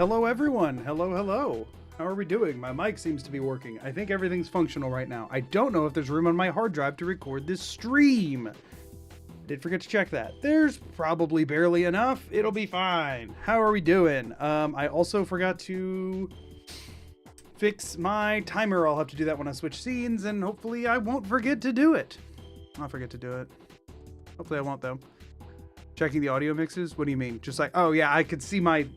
Hello everyone, hello. How are we doing? My mic seems to be working. I think everything's functional right now. I don't know if there's room on my hard drive to record this stream. Did forget to check that. There's probably barely enough. It'll be fine. How are we doing? I also forgot to fix my timer. I'll have to do that when I switch scenes, and hopefully I won't forget to do it. I'll forget to do it. Hopefully I won't though. Checking the audio mixes? What do you mean? Just like, oh yeah, I could see my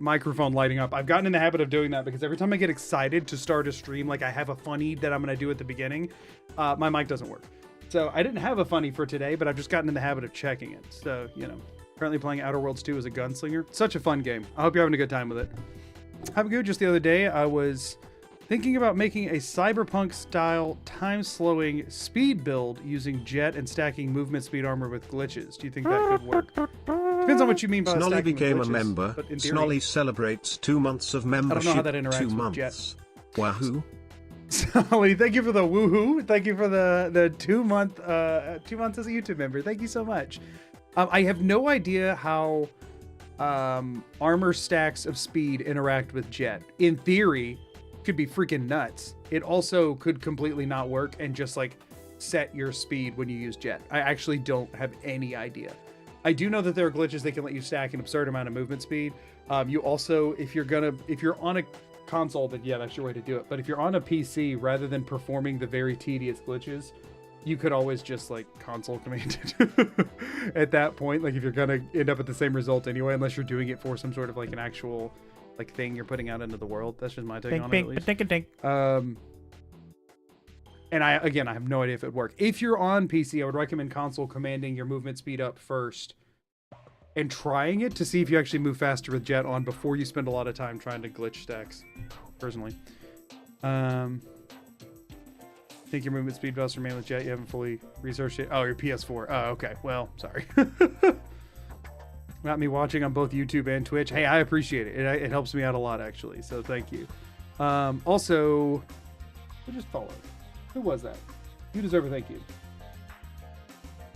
microphone lighting up. I've gotten in the habit of doing that because every time I get excited to start a stream, like I have a funny that I'm going to do at the beginning, my mic doesn't work. So I didn't have a funny for today, but I've just gotten in the habit of checking it. So, you know, currently playing Outer Worlds 2 as a gunslinger. Such a fun game. I hope you're having a good time with it. Having good. Just the other day, I was thinking about making a cyberpunk style time-slowing speed build using jet and stacking movement speed armor with glitches. Do you think that could work? Depends on what you mean by Snolly stacking became with glitches, a member. but in theory, Snolly celebrates 2 months of membership. I don't know how that interacts 2 with months. jet. Wahoo! Snolly, thank you for the woohoo. Thank you for the 2 months as a YouTube member. Thank you so much. I have no idea how armor stacks of speed interact with jet. In theory, could be freaking nuts. It also could completely not work and just like set your speed when you use jet. I actually don't have any idea. I do know that there are glitches that can let you stack an absurd amount of movement speed. You also, if you're on a console, then yeah, that's your way to do it. But if you're on a PC, rather than performing the very tedious glitches, you could always just like console command it at that point. Like if you're gonna end up at the same result anyway, unless you're doing it for some sort of like an actual like thing you're putting out into the world. That's just my take on it, at least. And I have no idea if it would work. If you're on PC, I would recommend console commanding your movement speed up first and trying it to see if you actually move faster with jet on before you spend a lot of time trying to glitch stacks, personally. Think your movement speed buffs remain with jet. You haven't fully researched it. Oh, your PS4. Oh, okay. Well, sorry. Got me watching on both YouTube and Twitch. Hey, I appreciate it. It helps me out a lot, actually. So thank you. Also, who just followed? Who was that? You deserve a thank you.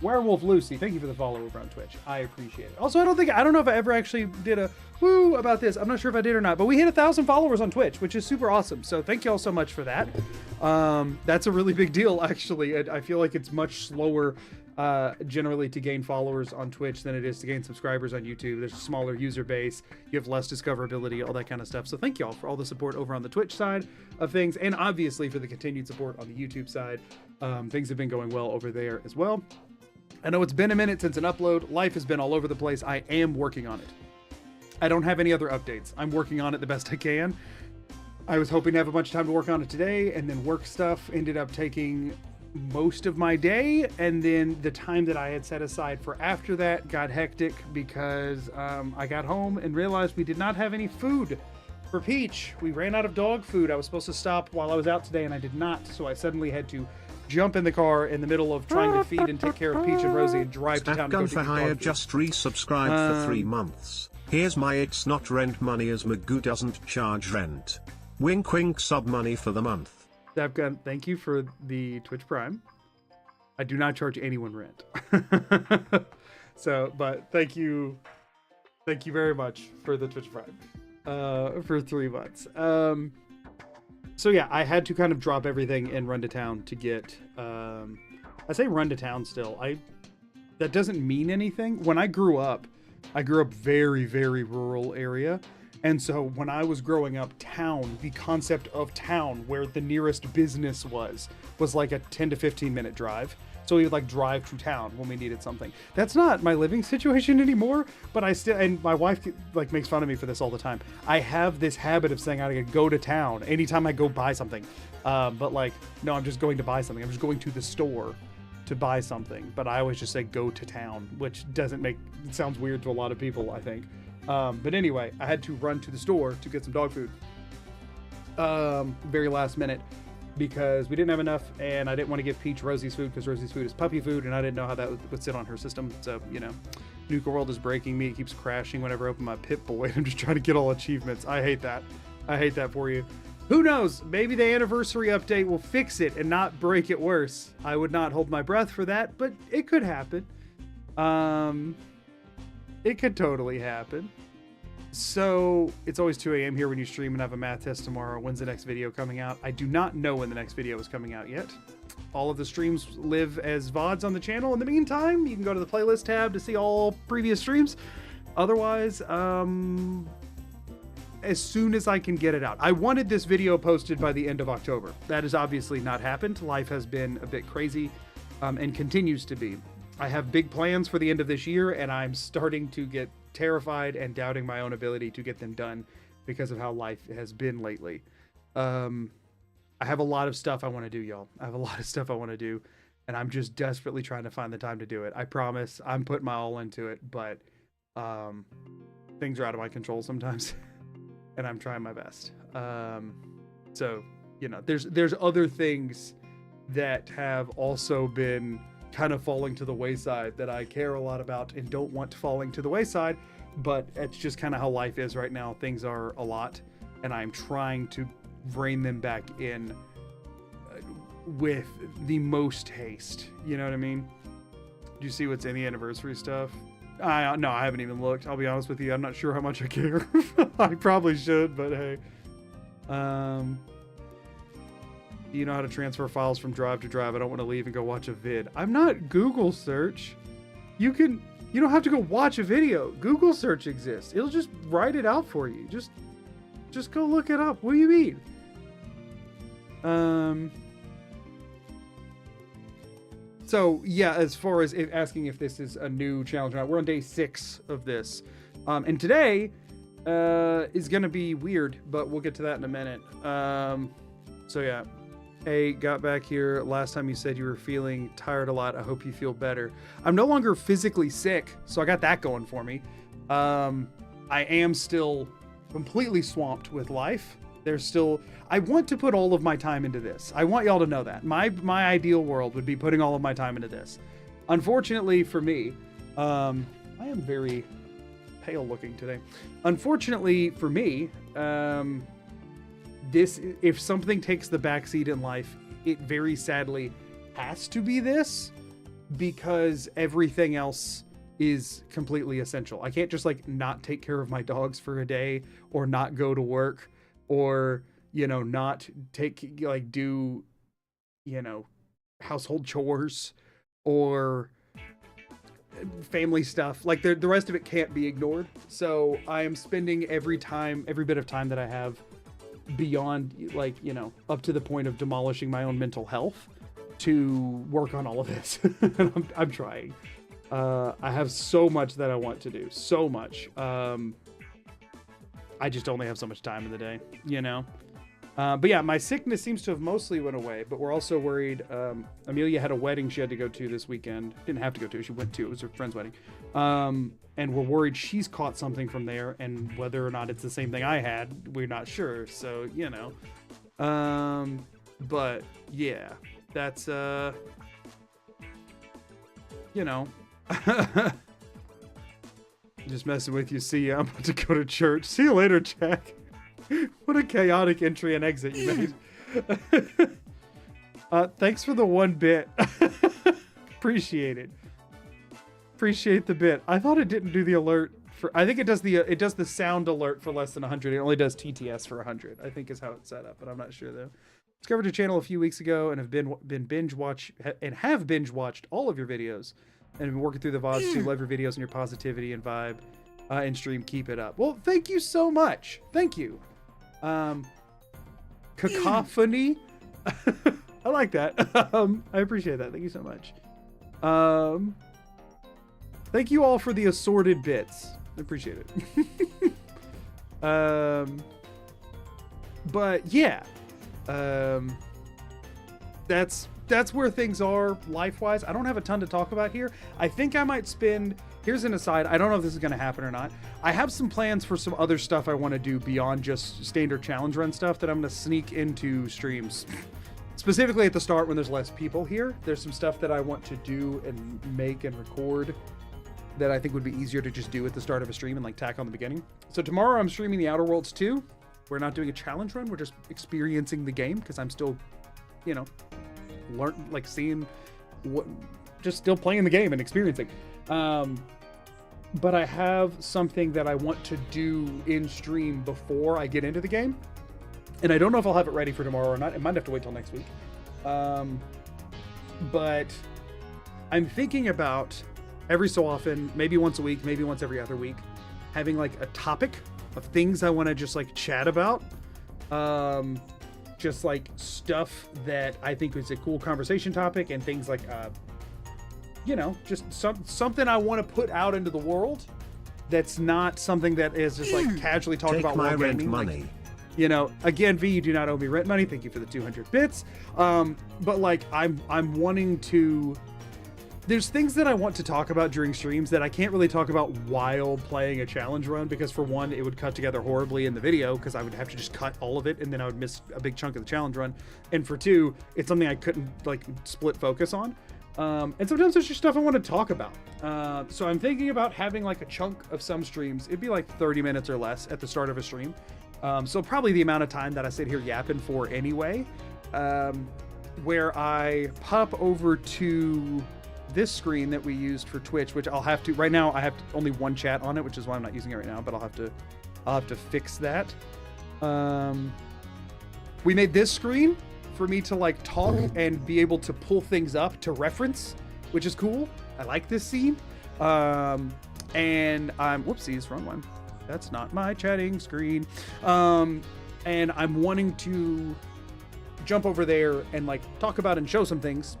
Werewolf Lucy, thank you for the follow over on Twitch. I appreciate it. Also, I don't know if I ever actually did a woo about this. I'm not sure if I did or not, but we hit 1,000 followers on Twitch, which is super awesome. So thank you all so much for that. That's a really big deal, actually. I feel like it's much slower generally to gain followers on Twitch than it is to gain subscribers on YouTube. There's a smaller user base. You have less discoverability, all that kind of stuff. So thank you all for all the support over on the Twitch side of things, and obviously for the continued support on the YouTube side. Things have been going well over there as well. I know it's been a minute since an upload. Life has been all over the place. I am working on it. I don't have any other updates. I'm working on it the best I can. I was hoping to have a bunch of time to work on it today, and then work stuff ended up taking most of my day, and then the time that I had set aside for after that got hectic because I got home and realized we did not have any food for Peach. We ran out of dog food. I was supposed to stop while I was out today, and I did not, so I suddenly had to jump in the car in the middle of trying to feed and take care of Peach and Rosie and drive to town to go for get hire dog food. just resubscribed for 3 months. Here's my it's not rent money as Magoo doesn't charge rent. Wink wink sub money for the month. Zapgun, thank you for the Twitch Prime. I do not charge anyone rent. So, but thank you very much for the Twitch Prime for 3 months. So yeah, I had to kind of drop everything and run to town to get, I say run to town still. That doesn't mean anything. When I grew up very, very rural area. And so when I was growing up, town, the concept of town where the nearest business was like a 10 to 15 minute drive. So we would like drive to town when we needed something. That's not my living situation anymore, but I still, and my wife like makes fun of me for this all the time. I have this habit of saying I gotta go to town anytime I go buy something. But like, no, I'm just going to buy something. I'm just going to the store to buy something. But I always just say go to town, which it sounds weird to a lot of people, I think. But anyway, I had to run to the store to get some dog food. Very last minute, because we didn't have enough, and I didn't want to give Peach Rosie's food because Rosie's food is puppy food, and I didn't know how that would sit on her system. So, you know, Nuka World is breaking me. It keeps crashing whenever I open my Pip-Boy. I'm just trying to get all achievements. I hate that. I hate that for you. Who knows? Maybe the anniversary update will fix it and not break it worse. I would not hold my breath for that, but it could happen. It could totally happen. So it's always 2 a.m. here when you stream and have a math test tomorrow. When's the next video coming out? I do not know when the next video is coming out yet. All of the streams live as VODs on the channel. In the meantime, you can go to the playlist tab to see all previous streams. Otherwise, as soon as I can get it out. I wanted this video posted by the end of October. That has obviously not happened. Life has been a bit crazy, and continues to be. I have big plans for the end of this year, and I'm starting to get terrified and doubting my own ability to get them done because of how life has been lately. I have a lot of stuff I want to do, y'all. I have a lot of stuff I want to do, and I'm just desperately trying to find the time to do it. I promise I'm putting my all into it, but things are out of my control sometimes, and I'm trying my best. So, you know, there's other things that have also been kind of falling to the wayside that I care a lot about and don't want falling to the wayside, but it's just kind of how life is right now. Things are a lot, and I'm trying to rein them back in with the most haste. You know what I mean? Do you see what's in the anniversary stuff? No, I haven't even looked. I'll be honest with you. I'm not sure how much I care. I probably should, but hey. Do you know how to transfer files from drive to drive? I don't want to leave and go watch a vid. I'm not Google search. You don't have to go watch a video. Google search exists. It'll just write it out for you. Just go look it up. What do you mean? So yeah, as far as asking if this is a new challenge or not, we're on day 6 of this. And today is going to be weird, but we'll get to that in a minute. So yeah. Hey, got back here. Last time you said you were feeling tired a lot. I hope you feel better. I'm no longer physically sick, so I got that going for me. I am still completely swamped with life. I want to put all of my time into this. I want y'all to know that. My ideal world would be putting all of my time into this. Unfortunately for me, I am very pale looking today. Unfortunately for me, if something takes the backseat in life, it very sadly has to be this, because everything else is completely essential. I can't just like not take care of my dogs for a day, or not go to work, or, you know, not do, you know, household chores or family stuff. Like the rest of it can't be ignored. So I am spending every bit of time that I have beyond, like, you know, up to the point of demolishing my own mental health to work on all of this. I'm trying. I have so much that I want to do, so much. I just only have so much time in the day, you know. But yeah, my sickness seems to have mostly went away, but we're also worried. Amelia had a wedding she had to go to this weekend. Didn't have to go to, she went to. It was her friend's wedding. And we're worried she's caught something from there, and whether or not it's the same thing I had, we're not sure. So, you know. But yeah, that's, you know. Just messing with you. See ya. I'm about to go to church. See you later, Jack. What a chaotic entry and exit you made. Thanks for the 1 bit. Appreciate it. Appreciate the bit. I thought it didn't do the alert for. I think it does the sound alert for less than 100. It only does TTS for 100. I think is how it's set up, but I'm not sure though. Discovered your channel a few weeks ago and have binge watched all of your videos, and been working through the VODs too. Love your videos and your positivity and vibe and stream. Keep it up. Well, thank you so much. Thank you. Cacophony. I like that. I appreciate that. Thank you so much. Thank you all for the assorted bits. I appreciate it. But yeah, that's where things are life-wise. I don't have a ton to talk about here. I think I might spend. Here's an aside. I don't know if this is going to happen or not. I have some plans for some other stuff I want to do beyond just standard challenge run stuff that I'm going to sneak into streams. Specifically at the start when there's less people here. There's some stuff that I want to do and make and record that I think would be easier to just do at the start of a stream and like tack on the beginning. So tomorrow I'm streaming the Outer Worlds 2. We're not doing a challenge run. We're just experiencing the game because I'm still, you know, seeing what, just still playing the game and experiencing. but I have something that I want to do in stream before I get into the game. And I don't know if I'll have it ready for tomorrow or not. It might have to wait till next week. But I'm thinking about every so often, maybe once a week, maybe once every other week, having like a topic of things I want to just like chat about. Just like stuff that I think is a cool conversation topic, and things like, you know, just something I want to put out into the world that's not something that is just like casually talking about my world rent gaming. money. Like, you know, again, V, you do not owe me rent money. Thank you for the 200 bits. But like, I'm wanting to. There's things that I want to talk about during streams that I can't really talk about while playing a challenge run, because for one, it would cut together horribly in the video because I would have to just cut all of it and then I would miss a big chunk of the challenge run. And for two, it's something I couldn't like split focus on. And sometimes there's just stuff I want to talk about. So I'm thinking about having like a chunk of some streams. It'd be like 30 minutes or less at the start of a stream. So probably the amount of time that I sit here yapping for anyway, where I pop over to this screen that we used for Twitch, which I'll have to, right now I have only one chat on it, which is why I'm not using it right now, but I'll have to fix that. We made this screen for me to like talk and be able to pull things up to reference, which is cool. I like this scene. And I'm, whoopsies, wrong one. That's not my chatting screen. And I'm wanting to jump over there and like talk about and show some things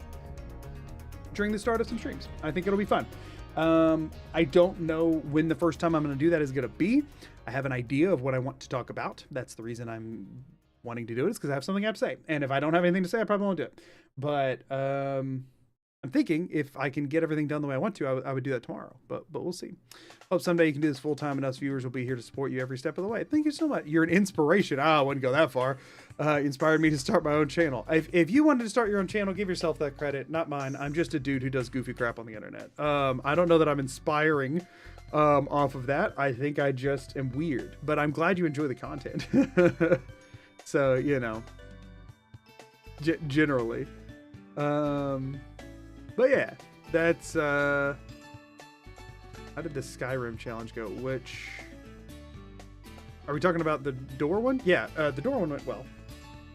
during the start of some streams. I think it'll be fun. I don't know when the first time I'm going to do that is going to be. I have an idea of what I want to talk about. That's the reason I'm wanting to do it, is because I have something I have to say. And if I don't have anything to say, I probably won't do it. But I'm thinking if I can get everything done the way I want to, I would do that tomorrow. But we'll see. Hope someday you can do this full time and us viewers will be here to support you every step of the way. Thank you so much. You're an inspiration. I wouldn't go that far. Inspired me to start my own channel. If you wanted to start your own channel, give yourself that credit, not mine. I'm just a dude who does goofy crap on the internet. I don't know that I'm inspiring off of that. I think I just am weird, but I'm glad you enjoy the content. So, you know, generally. But yeah, that's, how did the Skyrim challenge go? Which, are we talking about the door one? Yeah, the door one went well.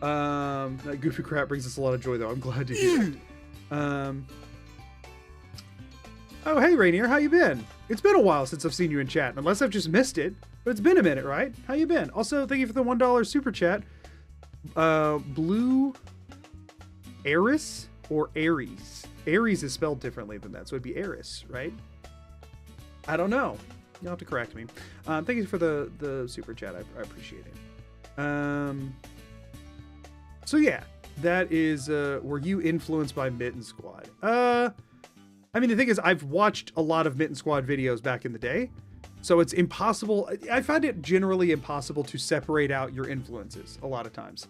That goofy crap brings us a lot of joy though. I'm glad to hear it. Oh, hey Rainier, how you been? It's been a while since I've seen you in chat, unless I've just missed it, but it's been a minute, right? How you been? Also, thank you for the $1 super chat. Blue Eris or Aries? Aries is spelled differently than that, so it'd be Eris, right? I don't know. You'll have to correct me. Thank you for the super chat. I appreciate it. So yeah, that is, were you influenced by Mitten Squad? I mean, the thing is, I've watched a lot of Mitten Squad videos back in the day, so it's impossible. I find it generally impossible to separate out your influences a lot of times.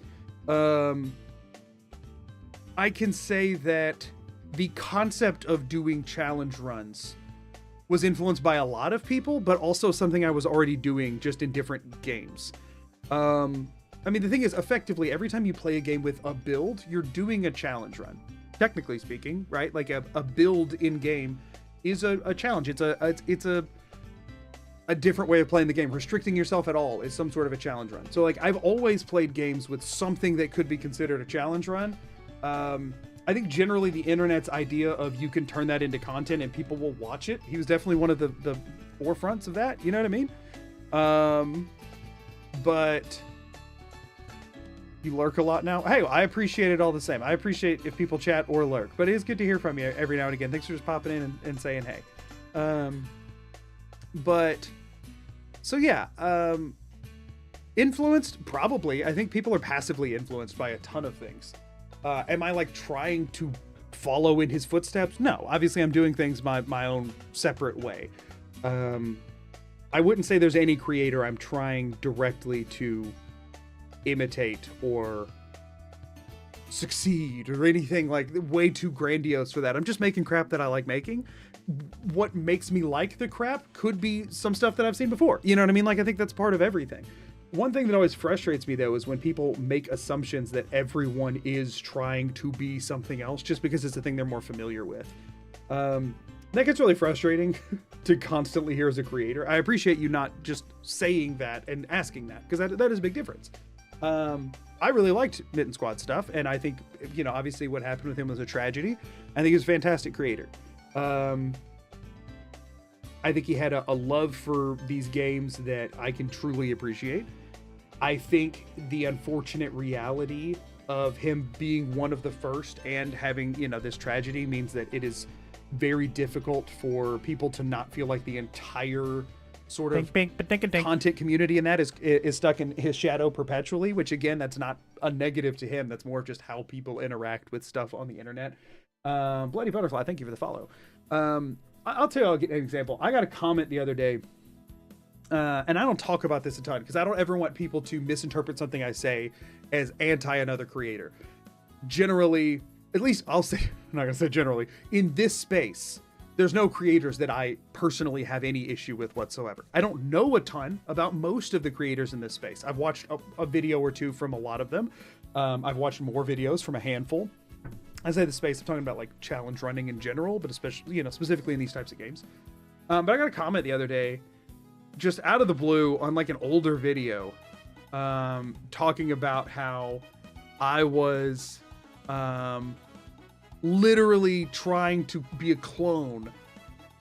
I can say that the concept of doing challenge runs was influenced by a lot of people, but also something I was already doing just in different games. I mean, the thing is, effectively, every time you play a game with a build, you're doing a challenge run. Technically speaking, right? Like a build in game is a challenge. It's a different way of playing the game. Restricting yourself at all is some sort of a challenge run. So like, I've always played games with something that could be considered a challenge run. I think generally the internet's idea of you can turn that into content and people will watch it. He was definitely one of the forefronts of that. You know what I mean? But you lurk a lot now. Hey, I appreciate it all the same. I appreciate if people chat or lurk, but it is good to hear from you every now and again. Thanks for just popping in and saying hey. But so yeah, influenced, probably. I think people are passively influenced by a ton of things. Am I like trying to follow in his footsteps? No, obviously I'm doing things my own separate way. I wouldn't say there's any creator I'm trying directly to imitate or succeed or anything like way too grandiose for that. I'm just making crap that I like making. What makes me like the crap could be some stuff that I've seen before. You know what I mean? Like, I think that's part of everything. One thing that always frustrates me though is when people make assumptions that everyone is trying to be something else just because it's a thing they're more familiar with. That gets really frustrating to constantly hear as a creator. I appreciate you not just saying that and asking that, because that is a big difference. I really liked Mitten Squad stuff, and I think, you know, obviously what happened with him was a tragedy. I think he's a fantastic creator. I think he had a love for these games that I can truly appreciate. I think the unfortunate reality of him being one of the first and having, you know, this tragedy means that it is very difficult for people to not feel like the entire sort of content community in that is stuck in his shadow perpetually, which again, that's not a negative to him. That's more of just how people interact with stuff on the internet. Bloody Butterfly, thank you for the follow. I'll tell you, I'll get an example. I got a comment the other day, and I don't talk about this a ton because I don't ever want people to misinterpret something I say as anti another creator. Generally, at least I'll say, I'm not gonna say generally, in this space, there's no creators that I personally have any issue with whatsoever. I don't know a ton about most of the creators in this space. I've watched a video or two from a lot of them. I've watched more videos from a handful. I say the space, I'm talking about like challenge running in general, but especially, you know, specifically in these types of games. But I got a comment the other day, just out of the blue on like an older video, talking about how I was literally trying to be a clone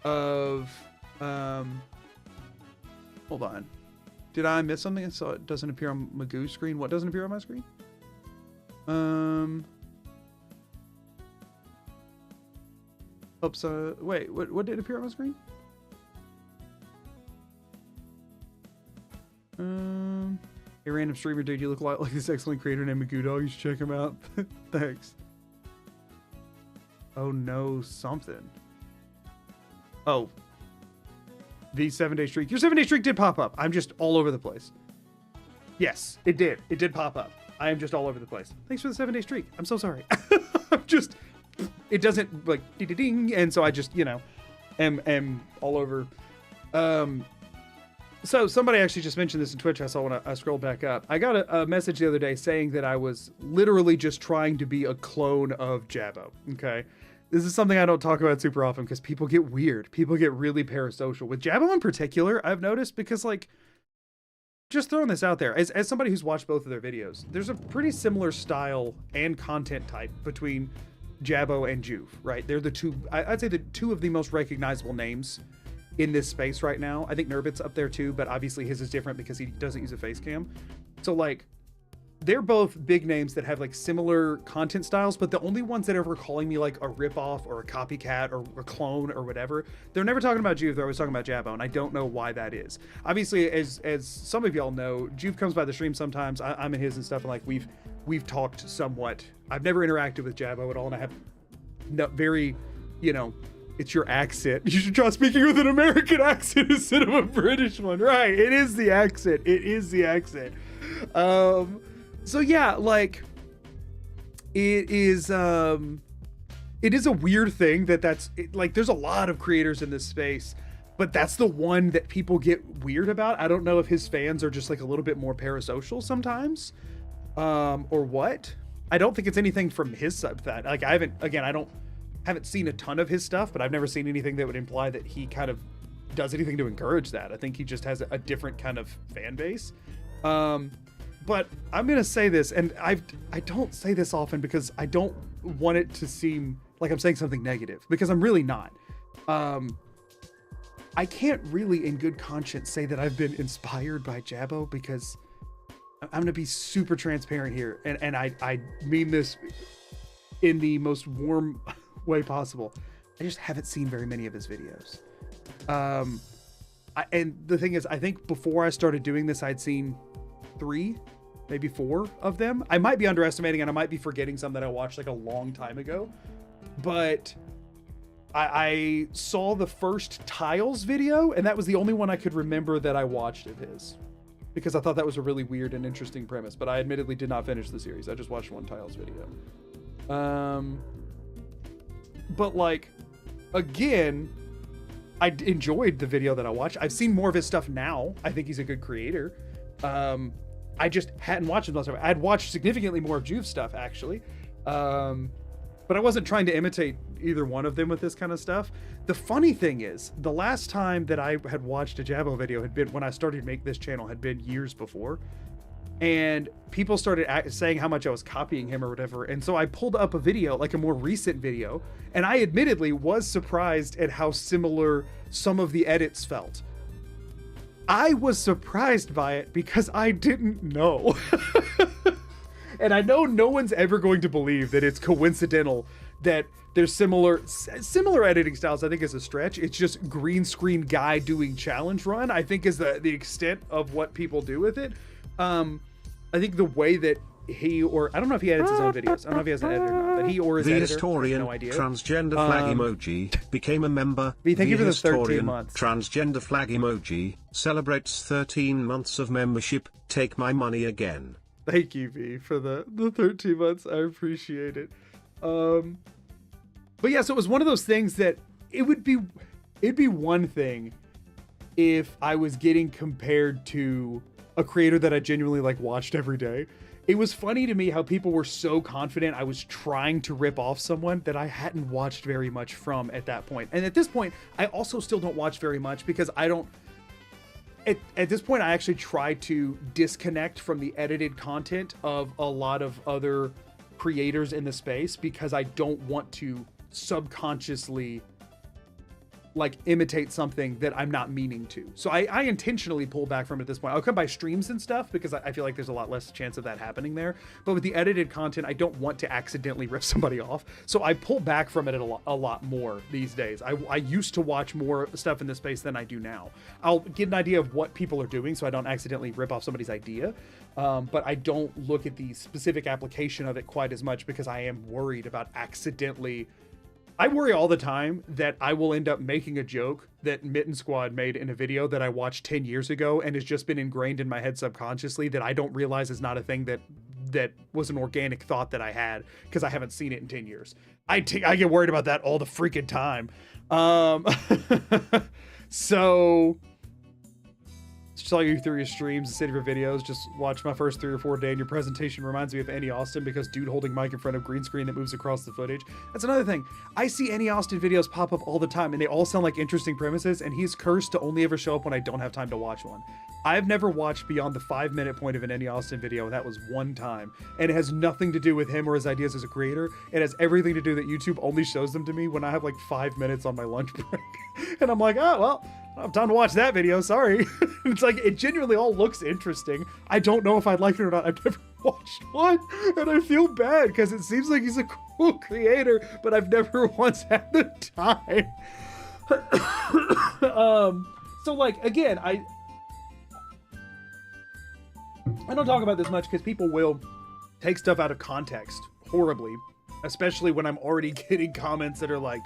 of hold on, did I miss something so it doesn't appear on Magoo's screen? What doesn't appear on my screen? Oops, wait, what did appear on my screen? Hey, random streamer dude, you look a lot like this excellent creator named Magoo Dog. You should check him out. Thanks. Oh no, something. Oh. The 7-day streak. Your 7-day streak did pop up. I'm just all over the place. Yes, it did. It did pop up. I am just all over the place. Thanks for the 7-day streak. I'm so sorry. I'm just, it doesn't like ding, and so I just, you know, am all over. So somebody actually just mentioned this in Twitch. I saw when I scrolled back up. I got a message the other day saying that I was literally just trying to be a clone of Jabbo. Okay. This is something I don't talk about super often because people get weird. People get really parasocial. With Jabbo in particular, I've noticed, because like, just throwing this out there, as somebody who's watched both of their videos, there's a pretty similar style and content type between Jabbo and Juve, right? They're the two, I'd say the two of the most recognizable names in this space right now. I think Nurbit's up there too, but obviously his is different because he doesn't use a face cam. So like, they're both big names that have like similar content styles, but the only ones that are ever calling me like a ripoff or a copycat or a clone or whatever, they're never talking about Juve, they're always talking about Jabbo, and I don't know why that is. Obviously, as some of y'all know, Juve comes by the stream sometimes. I'm in his and stuff, and like we've talked somewhat. I've never interacted with Jabbo at all, and I have no, very, you know, it's your accent. You should try speaking with an American accent instead of a British one. Right, it is the accent. It is the accent. So yeah, like, it is a weird thing that's like, there's a lot of creators in this space, but that's the one that people get weird about. I don't know if his fans are just like a little bit more parasocial sometimes, or what. I don't think it's anything from his side that, like, I haven't seen a ton of his stuff, but I've never seen anything that would imply that he kind of does anything to encourage that. I think he just has a different kind of fan base. But I'm going to say this, and I don't say this often because I don't want it to seem like I'm saying something negative, because I'm really not. I can't really in good conscience say that I've been inspired by Jabbo, because I'm going to be super transparent here. And I mean this in the most warm way possible. I just haven't seen very many of his videos. And the thing is, I think before I started doing this, I'd seen 3, maybe 4 of them. I might be underestimating, and I might be forgetting some that I watched like a long time ago, but I saw the first Tiles video, and that was the only one I could remember that I watched of his, because I thought that was a really weird and interesting premise, but I admittedly did not finish the series. I just watched one Tiles video. But like, again, I enjoyed the video that I watched. I've seen more of his stuff now. I think he's a good creator. I just hadn't watched him last time. I'd watched significantly more of Juve's stuff, actually. But I wasn't trying to imitate either one of them with this kind of stuff. The funny thing is, the last time that I had watched a Jabo video had been when I started to make this channel, had been years before. And people started saying how much I was copying him or whatever. And so I pulled up a video, like a more recent video, and I admittedly was surprised at how similar some of the edits felt. I was surprised by it because I didn't know. And I know no one's ever going to believe that it's coincidental that there's similar editing styles. I think is a stretch. It's just green screen guy doing challenge run, I think is the extent of what people do with it. I think the way that he, or I don't know if he edits his own videos. I don't know if he has an editor or not, but he or his the editor, historian, no idea. Transgender flag emoji, became a member. Thank you for the 13 historian, months. Transgender flag emoji, celebrates 13 months of membership, take my money again. Thank you, V, for the 13 months. I appreciate it. But yeah, so it was one of those things that it'd be one thing if I was getting compared to a creator that I genuinely like watched every day. It was funny to me how people were so confident I was trying to rip off someone that I hadn't watched very much from at that point. And at this point, I also still don't watch very much because I don't, at this point, I actually try to disconnect from the edited content of a lot of other creators in the space because I don't want to subconsciously like imitate something that I'm not meaning to. So I intentionally pull back from it at this point. I'll come by streams and stuff because I feel like there's a lot less chance of that happening there. But with the edited content, I don't want to accidentally rip somebody off. So I pull back from it a lot more these days. I used to watch more stuff in this space than I do now. I'll get an idea of what people are doing so I don't accidentally rip off somebody's idea. But I don't look at the specific application of it quite as much because I am worried about accidentally. I worry all the time that I will end up making a joke that Mitten Squad made in a video that I watched 10 years ago and has just been ingrained in my head subconsciously that I don't realize is not a thing that was an organic thought that I had because I haven't seen it in 10 years. I get worried about that all the freaking time. So saw you through your streams instead of your videos. Just watch my first 3 or 4 days. And your presentation reminds me of Annie Austin because dude holding mic in front of green screen that moves across the footage. That's another thing. I see Annie Austin videos pop up all the time and they all sound like interesting premises, and he's cursed to only ever show up when I don't have time to watch one. I've never watched beyond the 5-minute point of an Annie Austin video, and that was one time. And it has nothing to do with him or his ideas as a creator. It has everything to do that YouTube only shows them to me when I have like 5 minutes on my lunch break. And I'm like, oh, well, I don't have time to watch that video, sorry. It's like, it genuinely all looks interesting. I don't know if I'd like it or not. I've never watched one, and I feel bad because it seems like he's a cool creator, but I've never once had the time. So like, again, I don't talk about this much because people will take stuff out of context horribly, especially when I'm already getting comments that are like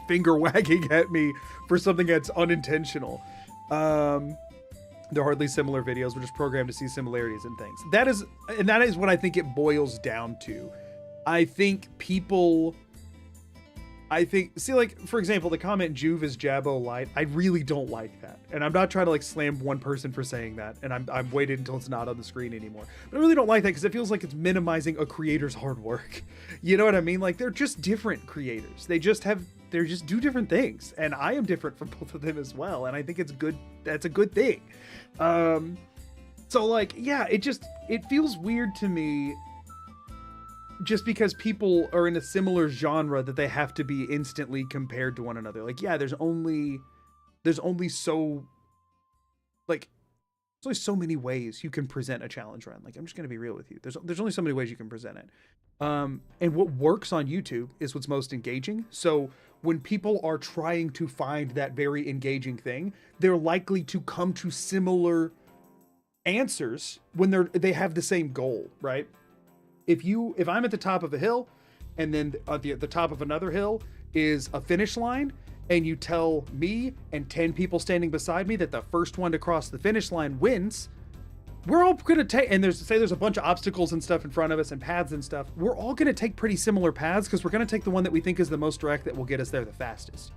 finger wagging at me for something that's unintentional. They're hardly similar videos. We're just programmed to see similarities in things. That is what I think it boils down to. See, like, for example, the comment Juve is Jabo light. I really don't like that. And I'm not trying to like slam one person for saying that. And I'm waited until it's not on the screen anymore. But I really don't like that because it feels like it's minimizing a creator's hard work. You know what I mean? Like, they're just different creators. They just do different things. And I am different from both of them as well. And I think it's good. That's a good thing. So like, yeah, it feels weird to me just because people are in a similar genre that they have to be instantly compared to one another. Like, yeah, there's only so many ways you can present a challenge run. Like, I'm just going to be real with you. There's only so many ways you can present it. And what works on YouTube is what's most engaging. So when people are trying to find that very engaging thing, they're likely to come to similar answers when they have the same goal, right? If I'm at the top of a hill and then at the top of another hill is a finish line, and you tell me and 10 people standing beside me that the first one to cross the finish line wins, we're all gonna take, and there's a bunch of obstacles and stuff in front of us and paths and stuff, we're all gonna take pretty similar paths because we're gonna take the one that we think is the most direct that will get us there the fastest.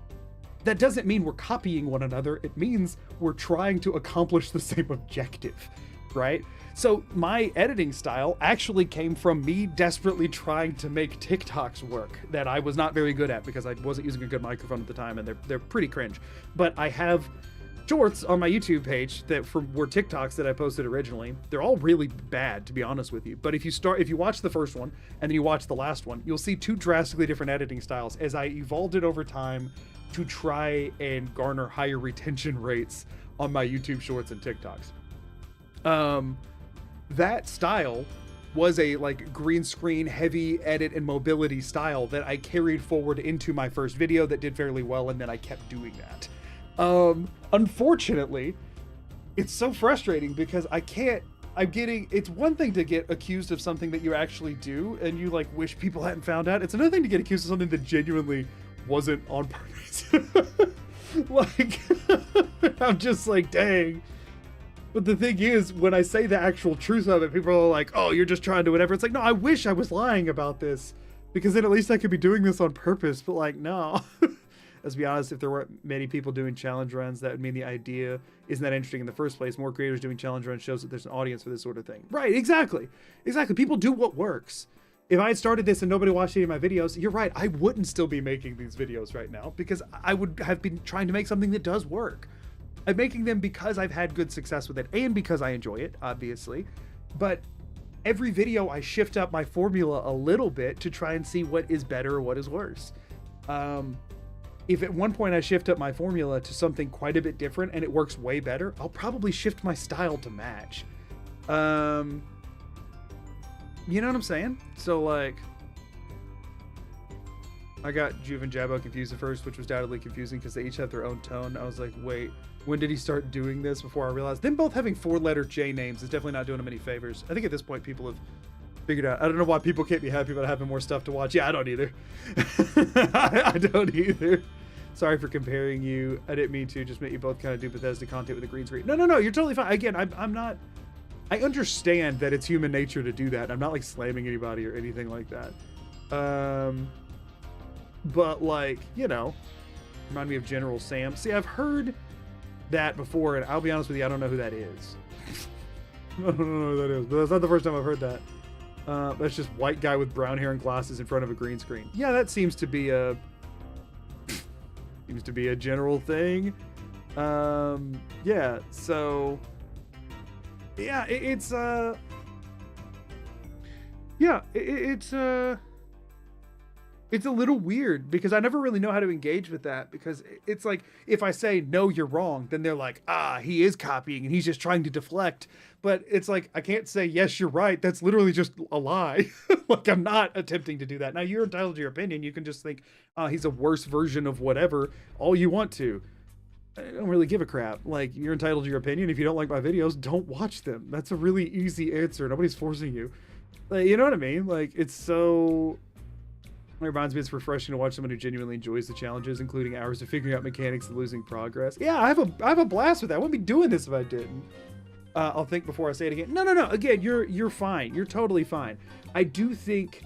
That doesn't mean we're copying one another. It means we're trying to accomplish the same objective. right? So my editing style actually came from me desperately trying to make TikToks work that I was not very good at because I wasn't using a good microphone at the time, and they're pretty cringe. But I have shorts on my YouTube page that were TikToks that I posted originally. They're all really bad, to be honest with you. But if you watch the first one and then you watch the last one, you'll see two drastically different editing styles as I evolved it over time to try and garner higher retention rates on my YouTube shorts and TikToks. That style was a like green screen heavy edit and mobility style that I carried forward into my first video that did fairly well, and then I kept doing that. Unfortunately, it's so frustrating because it's one thing to get accused of something that you actually do and you like wish people hadn't found out. It's another thing to get accused of something that genuinely wasn't on purpose. Like, I'm just like, dang. But the thing is, when I say the actual truth of it, people are like, oh, you're just trying to whatever. It's like, no, I wish I was lying about this because then at least I could be doing this on purpose. But like, no. Let's be honest, if there weren't many people doing challenge runs, that would mean the idea isn't that interesting in the first place. More creators doing challenge runs shows that there's an audience for this sort of thing. Right, exactly. Exactly. People do what works. If I had started this and nobody watched any of my videos, you're right, I wouldn't still be making these videos right now because I would have been trying to make something that does work. I'm making them because I've had good success with it and because I enjoy it, obviously. But every video I shift up my formula a little bit to try and see what is better or what is worse. If at one point I shift up my formula to something quite a bit different and it works way better, I'll probably shift my style to match. You know what I'm saying? So like, I got Juve and Jabbo confused at first, which was doubtedly confusing because they each have their own tone. I was like, wait, when did he start doing this? Before I realized them both having 4-letter J names is definitely not doing them any favors. I think at this point people have figured out. I don't know why people can't be happy about having more stuff to watch. Yeah, I don't either. I don't either. Sorry for comparing you. I didn't mean to. Just make you both kind of do Bethesda content with a green screen. No. You're totally fine. Again, I'm not. I understand that it's human nature to do that. I'm not like slamming anybody or anything like that. But like, you know, remind me of General Sam. See, I've heard that before, and I'll be honest with you, I don't know who that is. I don't know who that is, but that's not the first time I've heard that. That's just white guy with brown hair and glasses in front of a green screen. Yeah, that seems to be a general thing. Yeah, so yeah, it's a little weird because I never really know how to engage with that, because it's like, if I say, no, you're wrong, then they're like, he is copying and he's just trying to deflect. But it's like, I can't say, yes, you're right. That's literally just a lie. Like, I'm not attempting to do that. Now, you're entitled to your opinion. You can just think, he's a worse version of whatever, all you want to. I don't really give a crap. Like, you're entitled to your opinion. If you don't like my videos, don't watch them. That's a really easy answer. Nobody's forcing you. Like, you know what I mean? Like, it's so... It reminds me it's refreshing to watch someone who genuinely enjoys the challenges, including hours of figuring out mechanics and losing progress. Yeah, I have a blast with that. I wouldn't be doing this if I didn't. I'll think before I say it again. No. Again, you're fine. You're totally fine. I do think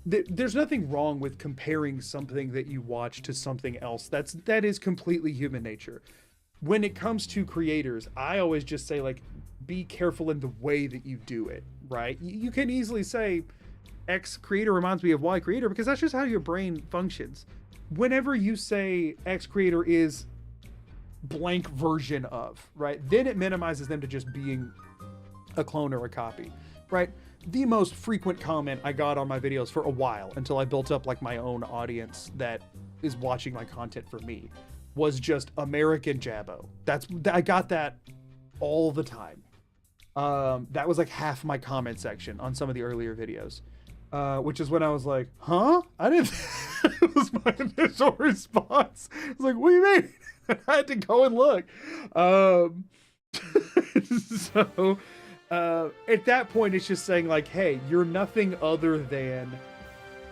that there's nothing wrong with comparing something that you watch to something else. That is completely human nature. When it comes to creators, I always just say, like, be careful in the way that you do it, right? You can easily say, X creator reminds me of Y creator, because that's just how your brain functions. Whenever you say X creator is blank version of, right, then it minimizes them to just being a clone or a copy, right? The most frequent comment I got on my videos for a while, until I built up like my own audience that is watching my content for me, was just American Jabbo. I got that all the time. That was like half my comment section on some of the earlier videos. Which is when I was like, huh? I didn't... It was my initial response. I was like, what do you mean? I had to go and look. So, at that point, it's just saying, like, hey, you're nothing other than,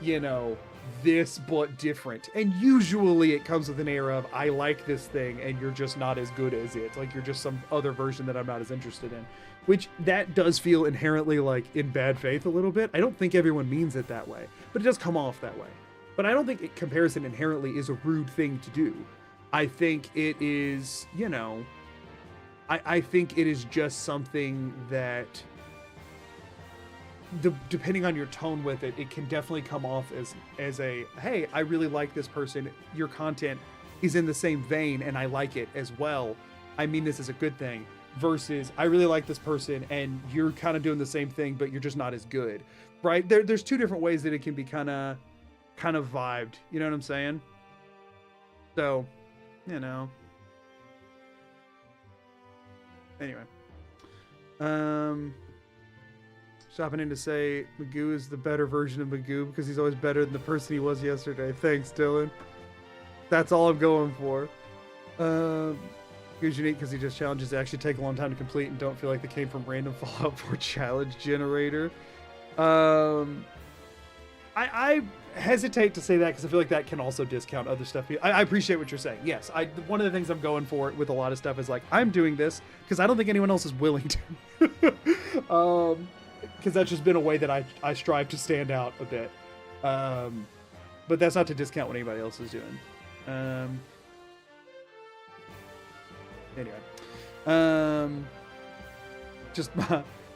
you know, this but different. And usually it comes with an air of, I like this thing and you're just not as good as it. Like, you're just some other version that I'm not as interested in. Which, that does feel inherently, like, in bad faith a little bit. I don't think everyone means it that way, but it does come off that way. But I don't think comparison inherently is a rude thing to do. I think it is, you know, I think it is just something that depending on your tone with it, it can definitely come off as a, hey, I really like this person. Your content is in the same vein and I like it as well. I mean this is a good thing. Versus, I really like this person and you're kind of doing the same thing, but you're just not as good, right? There's two different ways that it can be kind of vibed. You know what I'm saying? So, you know. Anyway, stopping in to say Magoo is the better version of Magoo because he's always better than the person he was yesterday. Thanks, Dylan. That's all I'm going for. He's unique because he just challenges that actually take a long time to complete and don't feel like they came from random Fallout 4 challenge generator. I hesitate to say that because I feel like that can also discount other stuff. I appreciate what you're saying. Yes, one of the things I'm going for with a lot of stuff is like, I'm doing this because I don't think anyone else is willing to. Because that's just been a way that I strive to stand out a bit. But that's not to discount what anybody else is doing. Anyway. Just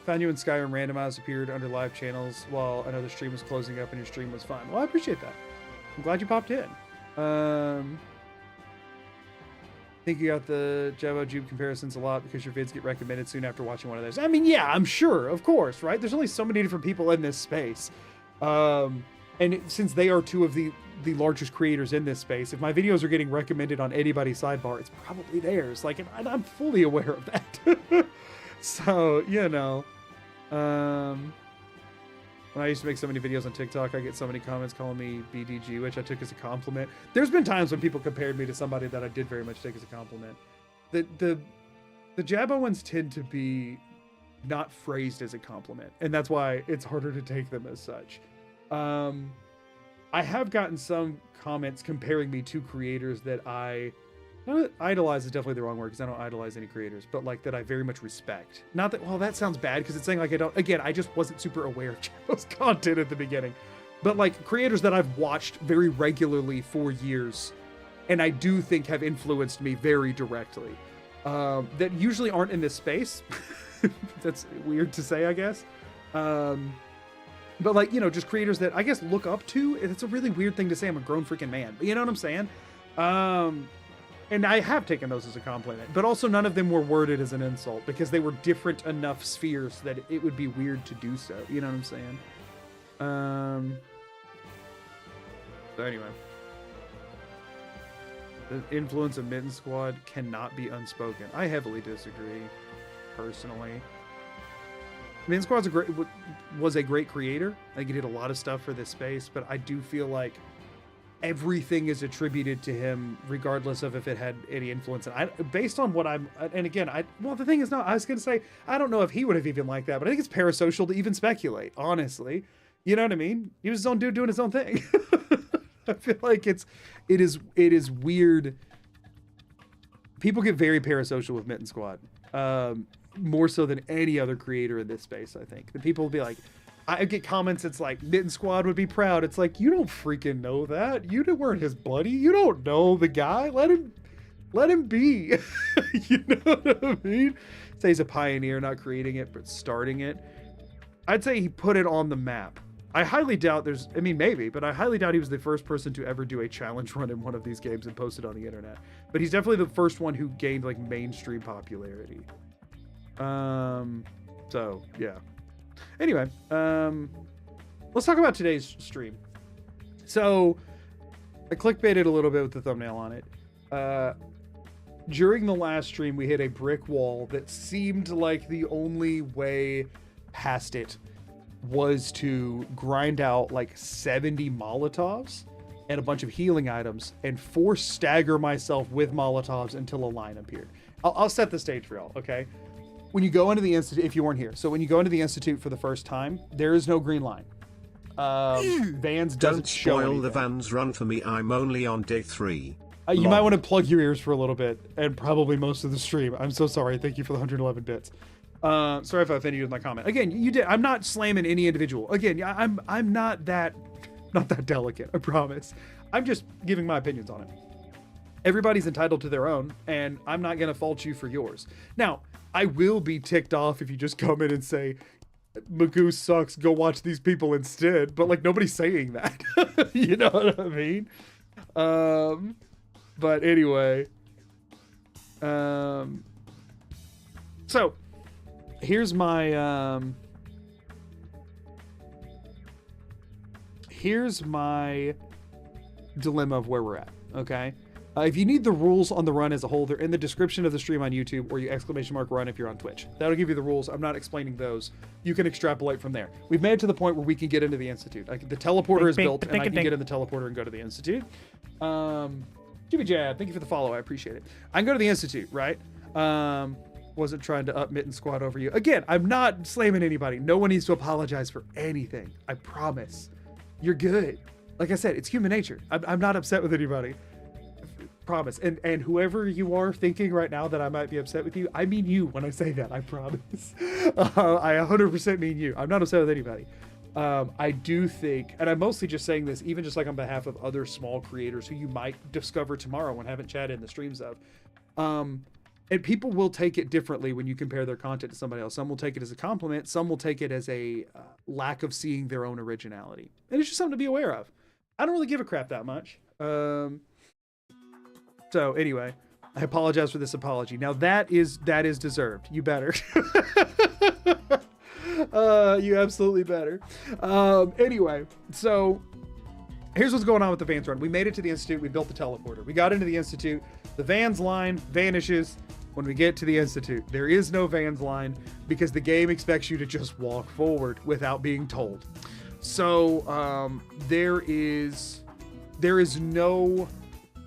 found you in Skyrim randomized, appeared under live channels while another stream was closing up and your stream was fine. Well, I appreciate that. I'm glad you popped in. I think you got the Jabo Jube comparisons a lot because your vids get recommended soon after watching one of those. I mean, yeah, I'm sure, of course, right? There's only so many different people in this space. And since they are two of the largest creators in this space, if my videos are getting recommended on anybody's sidebar, it's probably theirs. Like, and I'm fully aware of that. So, you know, when I used to make so many videos on TikTok, I get so many comments calling me BDG, which I took as a compliment. There's been times when people compared me to somebody that I did very much take as a compliment. The Jabba ones tend to be not phrased as a compliment, and that's why it's harder to take them as such. I have gotten some comments comparing me to creators that idolize is definitely the wrong word because I don't idolize any creators, but like that I very much respect. Not that, well, that sounds bad because it's saying like I don't, again, I just wasn't super aware of Jabba's content at the beginning, but like creators that I've watched very regularly for years and I do think have influenced me very directly, that usually aren't in this space. That's weird to say, I guess. But like, you know, just creators that I guess look up to. It's a really weird thing to say. I'm a grown freaking man, but you know what I'm saying? And I have taken those as a compliment, but also none of them were worded as an insult because they were different enough spheres that it would be weird to do so. You know what I'm saying? So anyway, the influence of Mitten Squad cannot be unspoken. I heavily disagree, personally. Mitten Squad was a great creator. Like, he did a lot of stuff for this space, but I do feel like everything is attributed to him, regardless of if it had any influence. And based on what well, the thing is, I was going to say, I don't know if he would have even liked that, but I think it's parasocial to even speculate, honestly. You know what I mean? He was his own dude doing his own thing. I feel like it is weird. People get very parasocial with Mitten Squad. More so than any other creator in this space, I think. The people will be like, I get comments, it's like, Mitten Squad would be proud. It's like, you don't freaking know that. You weren't his buddy. You don't know the guy. Let him be. You know what I mean? Say he's a pioneer, not creating it, but starting it. I'd say he put it on the map. I highly doubt maybe, but I highly doubt he was the first person to ever do a challenge run in one of these games and post it on the internet. But he's definitely the first one who gained like mainstream popularity. So yeah. Anyway, let's talk about today's stream. So I clickbaited a little bit with the thumbnail on it. During the last stream, we hit a brick wall that seemed like the only way past it was to grind out like 70 Molotovs and a bunch of healing items and force stagger myself with Molotovs until a line appeared. I'll set the stage for y'all, okay? When you go into the Institute, if you weren't here, so when you go into the Institute for the first time, there is no green line. VANS doesn't show anything. Don't spoil the VANS run for me, I'm only on day 3. You might want to plug your ears for a little bit, and probably most of the stream. I'm so sorry, thank you for the 111 bits. Sorry if I offended you with my comment. Again, you did. I'm not slamming any individual. Again, I'm not that delicate, I promise. I'm just giving my opinions on it. Everybody's entitled to their own, and I'm not going to fault you for yours. Now, I will be ticked off if you just come in and say, Magoo sucks, go watch these people instead. But, like, nobody's saying that. You know what I mean? But anyway. So, here's my... here's my dilemma of where we're at, okay? If you need the rules on the run as a whole, they're in the description of the stream on YouTube, or you !run if you're on Twitch. That'll give you the rules. I'm not explaining those. You can extrapolate from there. We've made it to the point where we can get into the Institute. Like, the teleporter is built, and I can get in the teleporter and go to the Institute. Jimmy Jab, thank you for the follow. I appreciate it. I can go to the Institute, right? Wasn't trying to up mitten squad over you. Again, I'm not slamming anybody. No one needs to apologize for anything. I promise. You're good. Like I said, it's human nature. I'm not upset with anybody. Promise. And whoever you are thinking right now that I might be upset with you, I mean you when I say that. I promise. I 100% mean you. I'm not upset with anybody. I do think, and I'm mostly just saying this, even just like on behalf of other small creators who you might discover tomorrow and haven't chatted in the streams of. And people will take it differently when you compare their content to somebody else. Some will take it as a compliment. Some will take it as a lack of seeing their own originality. And it's just something to be aware of. I don't really give a crap that much. So anyway, I apologize for this apology. Now that is deserved. You better. You absolutely better. Anyway, so here's what's going on with the VANS run. We made it to the Institute. We built the teleporter. We got into the Institute. The VANS line vanishes when we get to the Institute. There is no VANS line because the game expects you to just walk forward without being told. So there is no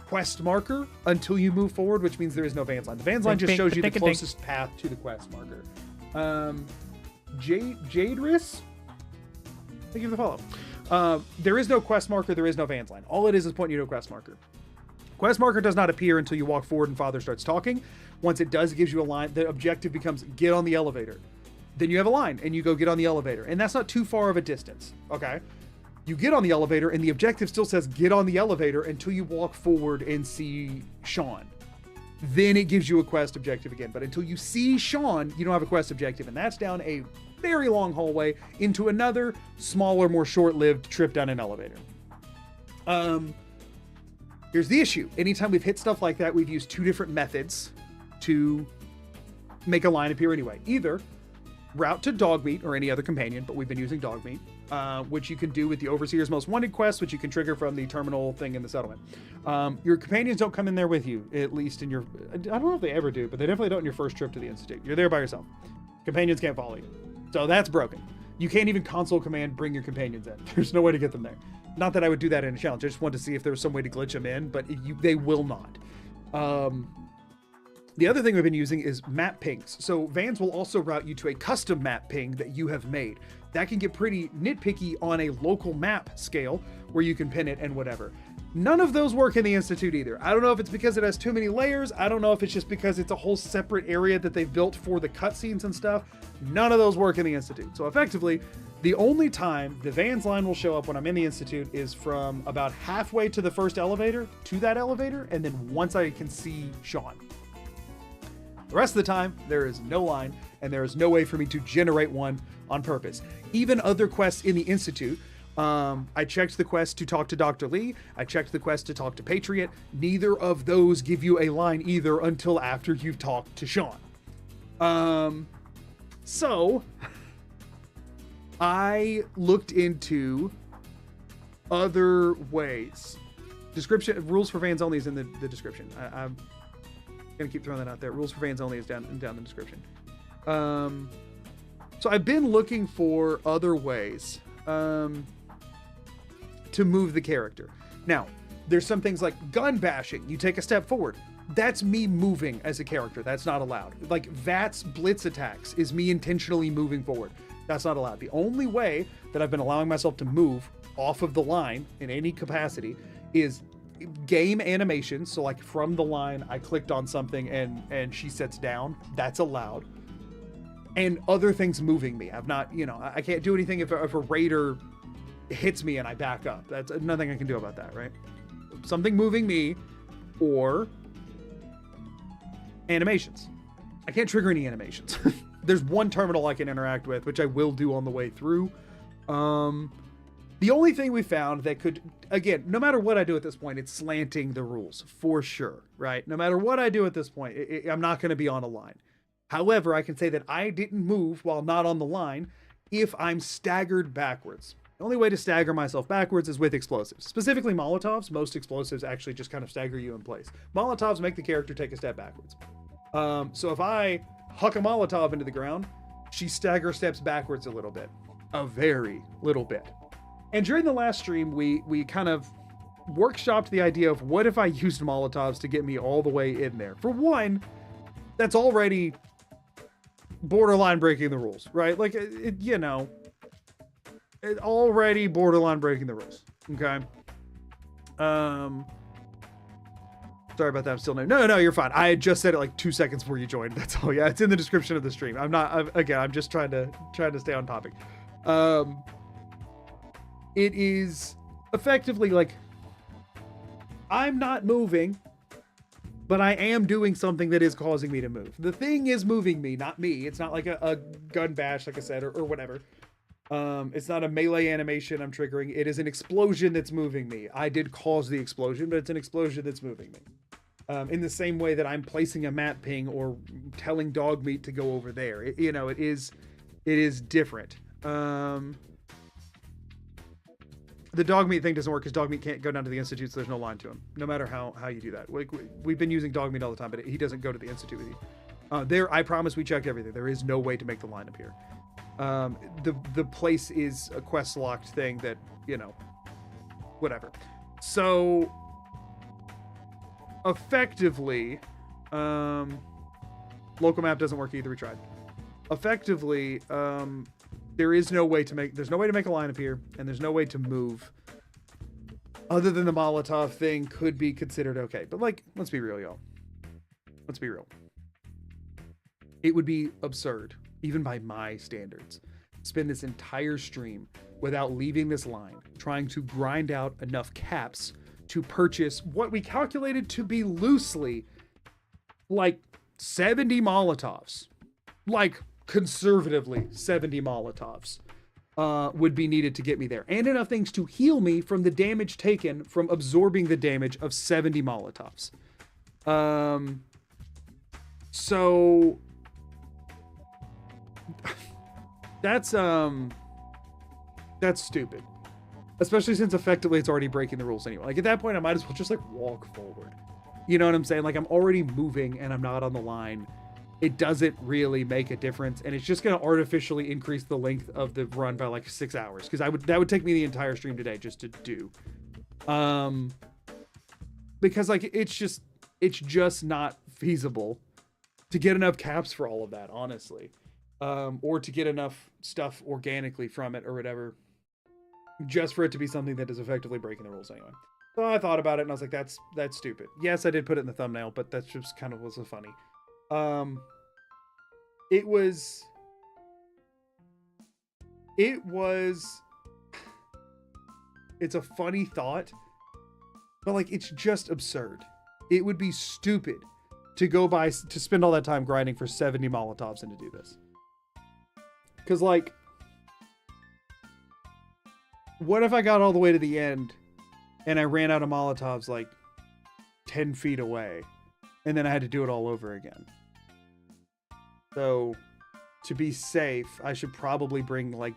quest marker until you move forward, which means there is no VANS line. The VANS line just shows you the closest path to the quest marker. Jaderis, thank you for the follow. There is no quest marker, there is no VANS line. All it is pointing you to a quest marker. Quest marker does not appear until you walk forward and Father starts talking. Once it does, it gives you a line. The objective becomes get on the elevator. Then you have a line and you go get on the elevator. And that's not too far of a distance, okay? You get on the elevator and the objective still says get on the elevator until you walk forward and see Sean. Then it gives you a quest objective again. But until you see Sean, you don't have a quest objective. And that's down a very long hallway into another smaller, more short-lived trip down an elevator. Here's the issue. Anytime we've hit stuff like that, we've used two different methods to make a line appear anyway. Either route to Dogmeat or any other companion, but we've been using Dogmeat, which you can do with the Overseer's Most Wanted quest, which you can trigger from the terminal thing in the settlement. Your companions don't come in there with you, at least in your... I don't know if they ever do, but they definitely don't in your first trip to the Institute. You're there by yourself. Companions can't follow you. So that's broken. You can't even console command bring your companions in. There's no way to get them there. Not that I would do that in a challenge. I just wanted to see if there was some way to glitch them in, but they will not. The other thing we've been using is map pings. So VANS will also route you to a custom map ping that you have made. That can get pretty nitpicky on a local map scale where you can pin it and whatever. None of those work in the Institute either. I don't know if it's because it has too many layers. I don't know if it's just because it's a whole separate area that they've built for the cutscenes and stuff. None of those work in the Institute. So effectively, the only time the VANS line will show up when I'm in the Institute is from about halfway to the first elevator, to that elevator, and then once I can see Sean. The rest of the time, there is no line, and there is no way for me to generate one on purpose. Even other quests in the Institute, I checked the quest to talk to Dr. Lee. I checked the quest to talk to Patriot. Neither of those give you a line either until after you've talked to Sean. So I looked into other ways. Description, rules for VANS only is in the description. I'm gonna keep throwing that out there. Rules for VANS only is down in the description. So I've been looking for other ways to move the character. Now, there's some things like gun bashing. You take a step forward. That's me moving as a character. That's not allowed. Like VATS blitz attacks is me intentionally moving forward. That's not allowed. The only way that I've been allowing myself to move off of the line in any capacity is game animation. So like from the line, I clicked on something and she sits down. That's allowed. And other things moving me. I've not, I can't do anything if a raider hits me and I back up. That's nothing I can do about that, right? Something moving me or animations. I can't trigger any animations. There's one terminal I can interact with, which I will do on the way through. The only thing we found that could, again, no matter what I do at this point, it's slanting the rules for sure, right? No matter what I do at this point, I'm not going to be on a line. However, I can say that I didn't move while not on the line if I'm staggered backwards. The only way to stagger myself backwards is with explosives. Specifically Molotovs. Most explosives actually just kind of stagger you in place. Molotovs make the character take a step backwards. So if I huck a Molotov into the ground, she stagger steps backwards a little bit. A very little bit. And during the last stream, we kind of workshopped the idea of what if I used Molotovs to get me all the way in there. For one, that's already borderline breaking the rules, right? Like, you know, it already borderline breaking the rules. Okay. Sorry about that. I'm still new. No, you're fine. I had just said it like 2 seconds before you joined. That's all. Yeah, it's in the description of the stream. I'm just trying to stay on topic. It is effectively like I'm not moving, but I am doing something that is causing me to move. The thing is moving me, not me. It's not like a gun bash, like I said, or whatever. It's not a melee animation I'm triggering. It is an explosion that's moving me. I did cause the explosion, but it's an explosion that's moving me. In the same way that I'm placing a map ping or telling dog meat to go over there. It is different. The dog meat thing doesn't work because dog meat can't go down to the Institute, so there's no line to him, no matter how you do that. Like, we've been using dog meat all the time, but he doesn't go to the Institute with you. I promise we checked everything. There is no way to make the line appear. The place is a quest locked thing that, whatever. So effectively, local map doesn't work either. We tried. Effectively, there's no way to make a line appear, and there's no way to move other than the Molotov thing could be considered okay. But like, let's be real, y'all. Let's be real. It would be absurd, even by my standards, spend this entire stream without leaving this line, trying to grind out enough caps to purchase what we calculated to be loosely like 70 Molotovs. Like, conservatively 70 Molotovs would be needed to get me there, and enough things to heal me from the damage taken from absorbing the damage of 70 Molotovs. So that's stupid, especially since effectively it's already breaking the rules anyway. Like, at that point I might as well just like walk forward, you know what I'm saying? Like, I'm already moving and I'm not on the line. It doesn't really make a difference, and it's just going to artificially increase the length of the run by like 6 hours, because that would take me the entire stream today just to do. Because like it's just not feasible to get enough caps for all of that, honestly, or to get enough stuff organically from it or whatever, just for it to be something that is effectively breaking the rules anyway. So I thought about it and I was like, that's stupid. Yes, I did put it in the thumbnail, but that's just kind of was so funny. It's a funny thought, but like, it's just absurd. It would be stupid to spend all that time grinding for 70 Molotovs and to do this. Cause like, what if I got all the way to the end and I ran out of Molotovs like 10 feet away, and then I had to do it all over again? So to be safe, I should probably bring like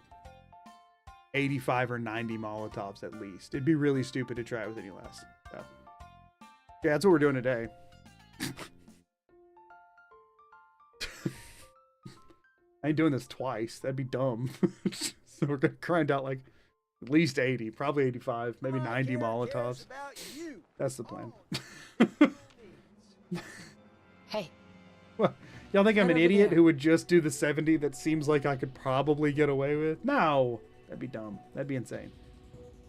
85 or 90 Molotovs at least. It'd be really stupid to try it with any less. So yeah, that's what we're doing today. I ain't doing this twice. That'd be dumb. So we're gonna grind out like at least 80, probably 85, maybe 90 Molotovs. That's the plan. Hey. What? Y'all think I'm an idiot who would just do the 70 that seems like I could probably get away with? No, that'd be dumb. That'd be insane.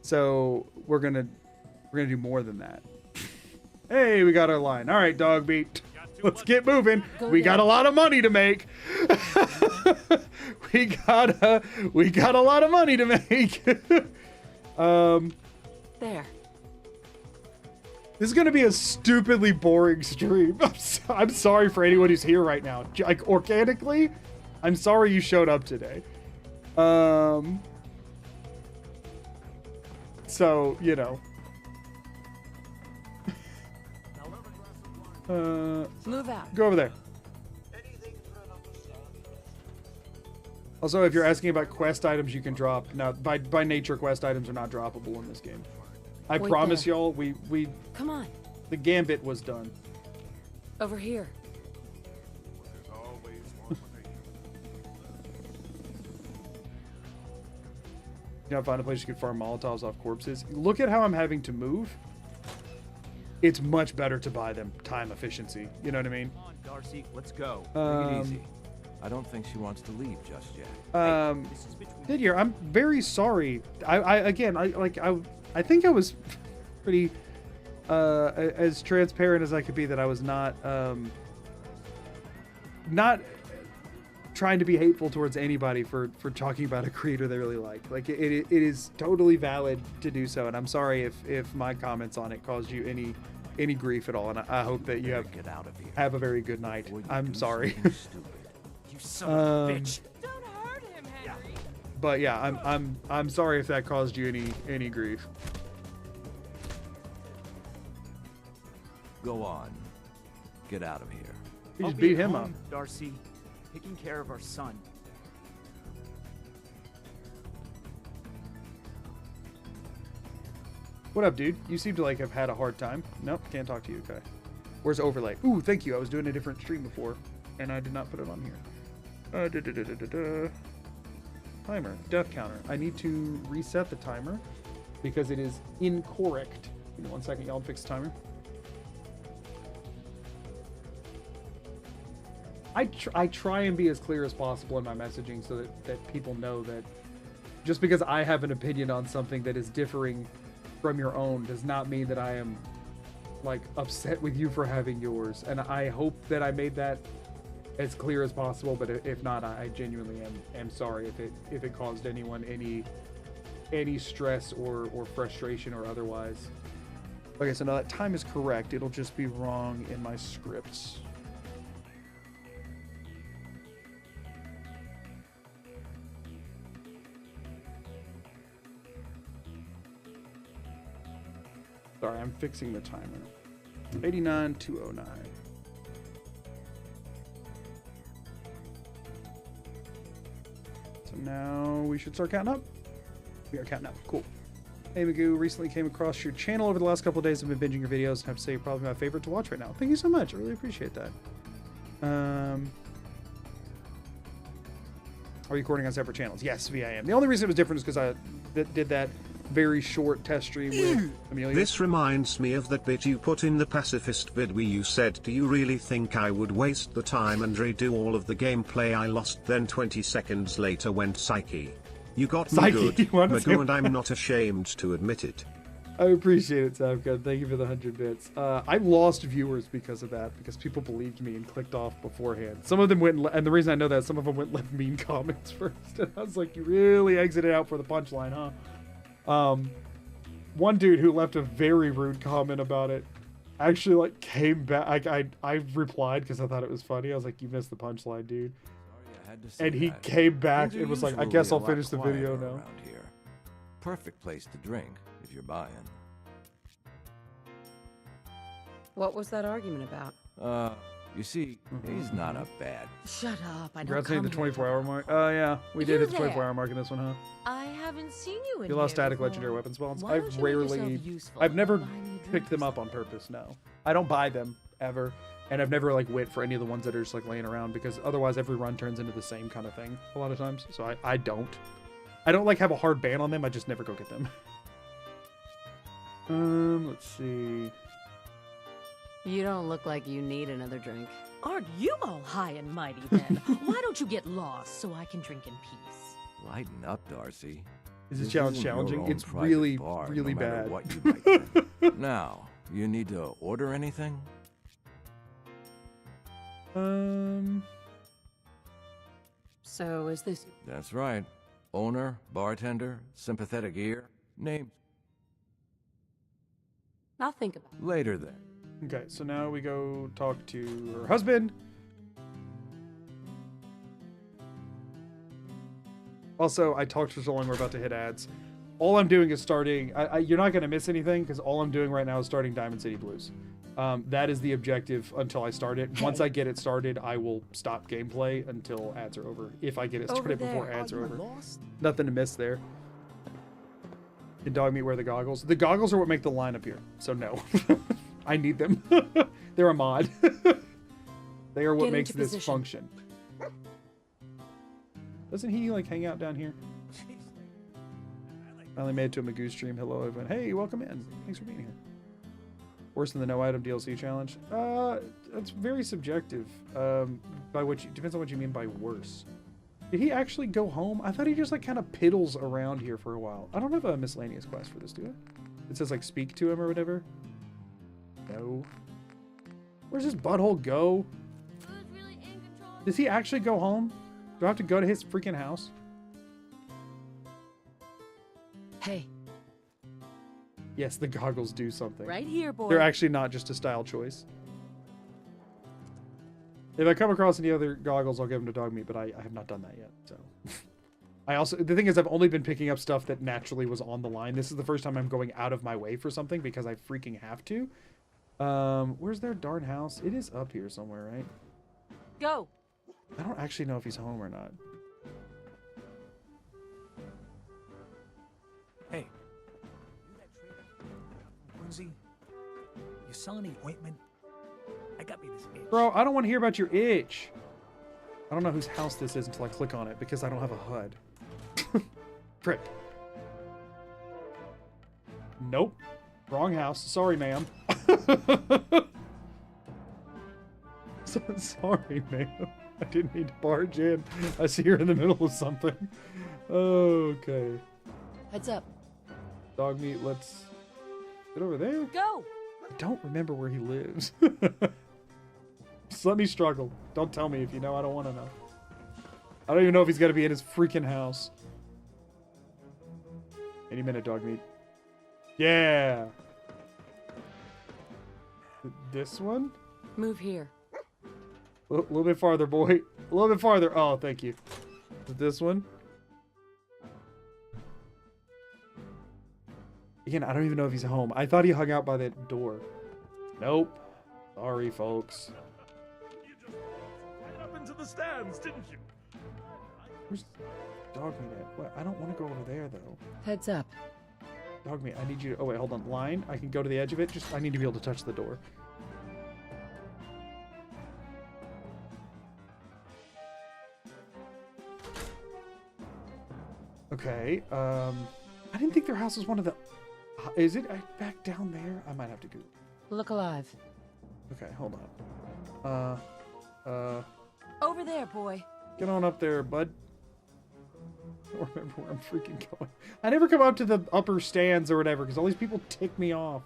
So we're gonna do more than that. Hey, we got our line. All right, dog beat. Let's get moving. We got a lot of money to make. we got a lot of money to make. There. This is gonna be a stupidly boring stream. I'm sorry for anyone who's here right now. Like, organically, I'm sorry you showed up today. So, you know. Move out. Go over there. Also, if you're asking about quest items you can drop, now by nature quest items are not droppable in this game. I Wait promise there. y'all, we Come on. the gambit was done. Over here. You know, find a place you can farm Molotovs off corpses. Look at how I'm having to move. It's much better to buy them. Time efficiency. You know what I mean? Come on, Darcy, let's go. Take it easy. I don't think she wants to leave just yet. This is between Didier, I'm very sorry. I think I was pretty as transparent as I could be that I was not trying to be hateful towards anybody for talking about a creator they really like. Like it is totally valid to do so, and I'm sorry if my comments on it caused you any grief at all, and I hope that you Get out of here. have a very good night. Before you I'm do sorry. something stupid. you son of a bitch. Don't hurt him, Henry. But yeah, I'm sorry if that caused you any grief. Go on. Get out of here. You I'll just be beat at him up. home, Darcy, taking care of our son. What up, dude? You seem to like have had a hard time. Nope, can't talk to you. Okay. Where's overlay? Ooh, thank you. I was doing a different stream before, and I did not put it on here. Timer, death counter. I need to reset the timer because it is incorrect. Give me 1 second, y'all. Fix the timer. I try and be as clear as possible in my messaging so that people know that just because I have an opinion on something that is differing from your own does not mean that I am like upset with you for having yours. And I hope that I made that as clear as possible, but if not, I genuinely am sorry if it caused anyone any stress or frustration or otherwise. Okay, so now that time is correct. It'll just be wrong in my scripts. Sorry, I'm fixing the timer. 89,209. So now we should start counting up. We are counting up. Cool. Hey Magoo, recently came across your channel over the last couple of days. I've been binging your videos and I have to say you're probably my favorite to watch right now. Thank you so much. I really appreciate that. Are you recording on separate channels? Yes, VIM. The only reason it was different is because I did that very short test stream with Amelia. This reminds me of that bit you put in the pacifist vid where you said, do you really think I would waste the time and redo all of the gameplay I lost? Then 20 seconds later went Psyche. You got me Psyche, good, you wanna say Magoo, and I'm not ashamed to admit it. I appreciate it, Savka. Thank you for the 100 bits. I lost viewers because of that, because people believed me and clicked off beforehand. Some of them went, and the reason I know that, some of them went and left mean comments first. And I was like, you really exited out for the punchline, huh? One dude who left a very rude comment about it actually like came back. I replied because I thought it was funny. I was like, you missed the punchline, dude. Sorry I had to say And he that. came back Things are and was like, I usually guess a I'll lot finish the video quieter now. around here. Perfect place to drink if you're buying. What was that argument about? You see, he's not a bad. Shut up. I don't Congrats on come hitting the here. 24-hour mark. Oh, yeah. We did You hit the there. 24-hour mark in this one, huh? I haven't seen you in You lost here static before. legendary weapon spawns. Why don't I've you make yourself rarely... useful I've never and buy me picked them drinks? up on purpose, no. I don't buy them, ever. And I've never, like, wait for any of the ones that are just, like, laying around, because otherwise every run turns into the same kind of thing a lot of times. So I don't. I don't, like, have a hard ban on them. I just never go get them. Let's see. You don't look like you need another drink. Aren't you all high and mighty then? Why don't you get lost so I can drink in peace? Lighten up, Darcy. Is this This challenge isn't your challenging? own It's private really, bar, really no matter bad. What you might think. Now, you need to order anything? So is this... That's right. Owner, bartender, sympathetic ear, name. I'll think about it. Later then. Okay, so now we go talk to her husband. Also, I talked for so long, we're about to hit ads. All I'm doing is starting... you're not going to miss anything, because all I'm doing right now is starting Diamond City Blues. That is the objective until I start it. Once I get it started, I will stop gameplay until ads are over. If I get it started before ads are over. Nothing to miss there. Can dog meat wear the goggles? The goggles are what make the line appear, so no. I need them. They're a mod. They are what makes this function. Doesn't he, like, hang out down here? Finally made it to a Magoo stream. Hello, everyone. Hey, welcome in. Thanks for being here. Worse than the no item DLC challenge? That's very subjective. By what you, depends on what you mean by worse. Did he actually go home? I thought he just like kind of piddles around here for a while. I don't have a miscellaneous quest for this, do I? It says like speak to him or whatever. No. Where's his butthole go? Does he actually go home? Do I have to go to his freaking house? Hey, Yes, the goggles do something. right here, boy. They're actually not just a style choice. If I come across any other goggles, I'll give them to dog meat, but I have not done that yet, so. I also, the thing is, I've only been picking up stuff that naturally was on the line. This is the first time I'm going out of my way for something because I freaking have to. Where's their darn house? It is up here somewhere, right? Go. I don't actually know if he's home or not. Hey. Lindsay, you sell any ointment? I got me this itch. Bro, I don't want to hear about your itch. I don't know whose house this is until I click on it because I don't have a HUD. Frick. Nope. Wrong house. Sorry, ma'am. Sorry, ma'am. I didn't mean to barge in. I see her in the middle of something. Okay. Heads up. Dog meat, let's get over there. Go. I don't remember where he lives. Just let me struggle. Don't tell me if you know. I don't want to know. I don't even know if he's got to be in his freaking house. Any minute, dog meat. Yeah. This one? Move here. A little bit farther, boy. A little bit farther. Oh, thank you. Is it this one? Again, I don't even know if he's home. I thought he hung out by that door. Nope. Sorry, folks. You just right up into the stands, didn't you? Where's dog meat at? What? I don't want to go over there, though. Heads up. Dog meat, I need you to... Oh, wait, hold on. Line? I can go to the edge of it. Just, I need to be able to touch the door. Okay, I didn't think their house was one of the... Is it back down there? I might have to Google. Look alive. Okay, hold on. Over there, boy. Get on up there, bud. I don't remember where I'm freaking going. I never come up to the upper stands or whatever, because all these people tick me off.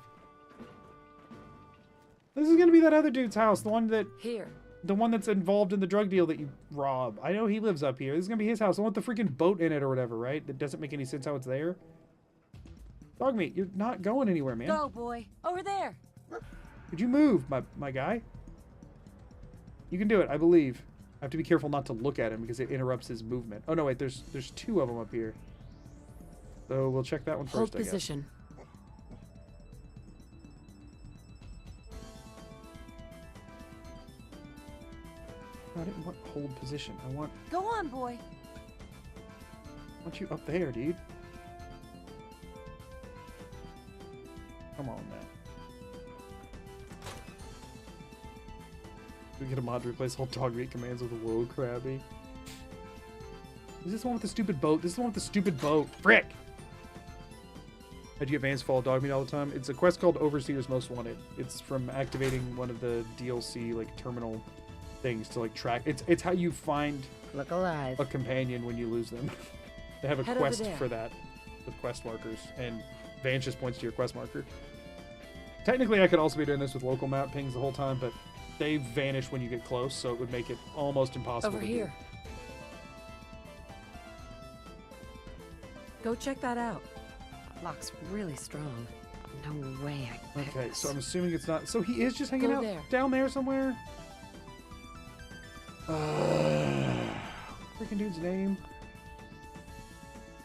This is gonna be that other dude's house, the one that... Here. The one that's involved in the drug deal that you rob. I know he lives up here. This is gonna be his house. I want the freaking boat in it or whatever, right? That doesn't make any sense how it's there. Dog meat, you're not going anywhere, man. Go, boy. Over there. Could you move, my guy? You can do it, I believe. I have to be careful not to look at him because it interrupts his movement. Oh, no, wait, there's two of them up here. So we'll check that one Hold first, I guess. position. No, I didn't want hold position. I want Go on, boy. you up there, dude. Come on, man. We get a mod to replace all dog meat commands with a whoa crabby. Is this the one with the stupid boat? This is the one with the stupid boat. Frick! How'd you get Vans follow dog meat all the time? It's a quest called Overseer's Most Wanted. It's from activating one of the DLC like terminal things to like track. It's how you find Look alive. a companion when you lose them. They have a Head over quest there. for that with quest markers, and Vans just points to your quest marker. Technically, I could also be doing this with local map pings the whole time, but they vanish when you get close, so it would make it almost impossible Over to here. Go check that out. Lock's really strong. No way I Okay, so I'm assuming it's not. So he is just hanging Go out there. down there somewhere? Freaking dude's name?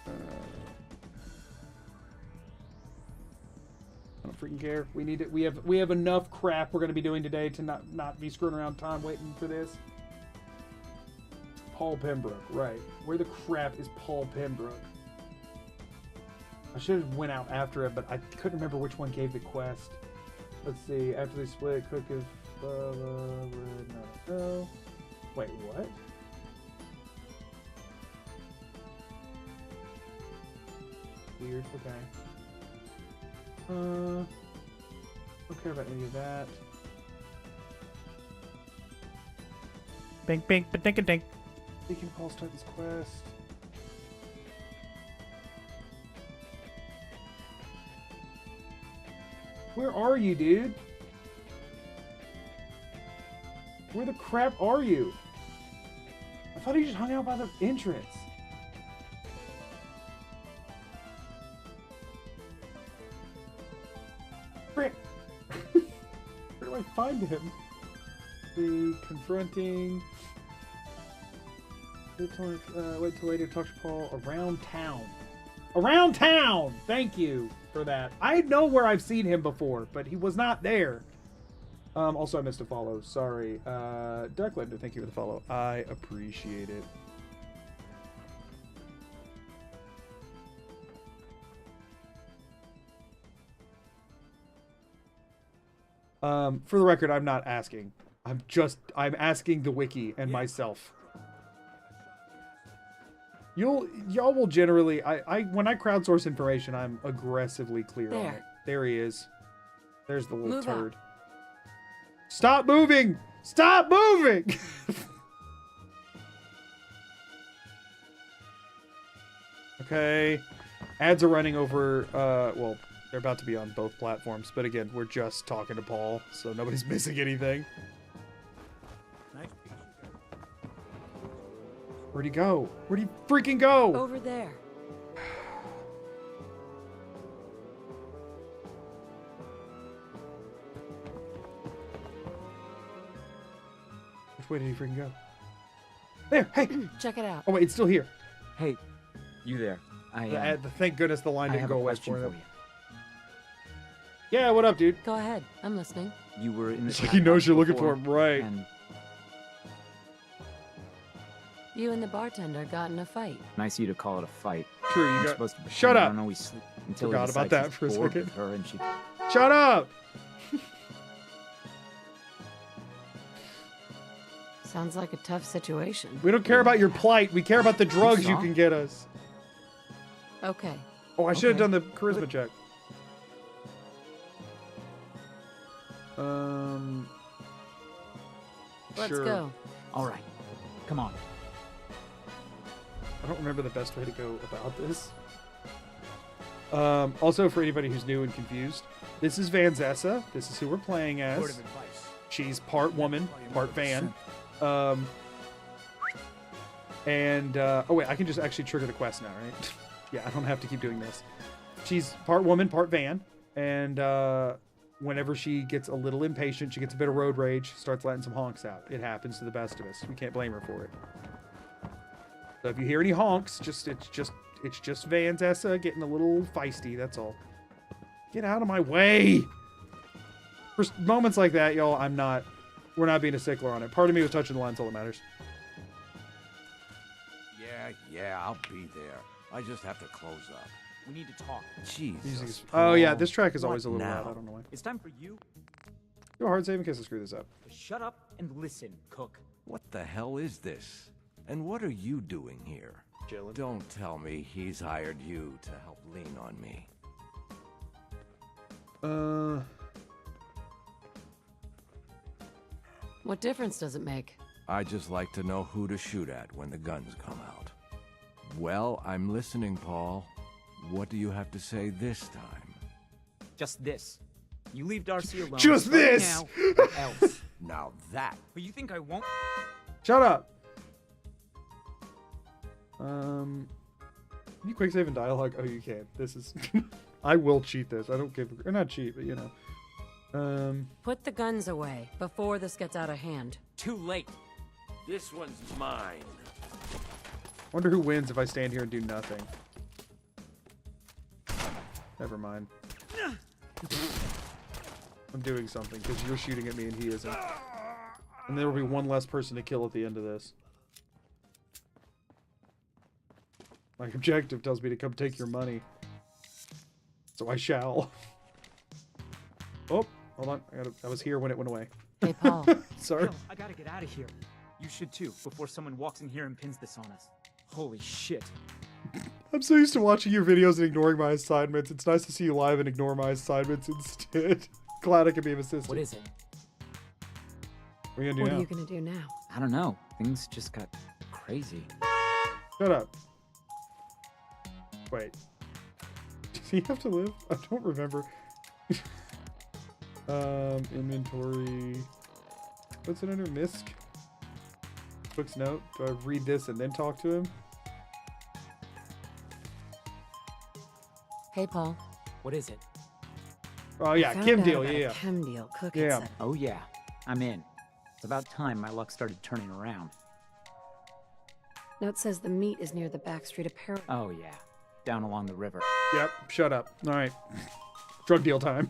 I don't freaking care. We need it. We have enough crap we're gonna be doing today to not be screwing around time waiting for this. Paul Pembroke, right? Where the crap is Paul Pembroke? I should have went out after it, but I couldn't remember which one gave the quest. Let's see. After they split, Cook is no. Wait, what? Weird. Okay. Don't care about any of that. Bink, bink, ba dink a dink. We can Paul start this quest. Where are you, dude? Where the crap are you? I thought he just hung out by the entrance. Frick! Where do I find him? The confronting. Wait till later to talk to Paul around town. Around town! Thank you for that. I know where I've seen him before, but he was not there. Also, I missed a follow. Sorry. Darklander, thank you for the follow. I appreciate it. For the record, I'm not asking. I'm asking the wiki and myself. Y'all will generally, when I crowdsource information, I'm aggressively clear on it. There he is. There's the little turd. Stop moving! Stop moving! Okay. Ads are running over, well, they're about to be on both platforms, but again, we're just talking to Paul, so nobody's missing anything. Where'd he go? Where'd he freaking go? Over there. Which way did he freaking go? There, hey! Check it out. Oh wait, it's still here. Hey, you there? Thank goodness the line I didn't have go a away question for for him. you. Yeah, what up, dude? Go ahead. I'm listening. You were in the It's like he knows you're looking for him, right? And You and the bartender got in a fight. nice of you to call it a fight. Sure, you I'm got. supposed to pretend Shut I up! don't know we sleep until he Forgot about decides that he's for a bored second. with her and she. Shut up! Sounds like a tough situation. We don't care about your plight. We care about the drugs you saw? can get us. Okay. Oh, I should have Okay. done the charisma check. Let's Sure. go. All right, come on. I don't remember the best way to go about this. Also, for anybody who's new and confused, this is VANS. This is who we're playing Word as. of advice. She's part woman, part van. Oh wait, I can just actually trigger the quest now, right? Yeah, I don't have to keep doing this. She's part woman, part van, and whenever she gets a little impatient, she gets a bit of road rage, starts letting some honks out. It happens to the best of us. We can't blame her for it. So if you hear any honks, it's just VANS getting a little feisty. That's all. Get out of my way. For moments like that, y'all, we're not being a stickler on it. Part of me was touching the line, that's all that matters. Yeah, I'll be there. I just have to close up. We need to talk. Jesus. Oh yeah, Paul. this track is always a What little now? loud. I don't know why. It's time for you Do a hard save in case I screw this up. to shut up and listen, Cook. What the hell is this? And what are you doing here? Chillin'. Don't tell me he's hired you to help lean on me. What difference does it make? I just like to know who to shoot at when the guns come out. Well, I'm listening, Paul. What do you have to say this time? Just this. You leave Darcy alone. Just right this! Now, or else. Now that... But you think I won't? Shut up. Can you quick save in dialogue? Oh, you can. This is. I will cheat this. I don't give. Or not cheat, but you know. Put the guns away before this gets out of hand. Too late. This one's mine. Wonder who wins if I stand here and do nothing. Never mind. I'm doing something because you're shooting at me and he isn't. And there will be one less person to kill at the end of this. My objective tells me to come take your money. So I shall. Oh, hold on. I was here when it went away. Hey, Paul. Sorry. Yo, I gotta get out of here. You should too, before someone walks in here and pins this on us. Holy shit. I'm so used to watching your videos and ignoring my assignments. It's nice to see you live and ignore my assignments instead. Glad I could be of assistance. What is it? What are you gonna do What now? are you gonna do now? I don't know. Things just got crazy. Shut up. Wait. Does he have to live? I don't remember. Inventory. What's it under? Misc? Quick's note. Do I read this and then talk to him? Hey, Paul. What is it? Oh yeah, Found Kim out deal, about a yeah. Chem deal. Cook Yeah. had set up. Oh yeah, I'm in. It's about time my luck started turning around. Note says the meet is near the Backstreet Apparel. Oh yeah, down along the river. Yep, shut up. Alright. Drug deal time.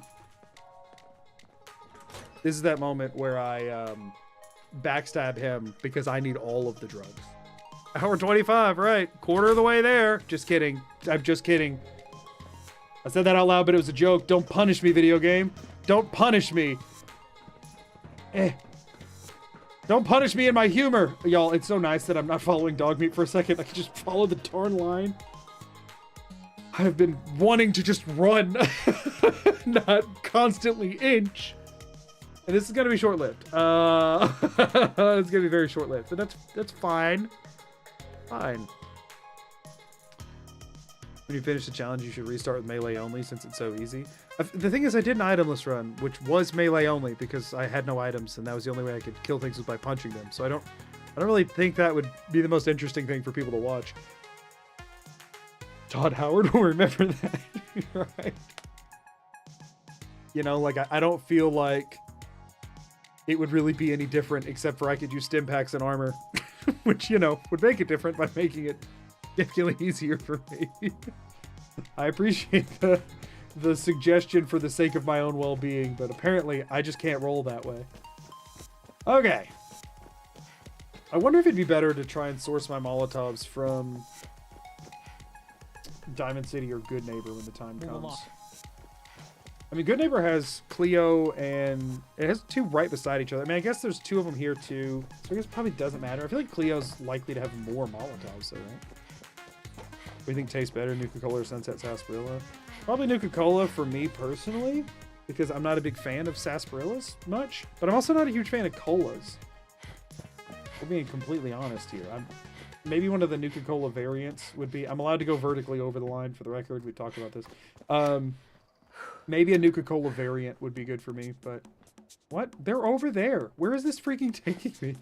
This is that moment where I backstab him because I need all of the drugs. Hour 25, right. Quarter of the way there. Just kidding. I'm just kidding. I said that out loud, but it was a joke. Don't punish me, video game. Don't punish me. Don't punish me in my humor. Y'all, it's so nice that I'm not following dog meat for a second. I can just follow the darn line. I've been wanting to just run, not constantly inch. And this is gonna be short-lived. It's gonna be very short-lived, but that's fine. Fine. When you finish the challenge, you should restart with melee only since it's so easy. The thing is, I did an itemless run, which was melee only because I had no items, and that was the only way I could kill things was by punching them. So I don't really think that would be the most interesting thing for people to watch. Todd Howard will remember that, right? You know, like I don't feel like it would really be any different, except for I could use stim packs and armor, which, you know, would make it different by making it significantly easier for me. I appreciate the suggestion for the sake of my own well-being, but apparently I just can't roll that way. Okay. I wonder if it'd be better to try and source my Molotovs from Diamond City or Good Neighbor when the time comes. I mean, Good Neighbor has Cleo and it has two right beside each other. I mean, I guess there's two of them here too, so I guess it probably doesn't matter. I feel like Cleo's likely to have more Molotovs though, right? What do you think tastes better, Nuka-Cola or Sunset Sarsaparilla? Probably Nuka-Cola for me personally, because I'm not a big fan of sarsaparillas much, but I'm also not a huge fan of colas. We're being completely honest here. Maybe one of the Nuka-Cola variants would be, I'm allowed to go vertically over the line for the record. We talked about this. Maybe a Nuka-Cola variant would be good for me, but what? They're over there. Where is this freaking taking me?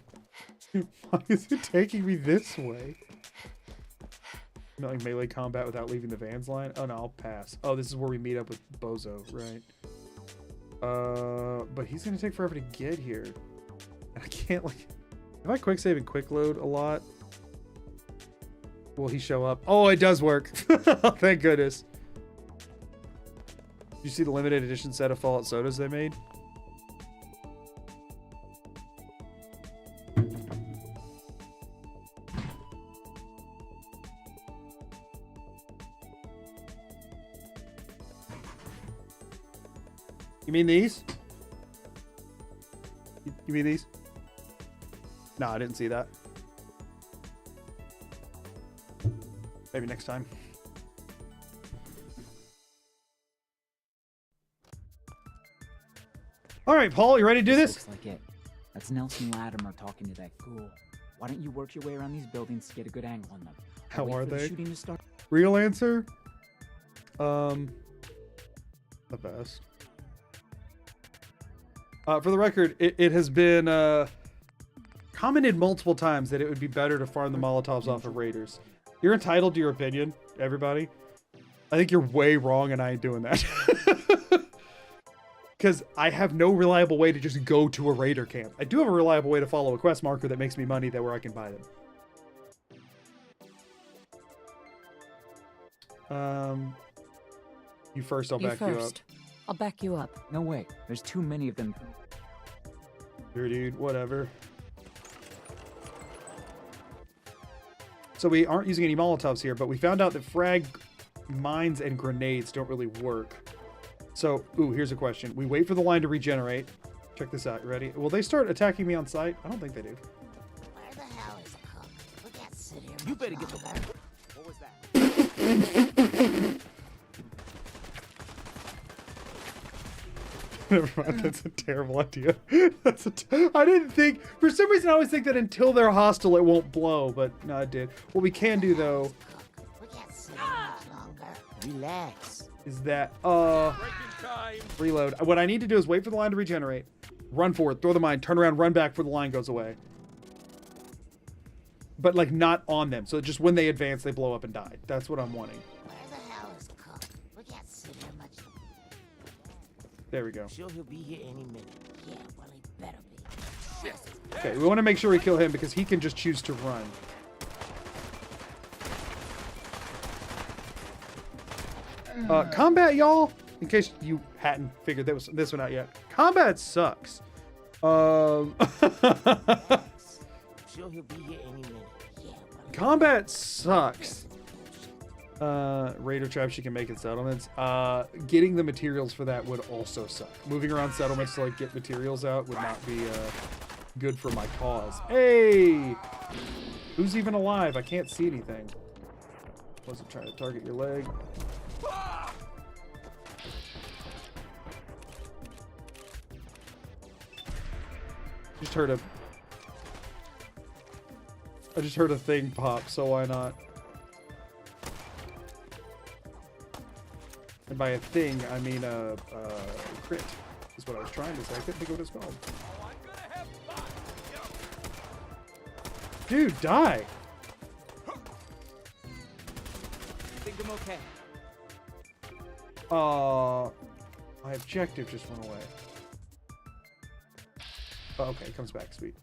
Why is it taking me this way? Not like melee combat without leaving the Vans line? Oh no, I'll pass. Oh, this is where we meet up with Bozo, right? But he's gonna take forever to get here. And I can't, like, if I quick save and quick load a lot, will he show up? Oh, it does work. Thank goodness. Did you see the limited edition set of Fallout sodas they made? You mean these? You mean these? No, I didn't see that. Maybe next time. All right, Paul, you ready to do this? Looks like it. That's Nelson Latimer talking to that ghoul. Why don't you work your way around these buildings to get a good angle on them? How Wait are for the they? shooting to start. Real answer? The best. For the record, it has been commented multiple times that it would be better to farm the Molotovs off of Raiders. You're entitled to your opinion, everybody. I think you're way wrong and I ain't doing that. because I have no reliable way to just go to a raider camp. I do have a reliable way to follow a quest marker that makes me money that where I can buy them. You first, I'll back you up. I'll back you up. No way. There's too many of them. Sure, dude, whatever. So we aren't using any Molotovs here, but we found out that frag mines and grenades don't really work. So, ooh, here's a question. We wait for the line to regenerate. Check this out. You ready? Will they start attacking me on sight? I don't think they do. Where the hell is Cook? We can't sit here. You better get the longer. What was that? Never mind, that's a terrible idea. I didn't think, for some reason I always think that until they're hostile it won't blow, but no, it did. What we can do though, We can't sit here much longer. Relax. is that, reload. What I need to do is wait for the line to regenerate, run forward, throw the mine, turn around, run back before the line goes away. But like not on them, so just when they advance they blow up and die. That's what I'm wanting. Where the hell is Cook? We can't sit here much longer. There we go. Sure he'll be here any minute. Yeah, well, he better be. Okay, we want to make sure we kill him because he can just choose to run. Combat, y'all, in case you hadn't figured this one out yet. Combat sucks. Sure he'll be here any minute. Yeah, well, Combat sucks. Raider traps, you can make in settlements. Getting the materials for that would also suck. Moving around settlements to like get materials out would not be good for my cause. Hey! Who's even alive? I can't see anything. Wasn't trying to target your leg. I just heard a thing pop, so why not? And by a thing, I mean a crit, is what I was trying to say. I couldn't think of what it's called. Dude, die! I think I'm okay. My objective just went away. Oh, okay, it comes back, sweet.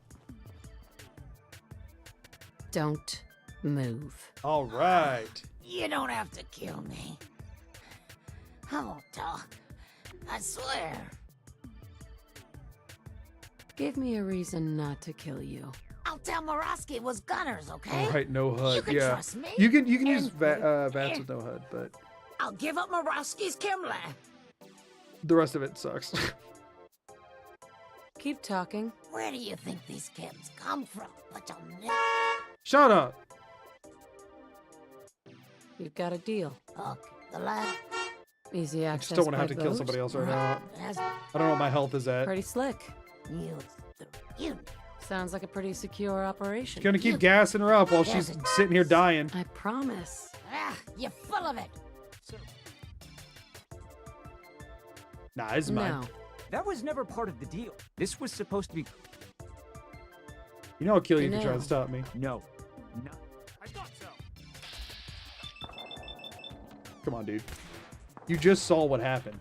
Don't move. All right. you don't have to kill me. I won't talk. I swear. Give me a reason not to kill you. I'll tell Morosky it was gunners, okay? All right, no HUD. You can yeah, trust me. you can use And- VATS with no HUD, but I'll give up Morosky's Kimla. the rest of it sucks. Keep talking. Where do you think these kids come from? But you'll Shut up. You've got a deal. Look, the lad Easy I access. just don't want to by have to kill boat. somebody else right now. has I don't know what my health is at. Pretty slick. used the unit. Sounds like a pretty secure operation. Gonna keep gassing her up while she's sitting here dying. I promise. Ah, you're full of it. Nah, this is mine. No. That was never part of the deal. This was supposed to be. You know I'll kill you if you try No. to stop me. No. No. I thought so. Come on, dude. You just saw what happened.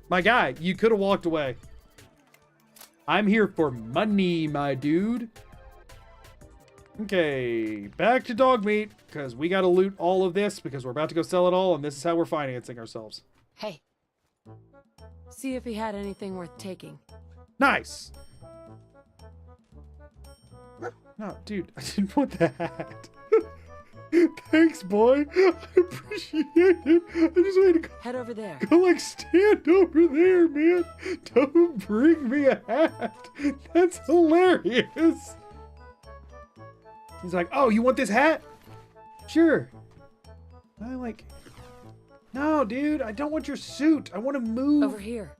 My guy, you could have walked away. I'm here for money, my dude. Okay, back to dog meat, because we got to loot all of this, because we're about to go sell it all, and this is how we're financing ourselves. Hey. See if he had anything worth taking. Nice! No, dude, I didn't want the hat. Thanks, boy. I appreciate it. I just wanted to Head over there. go like stand over there, man. Don't bring me a hat. That's hilarious. He's like, oh, you want this hat? Sure. I'm like, no, dude, I don't want your suit. I want to move. Over here.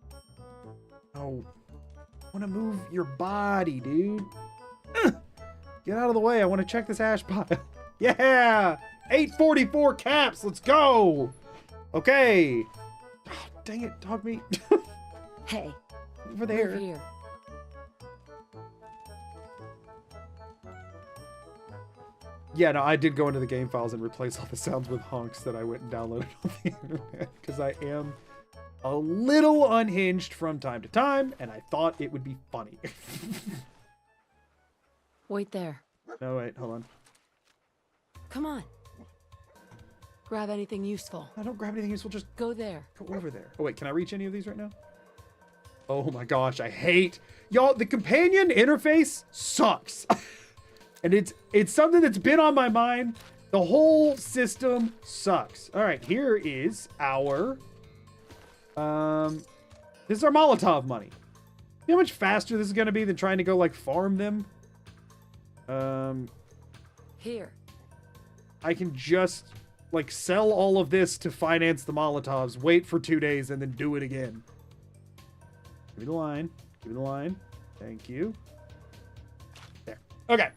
Oh, I want to move your body, dude. Get out of the way. I want to check this ash pile. Yeah! 844 caps. Let's go. Okay. Oh, dang it, dog meat. Hey. Over there. Over here. Yeah, no, I did go into the game files and replace all the sounds with honks that I went and downloaded on the internet because I am a little unhinged from time to time, and I thought it would be funny. Wait there. No, wait, hold on. Come on. Grab anything useful. I don't grab anything useful, just Go there. go over there. Oh, wait, can I reach any of these right now? Oh my gosh, I hate... Y'all, the companion interface sucks. And it's something that's been on my mind. The whole system sucks. All right, here is our... this is our Molotov money. You know how much faster this is going to be than trying to go, like, farm them? Here. I can just, like, sell all of this to finance the Molotovs, wait for 2 days, and then do it again. Give me the line. Give me the line. Thank you. There. Okay.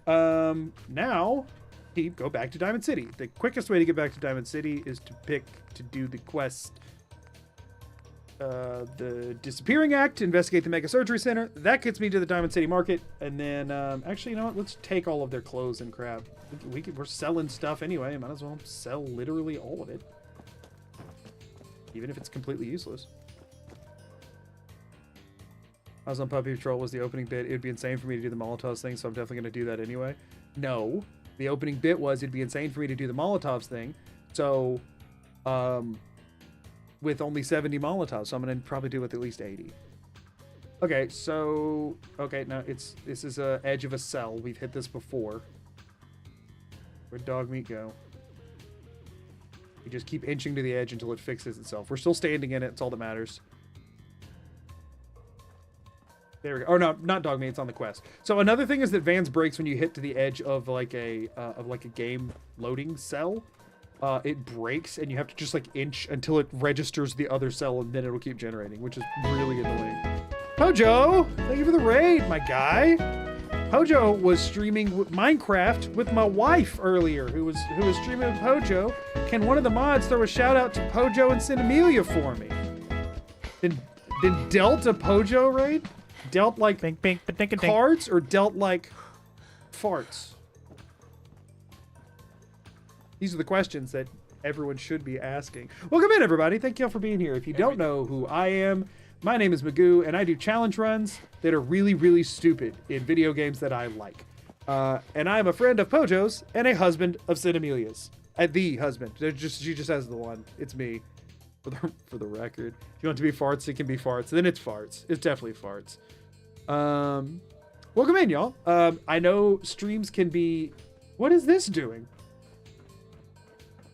Now, go back to Diamond City. The quickest way to get back to Diamond City is to do the quest, the Disappearing Act, investigate the Mega Surgery Center. That gets me to the Diamond City Market, and then, actually, you know what? Let's take all of their clothes and crap. We're selling stuff anyway. Might as well sell literally all of it, even if it's completely useless. I was on Puppy Patrol was the opening bit. It would be insane for me to do the Molotovs thing, so I'm definitely going to do that anyway. No, the opening bit was it'd be insane for me to do the Molotovs thing, so with only 70 Molotovs, so I'm going to probably do with at least 80. Okay, so now this is a edge of a cell. We've hit this before. Where'd dog meat go? You just keep inching to the edge until it fixes itself. We're still standing in it. It's all that matters. There we go. Oh no, not dog meat. It's on the quest. So another thing is that VANS breaks when you hit to the edge of like a game loading cell. It breaks and you have to just like inch until it registers the other cell, and then it'll keep generating, which is really annoying. Pojo, thank you for the raid, my guy. Pojo was streaming Minecraft with my wife earlier, who was streaming with Pojo. Can one of the mods throw a shout out to Pojo and Cinemelia for me? Then Delta Pojo raid? Dealt like cards or dealt like farts? These are the questions that everyone should be asking. Welcome in, everybody. Thank you all for being here. If you don't know who I am, my name is Magoo, and I do challenge runs that are really, really stupid in video games that I like. And I'm a friend of Pojo's and a husband of Cinemelia's. The husband. She just has the one. It's me. For the record. If you want it to be farts, it can be farts. Then it's farts. It's definitely farts. Welcome in, y'all. I know streams can be... What is this doing?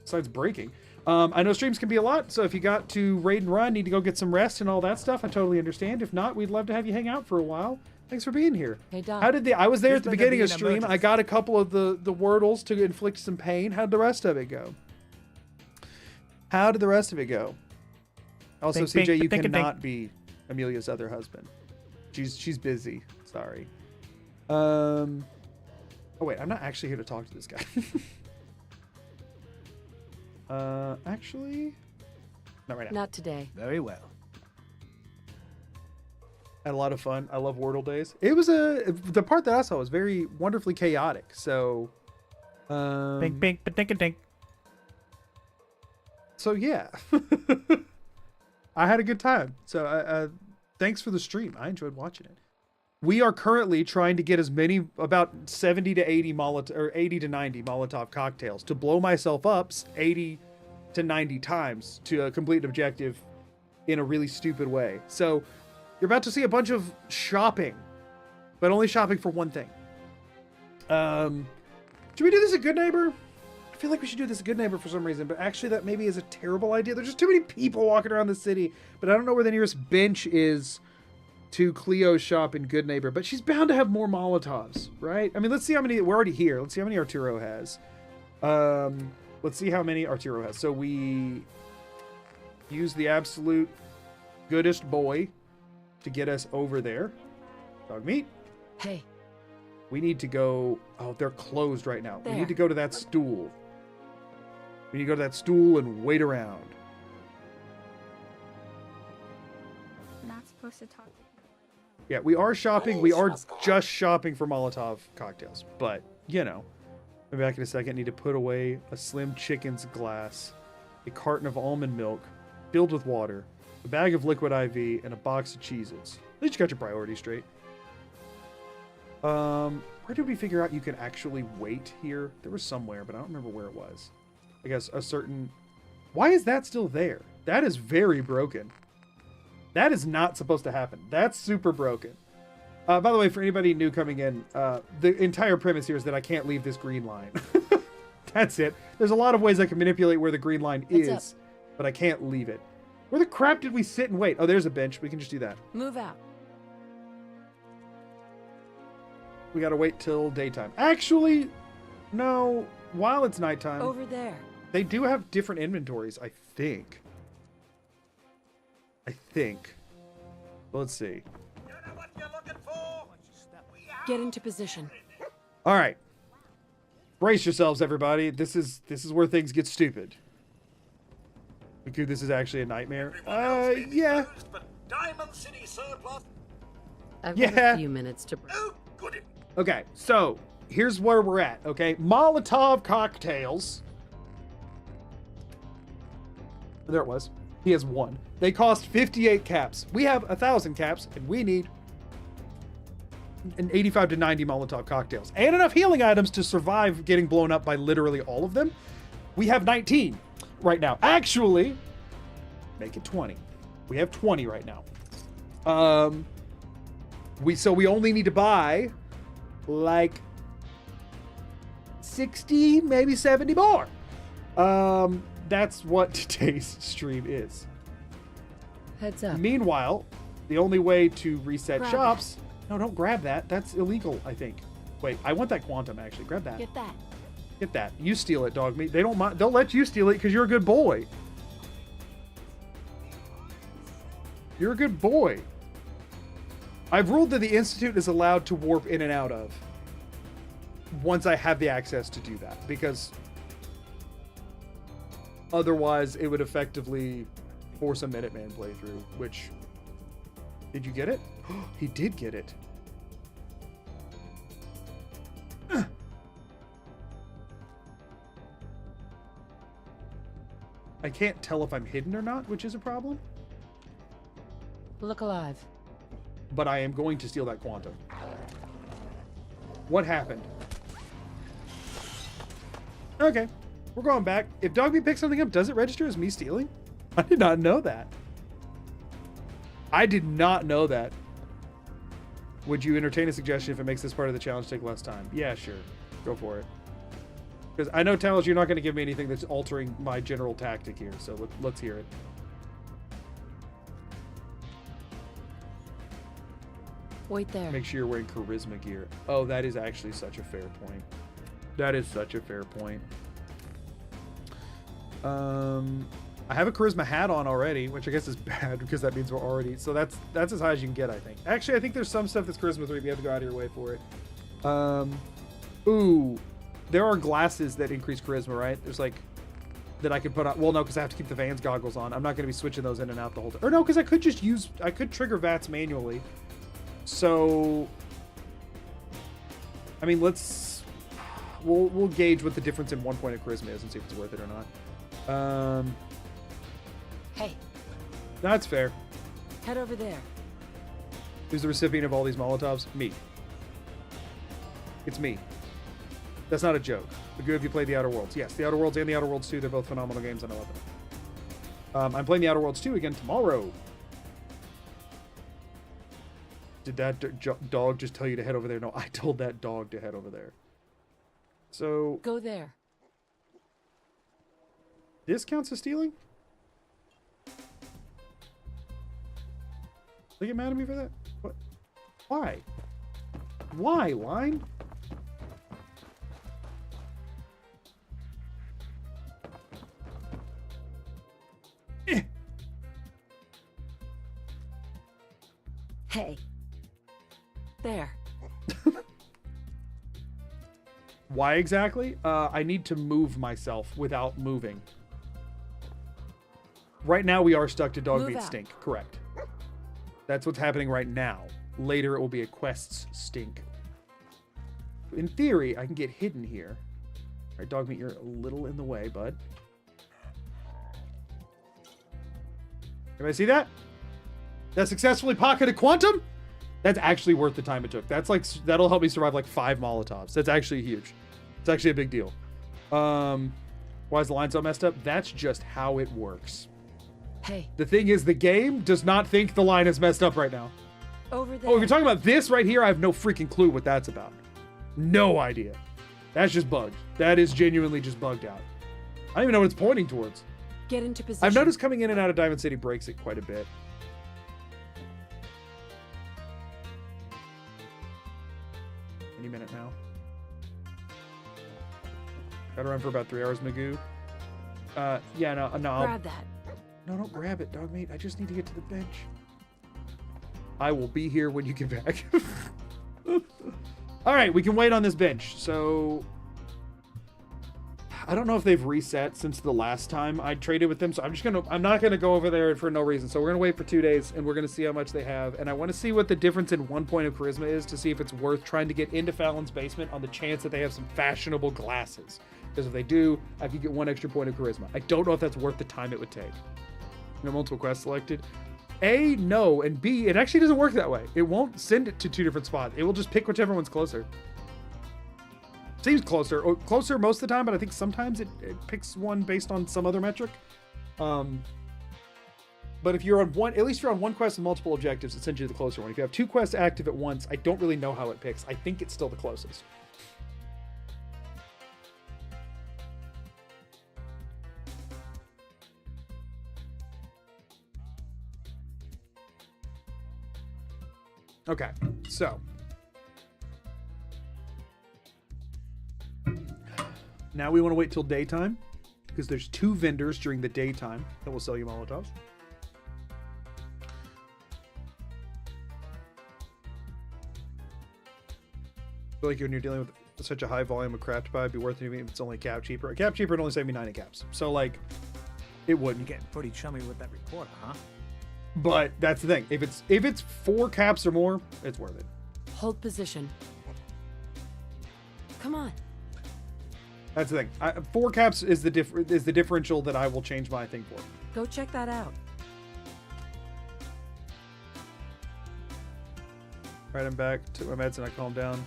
Besides breaking. I know streams can be a lot, so if you got to raid and run, need to go get some rest and all that stuff, I totally understand. If not, we'd love to have you hang out for a while. Thanks for being here. Hey, Doc. How did I was there at the beginning of stream. I got a couple of the wordles to inflict some pain. How'd the rest of it go? How did the rest of it go? Also, CJ, you cannot be Amelia's other husband. She's busy. Sorry. Oh wait, I'm not actually here to talk to this guy. Actually, not right now. Not today. Very well. Had a lot of fun. I love Wordle days. It was the part that I saw was very wonderfully chaotic. So, Dink. So yeah, I had a good time. So thanks for the stream. I enjoyed watching it. We are currently trying to get as many, about 70 to 80 or 80 to 90 Molotov cocktails to blow myself up 80 to 90 times to complete an objective in a really stupid way. So you're about to see a bunch of shopping, but only shopping for one thing. Should we do this at Good Neighbor? I feel like we should do this at Good Neighbor for some reason, but actually that maybe is a terrible idea. There's just too many people walking around the city, but I don't know where the nearest bench is to Cleo's shop in Good Neighbor, but she's bound to have more Molotovs, right? I mean, let's see how many, we're already here. Let's see how many Arturo has. Let's see how many Arturo has. So we use the absolute goodest boy to get us over there. Dog meat. Hey. We need to go, oh, they're closed right now. There. We need to go to that stool. We need to go to that stool and wait around. Not supposed to talk. Yeah, we are shopping. We are just shopping for Molotov cocktails, but you know, I'll be back in a second. Need to put away a slim chicken's glass, a carton of almond milk filled with water, a bag of liquid IV, and a box of Cheez-Its. At least you got your priorities straight. Where did we figure out you can actually wait here? There was somewhere, but I don't remember where it was. I guess a certain... Why is that still there? That is very broken. That is not supposed to happen. That's super broken. By the way, for anybody new coming in, the entire premise here is that I can't leave this green line. That's it. There's a lot of ways I can manipulate where the green line is, but I can't leave it. Where the crap did we sit and wait? Oh, there's a bench. We can just do that. Move out. We gotta wait till daytime. Actually, no. While it's nighttime, Over there. they do have different inventories, I think. Well, let's see. Get into position. All right. Brace yourselves, everybody. This is where things get stupid. Because this is actually a nightmare. Yeah. I've got Yeah. a few minutes to... Okay, so here's where we're at, okay? Molotov cocktails. There it was. He has one. They cost 58 caps. We have 1,000 caps, and we need an 85 to 90 Molotov cocktails. And enough healing items to survive getting blown up by literally all of them. We have 19 right now. Actually, make it 20. We have 20 right now. So we only need to buy like 60, maybe 70 more. That's what today's stream is. Heads up. Meanwhile, the only way to reset Grab shops... No, don't grab that. That's illegal, I think. Wait, I want that quantum, actually. Grab that. Get that. Get that. You steal it, dog meat. They don't mind. They'll let you steal it because you're a good boy. You're a good boy. I've ruled that the Institute is allowed to warp in and out of once I have the access to do that, because otherwise it would effectively force a Minuteman playthrough, which... Did you get it? He did get it. I can't tell if I'm hidden or not, which is a problem. Look alive. But I am going to steal that quantum. What happened? Okay, we're going back. If Dogby picks something up, does it register as me stealing? I did not know that. I did not know that. Would you entertain a suggestion if it makes this part of the challenge take less time? Yeah, sure. Go for it. Because I know, Talos, you're not going to give me anything that's altering my general tactic here, so let's hear it. Wait there. Make sure you're wearing charisma gear. Oh, that is actually such a fair point. That is such a fair point. I have a charisma hat on already, which I guess is bad because that means we're already... So that's as high as you can get, I think. Actually, I think there's some stuff that's charisma 3, but you have to go out of your way for it. Ooh. There are glasses that increase charisma, right? There's like... That I could put on... Well, no, because I have to keep the VANS goggles on. I'm not going to be switching those in and out the whole time. Or no, because I could just use... I could trigger VATS manually. So... I mean, let's... We'll gauge what the difference in 1 point of charisma is and see if it's worth it or not. Hey. That's fair. Head over there. Who's the recipient of all these Molotovs? Me. It's me. That's not a joke. But good if you play The Outer Worlds. Yes, The Outer Worlds and The Outer Worlds 2, they're both phenomenal games, and I love them. I'm playing The Outer Worlds 2 again tomorrow. Did that dog just tell you to head over there? No, I told that dog to head over there. So... Go there. This counts as stealing? They get mad at me for that? What? Why? Why, line? Hey. There. Why exactly? I need to move myself without moving. Right now we are stuck to dog Move meat out. stink. Correct. That's what's happening right now. Later it will be a quest's stink. In theory, I can get hidden here. right, dog meat, you're a little in the way, bud. Everybody see that? That successfully pocketed quantum? That's actually worth the time it took. That's like, that'll help me survive like 5 Molotovs. That's actually huge. It's actually a big deal. Why is the line so messed up? That's just how it works. Hey. The thing is, the game does not think the line is messed up right now. Over there. Oh, if you're talking about this right here, I have no freaking clue what that's about. No idea. That's just bugged. That is genuinely just bugged out. I don't even know what it's pointing towards. Get into position. I've noticed coming in and out of Diamond City breaks it quite a bit. Any minute now. Gotta run for about 3 hours, Magoo. Yeah, no. Grab that. No, don't grab it, dog meat. I just need to get to the bench. I will be here when you get back. All right, we can wait on this bench. So I don't know if they've reset since the last time I traded with them. So I'm not gonna go over there for no reason. So we're gonna wait for 2 days and we're gonna see how much they have. And I want to see what the difference in 1 point of charisma is to see if it's worth trying to get into Fallon's basement on the chance that they have some fashionable glasses. Because if they do, I could get 1 extra point of charisma. I don't know if that's worth the time it would take. No multiple quests selected. A, no, and B, it actually doesn't work that way. It won't send it to 2 different spots. It will just pick whichever one's closer. Seems closer, or closer most of the time, but I think sometimes it picks one based on some other metric. But if you're on one, at least if you're on 1 quest and multiple objectives, it sends you to the closer one. If you have 2 quests active at once, I don't really know how it picks. I think it's still the closest. Okay, so now we want to wait till daytime because there's 2 vendors during the daytime that will sell you Molotovs. I feel like when you're dealing with such a high volume of craft buy, it'd be worth it even if it's only a cap cheaper. A cap cheaper would only save me 90 caps, so like it wouldn't. You're getting pretty chummy with that recorder, huh? But that's the thing. If it's 4 caps or more, it's worth it. Hold position. Come on. That's the thing. 4 caps is the differential that I will change my thing for. Go check that out. Right, I'm back. Took my meds and I calmed down.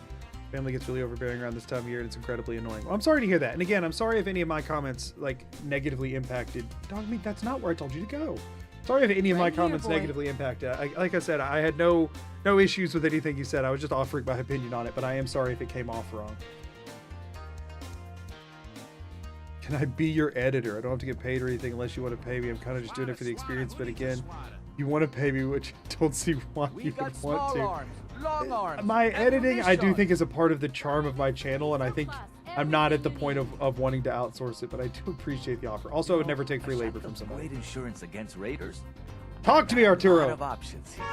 Family gets really overbearing around this time of year and it's incredibly annoying. Well, I'm sorry to hear that. And again, I'm sorry if any of my comments like negatively impacted. Dog meat, that's not where I told you to go. Sorry if any of my comments negatively impacted. Like I said, I had no issues with anything you said. I was just offering my opinion on it, but I am sorry if it came off wrong. Can I be your editor? I don't have to get paid or anything unless you want to pay me. I'm kind of just doing it for the experience, but again, you want to pay me, which I don't see why you would want to. My editing, I do think, is a part of the charm of my channel, and I think I'm not at the point of wanting to outsource it, but I do appreciate the offer. Also, I would never take free labor from somebody. Great insurance against raiders. Talk to me, Arturo. A lot of options here.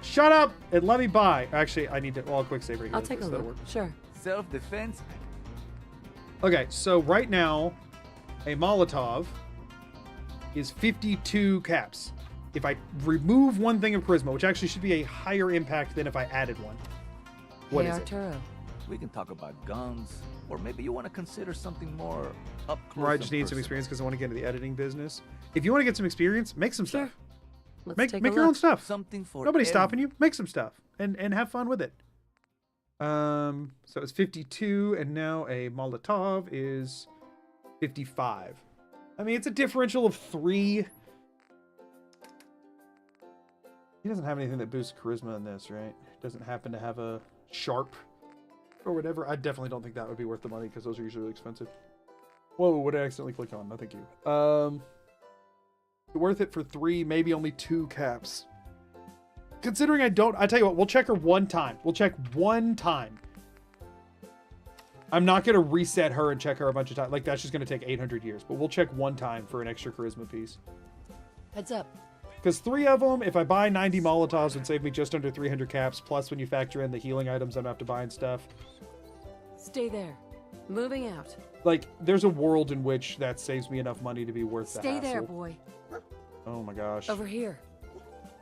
Shut up and let me buy. Actually, I need to. Well, a quick save right here. I'll take a look. Sure. Self-defense. Okay, so right now, a Molotov is 52 caps. If I remove 1 thing of charisma, which actually should be a higher impact than if I added 1. What is Arturo. We can talk about guns, or maybe you want to consider something more up close. Or I just need some experience because I want to get into the editing business. If you want to get some experience, make some stuff. Let's Make your own stuff. Something for Nobody's stopping you. Make some stuff and have fun with it. So it's 52, and now a Molotov is 55. I mean, it's a differential of 3. He doesn't have anything that boosts charisma in this, right? Doesn't happen to have a sharp or whatever. I definitely don't think that would be worth the money because those are usually really expensive. Whoa, what did I accidentally click on? No, thank you. Worth it for 3, maybe only 2 caps. Considering I tell you what, we'll check her 1 time. We'll check 1 time. I'm not going to reset her and check her a bunch of times. Like, that's just going to take 800 years. But we'll check 1 time for an extra charisma piece. Heads up. Because 3 of them, if I buy 90 Molotovs, would save me just under 300 caps. Plus, when you factor in the healing items I'm going to have to buy and stuff. Stay there. Moving out. Like, there's a world in which that saves me enough money to be worth the hassle. Stay there, boy. Oh my gosh. Over here.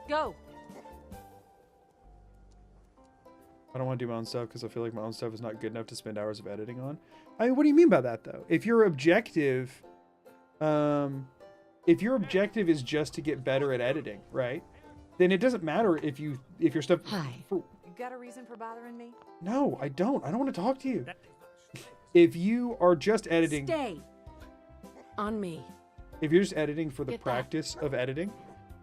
Go. I don't want to do my own stuff because I feel like my own stuff is not good enough to spend hours of editing on. I mean, what do you mean by that though? If your objective is just to get better at editing, right? Then it doesn't matter if your stuff. Hi. You got a reason for bothering me? No, I don't. I don't want to talk to you. If you are just editing, Stay. On me. if you're just editing for the Get that. practice of editing,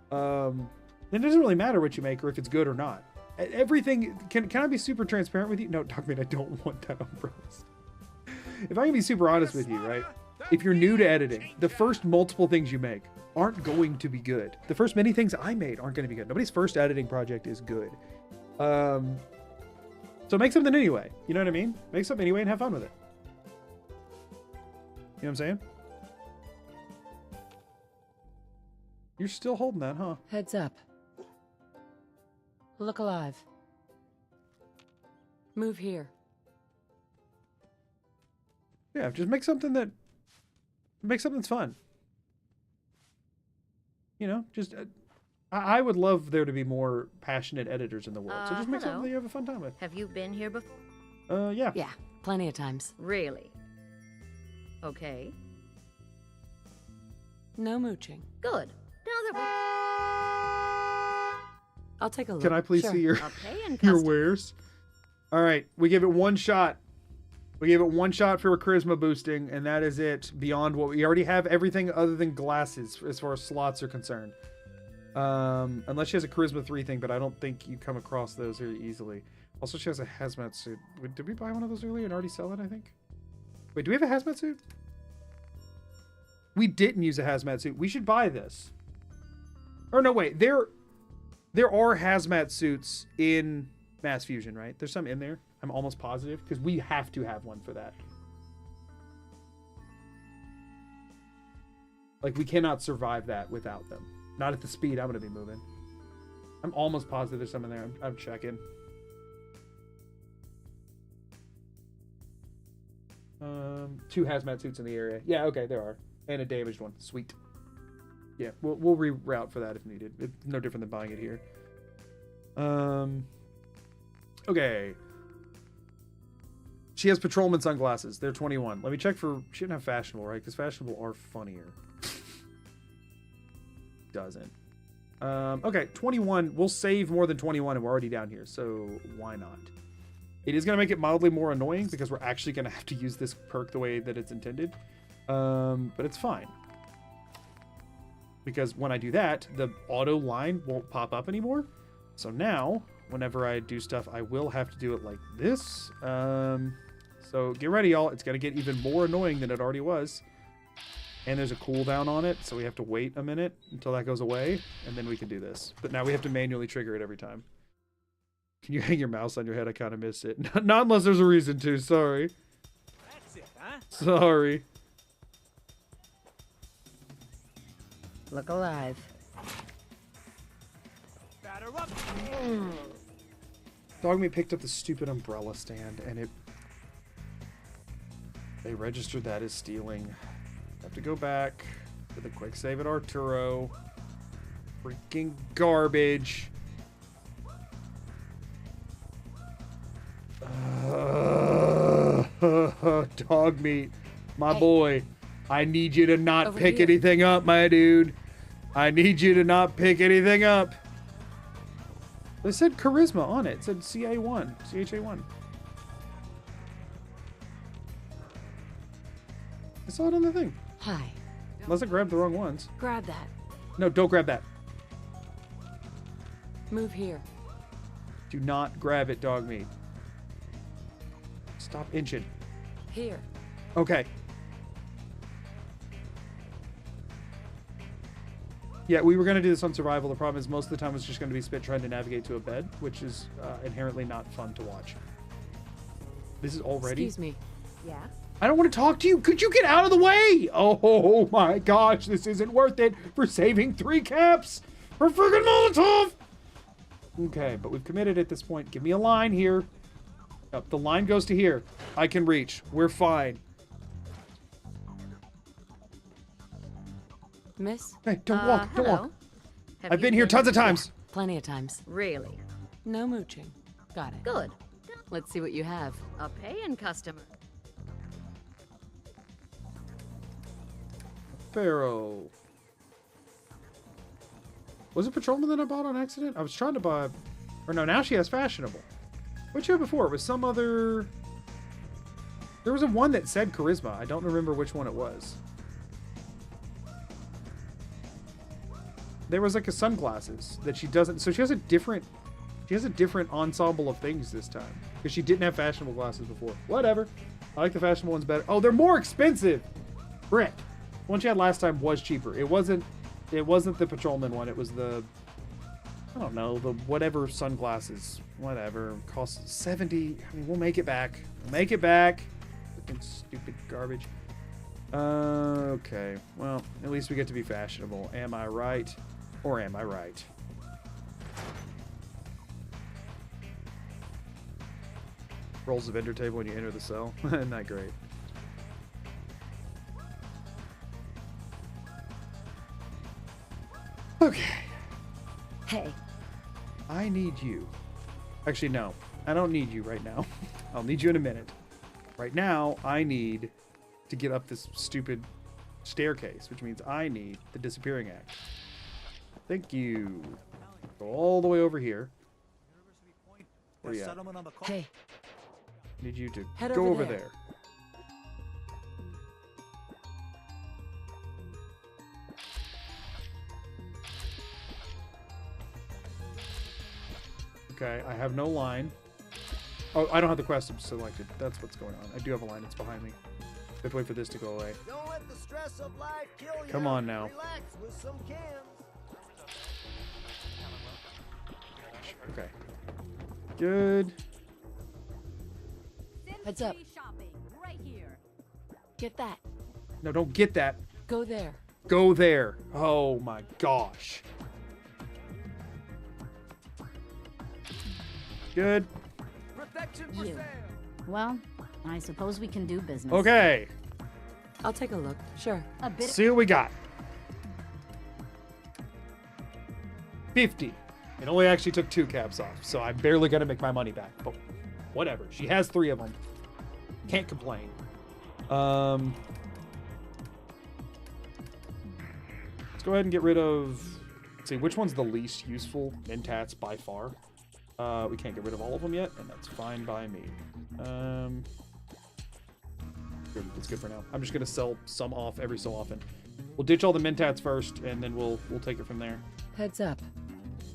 then it doesn't really matter what you make or if it's good or not. Everything can I be super transparent with you? No, Dogman, I don't want that umbrella. If I can be super honest with you, right? If you're new to editing, the first multiple things you make aren't going to be good. The first many things I made aren't going to be good. Nobody's first editing project is good. So make something anyway. You know what I mean? Make something anyway and have fun with it. You know what I'm saying? You're still holding that, huh? Heads up. Look alive. Move here. Yeah, just make something that's fun. You know, just I would love there to be more passionate editors in the world. So just make something that you have a fun time with. Have you been here before? Yeah. Yeah, plenty of times. Really? Okay. No mooching. Good. Now that I'll take a look. Can I please Sure. see your we're okay and your custom. wares? All right, we give it one shot. We gave it one shot for charisma boosting, and that is it. Beyond what we already have, everything other than glasses as far as slots are concerned. Unless she has a charisma 3 thing, but I don't think you come across those very easily. Also, she has a hazmat suit. Did we buy one of those earlier and already sell it? I think. Wait, do we have a hazmat suit? We didn't use a hazmat suit. We should buy this. Or no, wait. There are hazmat suits in Mass Fusion, right? There's some in there. I'm almost positive because we have to have one for that. Like, we cannot survive that without them. Not at the speed I'm going to be moving. I'm almost positive there's some in there. I'm checking. 2 hazmat suits in the area. Yeah, okay, there are. And a damaged one. Sweet. Yeah, we'll reroute for that if needed. It's no different than buying it here. Okay. She has patrolman sunglasses. They're 21. Let me check for... She didn't have fashionable, right? Because fashionable are funnier. Doesn't. Okay, 21. We'll save more than 21 and we're already down here. So why not? It is going to make it mildly more annoying because we're actually going to have to use this perk the way that it's intended. But it's fine. Because when I do that, the auto line won't pop up anymore. So now, whenever I do stuff, I will have to do it like this. So get ready, y'all. It's going to get even more annoying than it already was. And there's a cooldown on it, so we have to wait a minute until that goes away, and then we can do this. But now we have to manually trigger it every time. Can you hang your mouse on your head? I kind of miss it. Not unless there's a reason to. Sorry. That's it, huh? Sorry. Look alive. Batter up. Dogmeat picked up the stupid umbrella stand, and it... They registered that as stealing. Have to go back to the quick save at Arturo. Freaking garbage. Dogmeat, my boy. I need you to not Over pick here. anything up, my dude. I need you to not pick anything up. They said charisma on it. It said CA1, CHA1. I saw it on the thing. Hi. Unless I grabbed the wrong ones. Grab that. No, don't grab that. Move here. Do not grab it, Dogmeat. Stop inching. Here. Okay. Yeah, we were going to do this on survival. The problem is most of the time it's just going to be Spit trying to navigate to a bed, which is inherently not fun to watch. This is already... Excuse me. Yeah? I don't want to talk to you. Could you get out of the way? Oh my gosh, this isn't worth it for saving 3 caps for friggin' Molotov. Okay, but we've committed at this point. Give me a line here. Yep, the line goes to here. I can reach. We're fine. Miss? Hey, don't walk. Don't hello. walk. Have I've you been here tons of times. Plenty of times. Really? No mooching. Got it. Good. Let's see what you have. A paying customer. Pharaoh. Was it Patrolman that I bought on accident? I was trying to buy... Or no, now she has Fashionable. What you had before? It was some other... There was a one that said Charisma. I don't remember which one it was. There was like a sunglasses that she doesn't... So she has a different... She has a different ensemble of things this time. Because she didn't have Fashionable glasses before. Whatever. I like the Fashionable ones better. Oh, they're more expensive! Frick. The one she had last time was cheaper. It wasn't the Patrolman one. It was the... I don't know. The whatever sunglasses. Whatever. Cost 70... I mean, we'll make it back. We'll make it back. Fucking stupid garbage. Okay. Well, at least we get to be fashionable. Am I right? Or am I right? Rolls the vendor table when you enter the cell. Not great. Okay. Hey. I need you. Actually, no. I don't need you right now. I'll need you in a minute. Right now, I need to get up this stupid staircase, which means I need the disappearing act. Thank you. Go all the way over here. Where you at? Hey. Need you to Head go over over there. there. Okay, I have no line. Oh, I don't have the quest selected. That's what's going on. I do have a line. It's behind me. I have to wait for this to go away. Don't let the stress of life kill you. Come on now. Relax with some cans. Okay. Good. Heads up. Right here. Get that. No, don't get that. Go there. Go there. Oh my gosh. Good. Protection for You. sale. Well, I suppose we can do business. Okay. I'll take a look. Sure. A bit. See what we got. 50. It only actually took 2 caps off, so I'm barely gonna make my money back. But whatever. She has 3 of them. Can't complain. Let's go ahead and get rid of... Let's see, which one's the least useful? Mentats by far. We can't get rid of all of them yet, and that's fine by me. Good, it's good for now. I'm just gonna sell some off every so often. We'll ditch all the Mentats first, and then we'll take it from there. Heads up.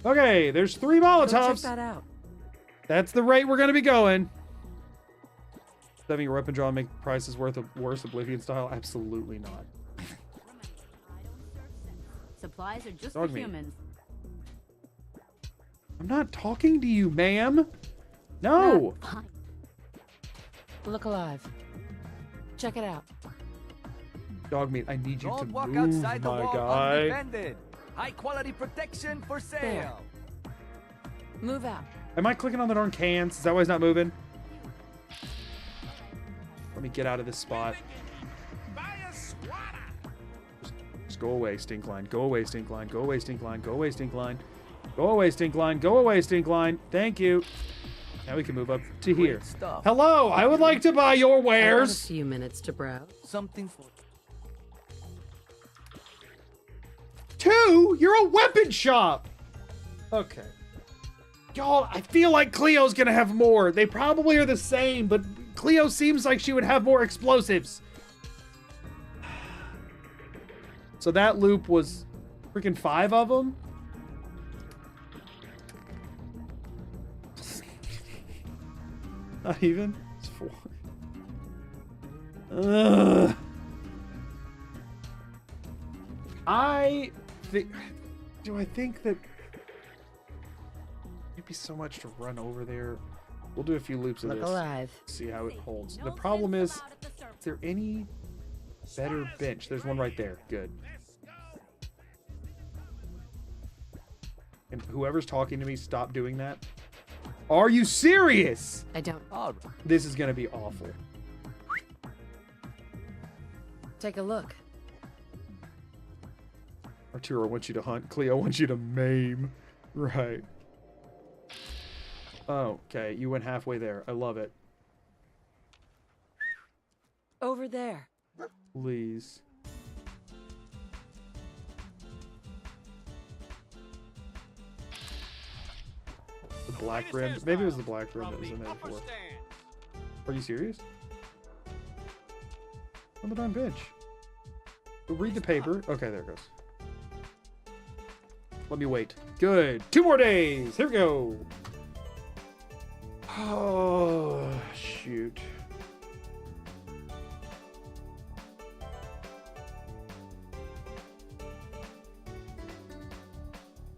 Okay, there's 3 Go Molotovs. check that out. That's the rate we're gonna be going. Having your weapon draw make prices worse Oblivion style? Absolutely not. Supplies are just Dog for meat. humans. I'm not talking to you, ma'am. No. Fine. Look alive. Check it out. Dog meat, I need you Don't to walk move, outside the my wall guy. undefended. High quality protection for sale. Move out. Am I clicking on the darn cans? Is that why he's not moving? Let me get out of this spot. Buy a squatter. Just go away, stink line. Go away, stink line. Go away, stink line. Go away, stink line. Go away, stink line. Go away, stink line. Thank you. Now we can move up to here. Great stuff. Hello, I would like to buy your I got a wares. few minutes to browse. Something for 2? You're a weapon shop. Okay. Y'all, I feel like Cleo's gonna have more. They probably are the same, but Cleo seems like she would have more explosives. So that loop was freaking 5 of them? Not even? It's 4. Ugh. Do I think that it'd be so much to run over there? We'll do a few loops of Look this. alive. See how it holds. The problem is there any better bench? There's one right there. Good. And whoever's talking to me, stop doing that. Are you serious? I don't. This is gonna be awful. Take a look. Arturo wants you to hunt. Cleo wants you to maim. Right. Oh, okay. You went halfway there. I love it. Over there. Please. The black rim. Maybe it was the black rim that was in there before. Are you serious? On the darn bench. Read the paper. Okay, there it goes. Let me wait. Good. 2 more days. Here we go. Oh, shoot.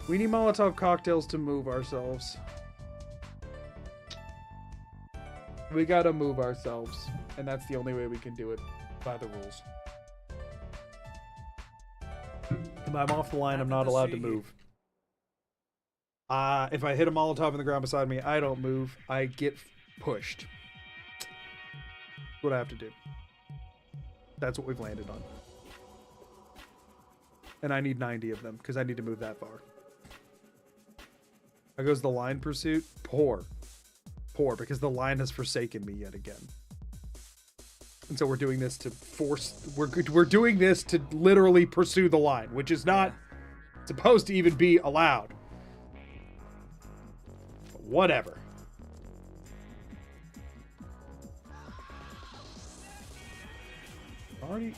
We need Molotov cocktails to move ourselves. We gotta move ourselves. And that's the only way we can do it by the rules. If I'm off the line, I'm not allowed to move. If I hit a Molotov in the ground beside me, I don't move. I get pushed. That's what I have to do. That's what we've landed on. And I need 90 of them, because I need to move that far. How goes the line pursuit? Poor. Poor, because the line has forsaken me yet again. And so we're doing this to force... We're doing this to literally pursue the line, which is not supposed to even be allowed. But whatever. Already...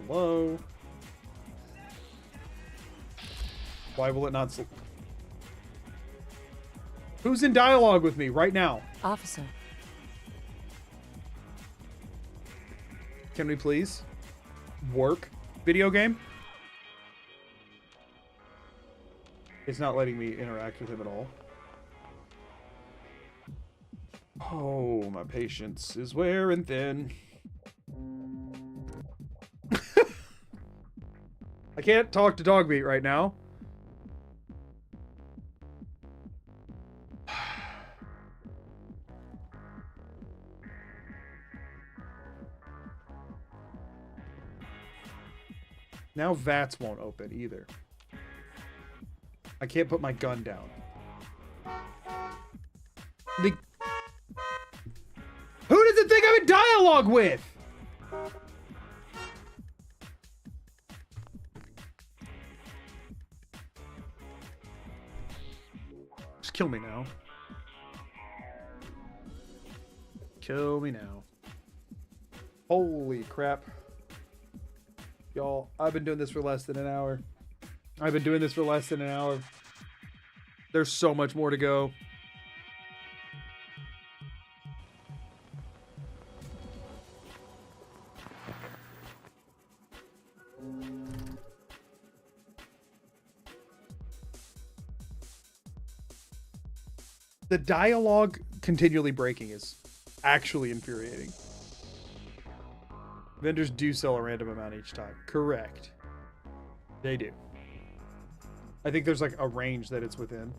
Hello? Why will it not... Who's in dialogue with me right now? Officer. Can we please work? Video game? It's not letting me interact with him at all. Oh, my patience is wearing thin. I can't talk to Dogmeat right now. Now VATS won't open either. I can't put my gun down. Who does it think I'm in dialogue with? Just kill me now. Kill me now. Holy crap. Y'all, I've been doing this for less than an hour. There's so much more to go. The dialogue continually breaking is actually infuriating. Vendors do sell a random amount each time. Correct. They do. I think there's like a range that it's within.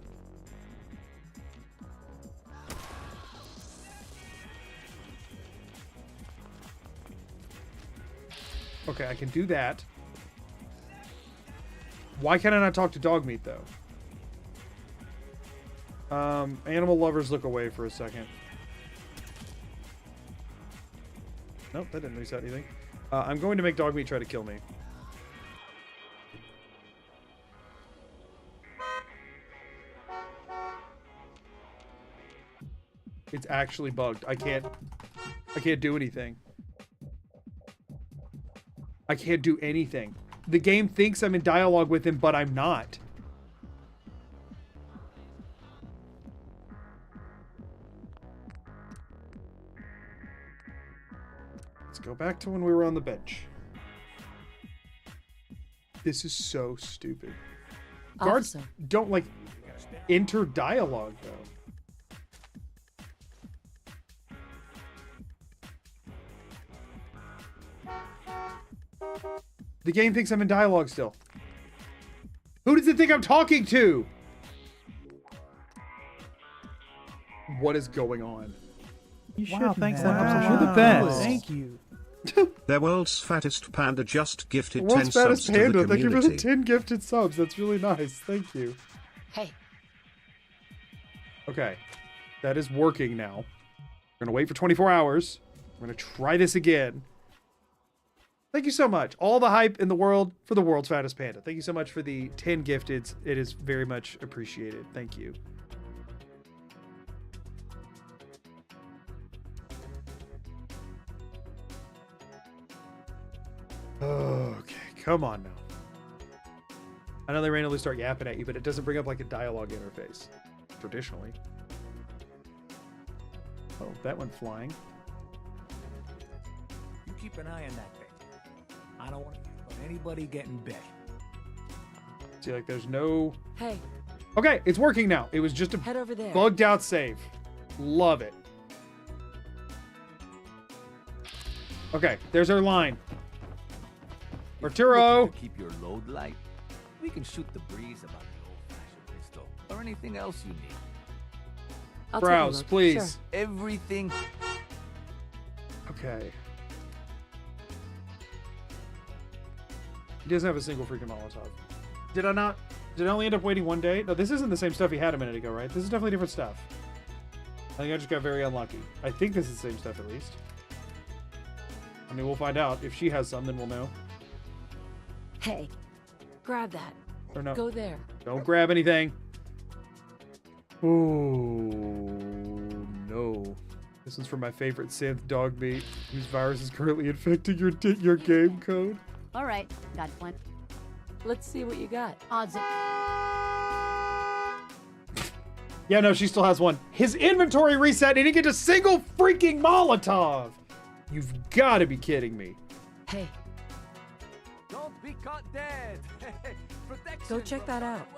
Okay, I can do that. Why can't I not talk to Dogmeat though? Animal lovers, look away for a second. Nope, that didn't reset anything. I'm going to make Dogmeat try to kill me. It's actually bugged. I can't do anything. I can't do anything. The game thinks I'm in dialogue with him, but I'm not. Go back to when we were on the bench. This is so stupid. Guards don't like enter dialogue though. The game thinks I'm in dialogue still. Who does it think I'm talking to? What is going on? Wow, thanks. That helps a lot. You're the best. Thank you. Their world's fattest panda just gifted World's 10 fattest subs to the panda. Thank you for the community. 10 gifted subs. That's really nice. Thank you. Hey, Okay. That is working now. We're going to wait for 24 hours. We're going to try this again. Thank you so much. All the hype in the world for the world's fattest panda. Thank you so much for the 10 gifteds. It is very much appreciated. Thank you. Okay, come on now. I know they randomly start yapping at you, but it doesn't bring up like a dialogue interface, traditionally. Oh, that went flying. You keep an eye on that thing. I don't want anybody getting bit. See, like, there's no... Hey. Okay, it's working now. It was just a Head over there. bugged out save. Love it. Okay, there's our line. Arturo! Keep your load light. We can shoot the breeze about the old-fashioned pistol or anything else you need. I'll Browse, take a look. please. Sure. Everything. Okay. He doesn't have a single freaking Molotov. Did I not? Did I only end up waiting one day? No, this isn't the same stuff he had a minute ago, right? This is definitely different stuff. I think I just got very unlucky. I think this is the same stuff at least. I mean, we'll find out. If she has some, then we'll know. Hey, grab that. Or no. Go there. Don't grab anything. Oh, no. This one's from my favorite synth, dog meat, whose virus is currently infecting your game code. All right, got one. Let's see what you got. Odds. Yeah, no, she still has one. His inventory reset and he didn't get a single freaking Molotov. You've got to be kidding me. Hey. Don't be caught dead. Protection. Go check that out.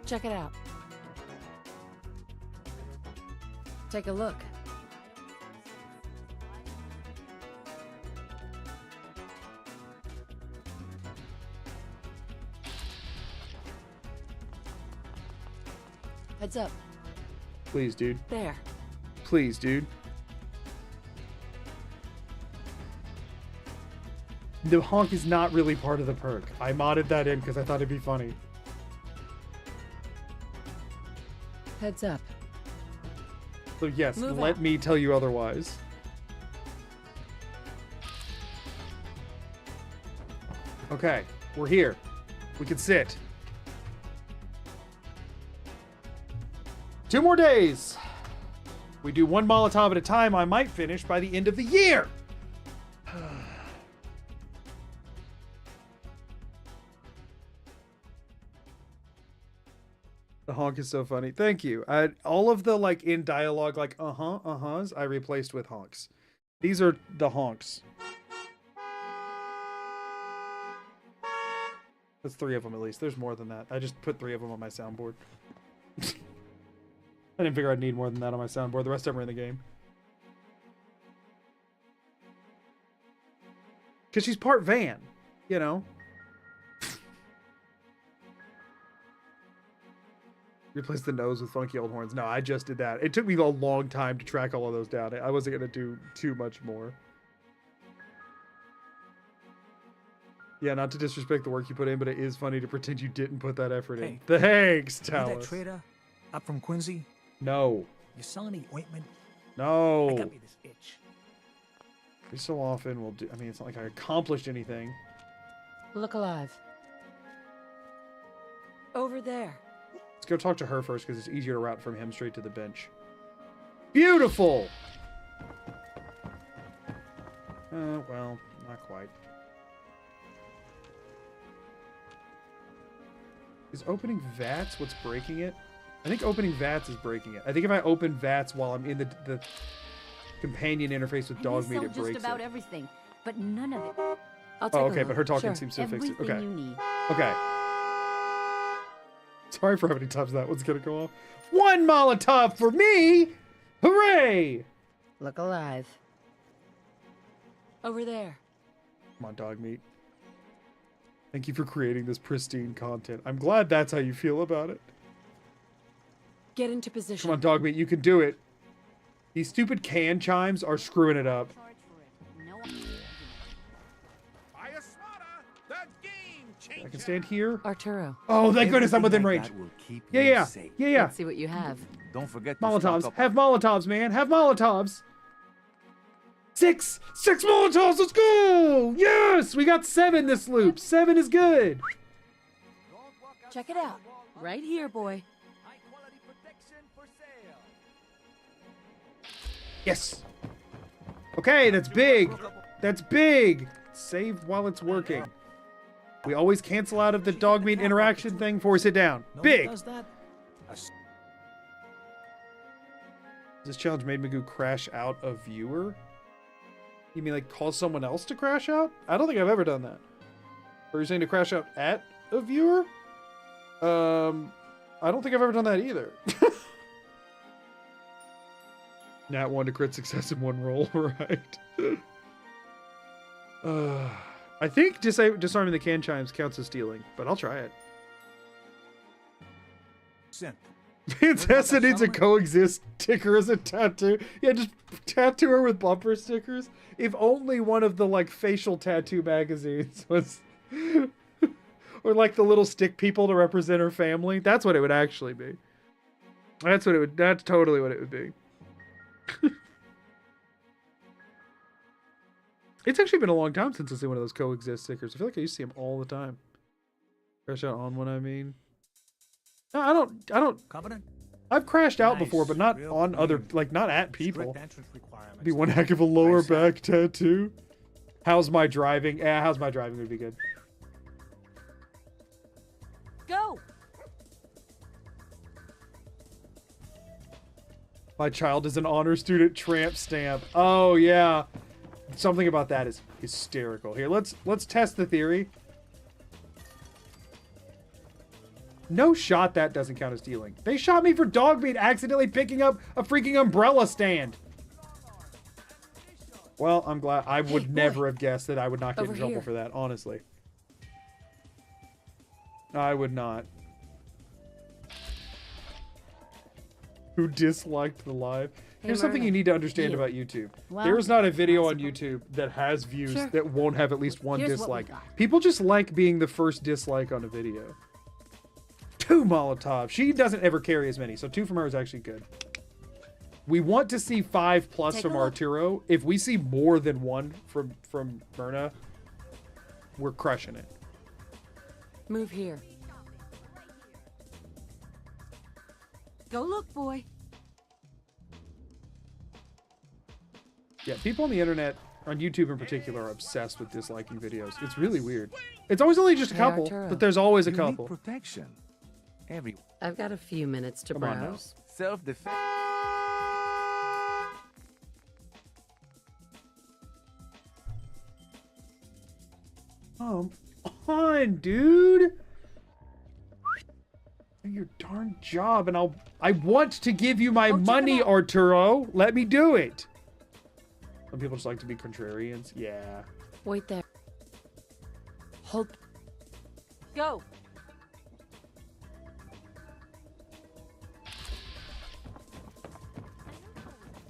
Check it out. Take a look. Heads up. Please, dude. There. Please, dude. The honk is not really part of the perk. I modded that in because I thought it'd be funny. Heads up. So yes, Move let out. me tell you otherwise. Okay, we're here. We can sit. 2 more days. We do 1 Molotov at a time. I might finish by the end of the year. The honk is so funny. Thank you. All of the like in dialogue, like uh-hs, I replaced with honks. These are the honks. That's 3 of them at least. There's more than that. I just put 3 of them on my soundboard. I didn't figure I'd need more than that on my soundboard. The rest of them are in the game. Because she's part van, you know? Replace the nose with funky old horns. No, I just did that. It took me a long time to track all of those down. I wasn't going to do too much more. Yeah, not to disrespect the work you put in, but it is funny to pretend you didn't put that effort in. Thanks, You that Talus. trader up from Quincy? No. You sell any ointment? No. I got me this itch. Every so often we'll do... I mean, it's not like I accomplished anything. Look alive. Over there. Let's go talk to her first, because it's easier to route from him straight to the bench. Beautiful! Well, not quite. Is opening VATS what's breaking it? I think opening VATS is breaking it. I think if I open VATS while I'm in the companion interface with dog meat, it breaks just about it. everything, but none of it. I'll take Oh, a okay, look. but her talking Sure. seems to fix it. Everything Okay. you need. Okay. Sorry for how many times that one's gonna go off. 1 Molotov for me! Hooray! Look alive. Over there. Come on, dog meat. Thank you for creating this pristine content. I'm glad that's how you feel about it. Get into position. Come on, dog meat, you can do it. These stupid can chimes are screwing it up. Fire smarter! The game I can stand here. Arturo. Oh, thank goodness I'm within range. Yeah. Let's see what you have. Don't forget Molotovs. Have Molotovs, man. Have Molotovs. 6 Molotovs. Let's go. Yes, we got 7 this loop. 7 is good. Check it out. Right here, boy. Yes. Okay, that's big. That's big. Save while it's working. We always cancel out of the dog meat interaction thing before we sit down. Big. This challenge made Magoo crash out a viewer? You mean like cause someone else to crash out? I don't think I've ever done that. Or are you saying to crash out at a viewer? I don't think I've ever done that either. Nat 1 to crit success in 1 roll, right? I think disarming the can chimes counts as stealing, but I'll try it. Vantessa needs a coexist sticker as a tattoo. Yeah, just tattoo her with bumper stickers. If only one of the like facial tattoo magazines was, or like the little stick people to represent her family. That's what it would actually be. That's totally what it would be. It's actually been a long time since I've seen one of those coexist stickers. I feel like I used to see them all the time. Crash out on one, I mean. No, I don't. Covenant? I've crashed out before, but not on other, like not at people. Be one heck of a lower back tattoo. How's my driving? Yeah, how's my driving would be good. Go. My child is an honor student tramp stamp. Oh yeah. Something about that is hysterical. Here, let's test the theory. No shot that doesn't count as stealing. They shot me for dog meat accidentally picking up a freaking umbrella stand. Well, I'm glad. I would never have guessed that I would not get in trouble for that, honestly. I would not. Who disliked the live? Here's something you need to understand about YouTube. Well, there's not a video on YouTube that has views that won't have at least one dislike. People just like being the first dislike on a video. 2 Molotov. She doesn't ever carry as many, so 2 from her is actually good. We want to see 5+ from Arturo. If we see more than 1 from Myrna, we're crushing it. Move here. Go look, boy. Yeah, people on the internet, on YouTube in particular, are obsessed with disliking videos. It's really weird. It's always only just a couple, but there's always a couple. Protection. I've got a few minutes to browse. Self-defense. Come on, dude. Do your darn job, and I want to give you my money, Arturo. Let me do it. Some people just like to be contrarians. Yeah. Wait there. Hold. Go.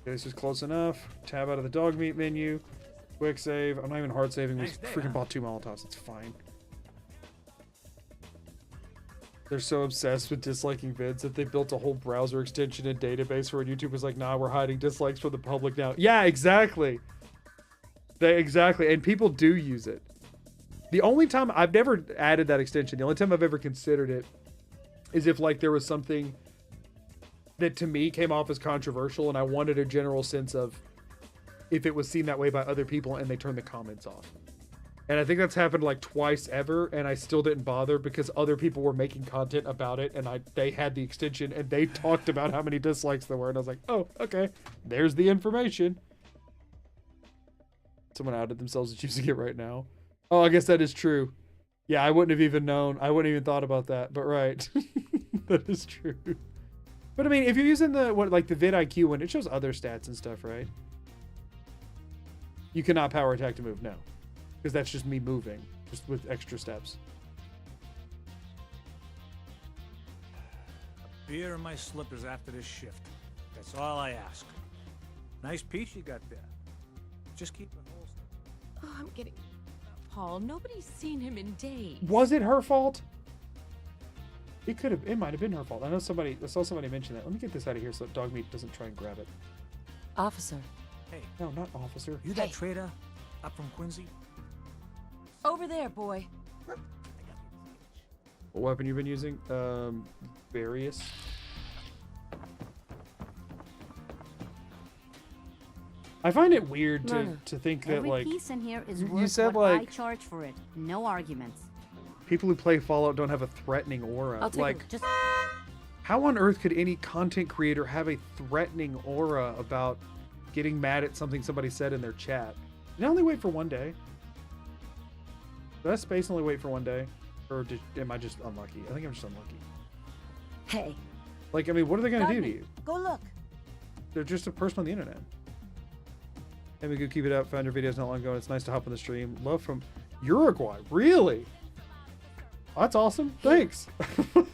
This is close enough. Tab out of the dog meat menu. Quick save. I'm not even hard saving. We freaking bought 2 Molotovs. It's fine. They're so obsessed with disliking vids that they built a whole browser extension and database where YouTube was like, nah, we're hiding dislikes from the public now. Yeah, exactly. Exactly. And people do use it. The only time I've never added that extension, the only time I've ever considered it is if like there was something that to me came off as controversial and I wanted a general sense of if it was seen that way by other people and they turned the comments off. And I think that's happened like twice ever, and I still didn't bother because other people were making content about it, and they had the extension, and they talked about how many dislikes there were, and I was like, oh, okay, there's the information. Someone outed themselves as using it right now. Oh, I guess that is true. Yeah, I wouldn't have even known. I wouldn't even thought about that, but right. That is true. But I mean, if you're using the vidIQ one, it shows other stats and stuff, right? You cannot power attack to move, no. Because that's just me moving, just with extra steps. Beer and my slippers after this shift. That's all I ask. Nice piece you got there. Just keep it holstered. Oh, I'm getting Paul. Nobody's seen him in days. Was it her fault? It could have. It might have been her fault. I saw somebody mention that. Let me get this out of here so that dog meat doesn't try and grab it. Officer. Hey. No, not officer. You that trader up from Quincy? Over there, boy. What weapon you been using? Various. I find it weird to think that Every like piece in here is you worth said what I like charge for it. No arguments. people who play Fallout don't have a threatening aura. I'll take Like, just how on earth could any content creator have a threatening aura about getting mad at something somebody said in their chat? Did I only wait for one day? Did that space only wait for one day? Or am I just unlucky? I think I'm just unlucky. Hey. Like, I mean, what are they going to do to you? Go look. They're just a person on the internet. Hey, we could keep it up. Found your videos not long ago, and it's nice to hop on the stream. Love from Uruguay. Really? That's awesome. Thanks. I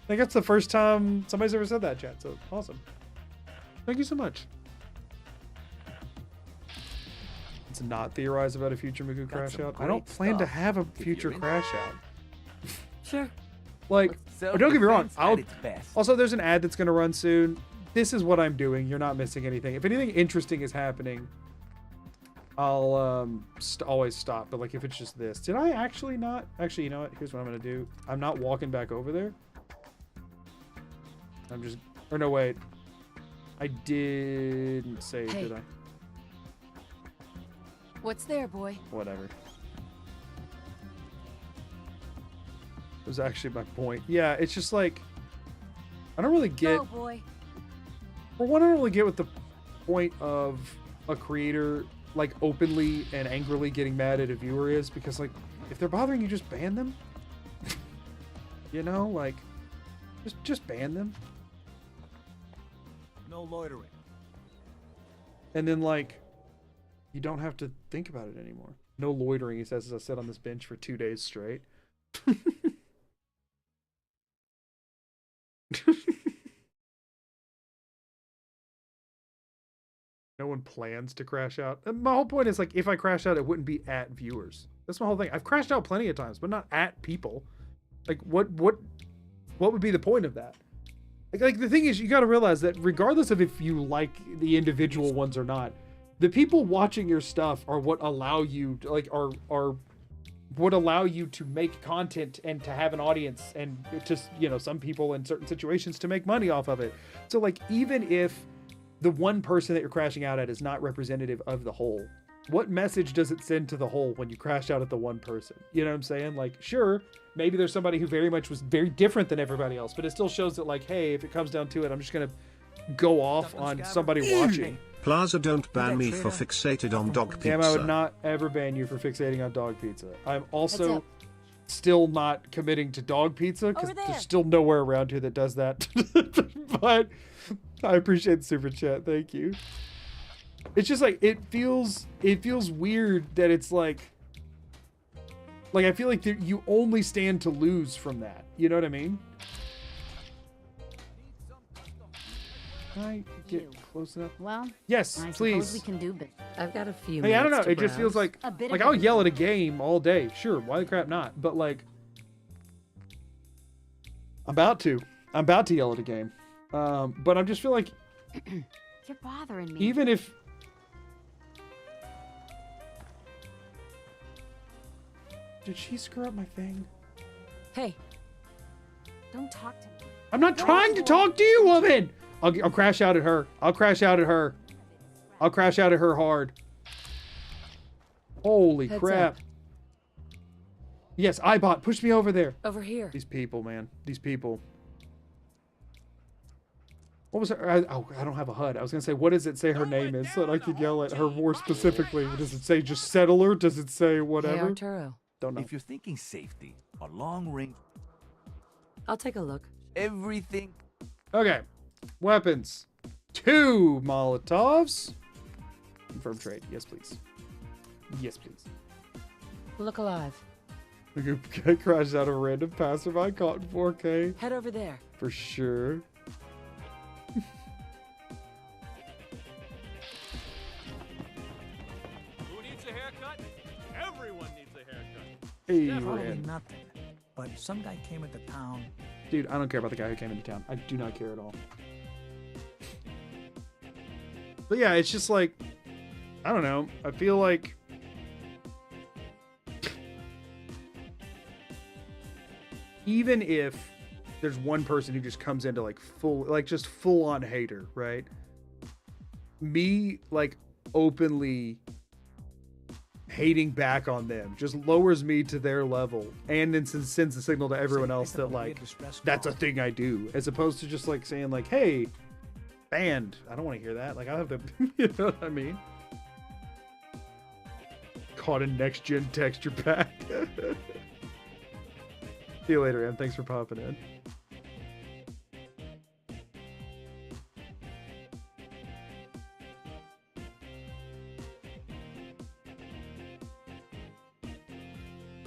think that's the first time somebody's ever said that, chat. So awesome. Thank you so much. Let's not theorize about a future Mugu crash out. I don't plan to have a future crash out. Sure. Like, don't get me wrong. Also, there's an ad that's going to run soon. This is what I'm doing. You're not missing anything. If anything interesting is happening, I'll always stop. But like, if it's just this, did I actually not? Actually, you know what? Here's what I'm going to do. I'm not walking back over there. I'm just, or no, wait. I didn't save, did I? What's there, boy? Whatever. It was actually my point. Yeah, it's just like, I don't really get. Go, boy. For one, I don't really get what the point of a creator like openly and angrily getting mad at a viewer is, because like, if they're bothering you, just ban them. You know, like, just ban them. No loitering. And then like, you don't have to think about it anymore. No loitering, he says, as I sat on this bench for 2 days straight. No one plans to crash out. And my whole point is like, if I crash out, it wouldn't be at viewers. That's my whole thing. I've crashed out plenty of times, but not at people. Like, what would be the point of that? Like the thing is, you got to realize that regardless of if you like the individual ones or not, the people watching your stuff are what allow you to, like, are would allow you to make content and to have an audience, and just, you know, some people in certain situations to make money off of it. So like, even if the one person that you're crashing out at is not representative of the whole, what message does it send to the whole when you crash out at the one person? You know what I'm saying? Like, sure, maybe there's somebody who very much was very different than everybody else, but it still shows that like, hey, if it comes down to it, I'm just gonna go off on somebody watching. Plaza, don't ban me for fixated on dog pizza. Damn, I would not ever ban you for fixating on dog pizza. I'm also still not committing to dog pizza, because there's still nowhere around here that does that. But I appreciate the super chat. Thank you. It's just like, it feels weird that it's like I feel like you only stand to lose from that. You know what I mean? Can I get close enough? Well, yes, I please. suppose we can do bit. I've got a few. Hey, I don't know. minutes to It just feels browse. like I'll yell at a game all day. Sure, why the crap not? But like, I'm about to yell at a game. But I just feel like You're bothering me. even if did she screw up my thing? Hey. Don't talk to me. I'm not trying to talk to you, woman. I'll crash out at her. I'll crash out at her. I'll crash out at her hard. Holy Heads crap. up. Yes, iBot, push me over there. Over here. These people, man. These people. What was her? I don't have a HUD. I was going to say, what does it say her name is so that I could yell at her more specifically? Does it say just settler? Does it say whatever? Hey, Arturo. Don't know. If you're thinking safety, a long range. I'll take a look. Everything. Okay. Weapons. 2 Molotovs. Confirm trade. Yes, please. Yes, please. Look alive. The guy crashed out a random passerby caught in 4K. Head over there. For sure. Who needs a haircut? Everyone needs a Hey, Probably Rand. nothing. But some guy came into town. Dude, I don't care about the guy who came into town. I do not care at all. But yeah, it's just like, I don't know. I feel like even if there's one person who just comes into like just full on hater, right? Me like openly hating back on them just lowers me to their level and then sends a signal to everyone else that like that's a thing I do, as opposed to just like saying like, hey, banned. I don't want to hear that. Like I have to, you know what I mean? Caught in next gen texture pack. See you later, Em. Thanks for popping in.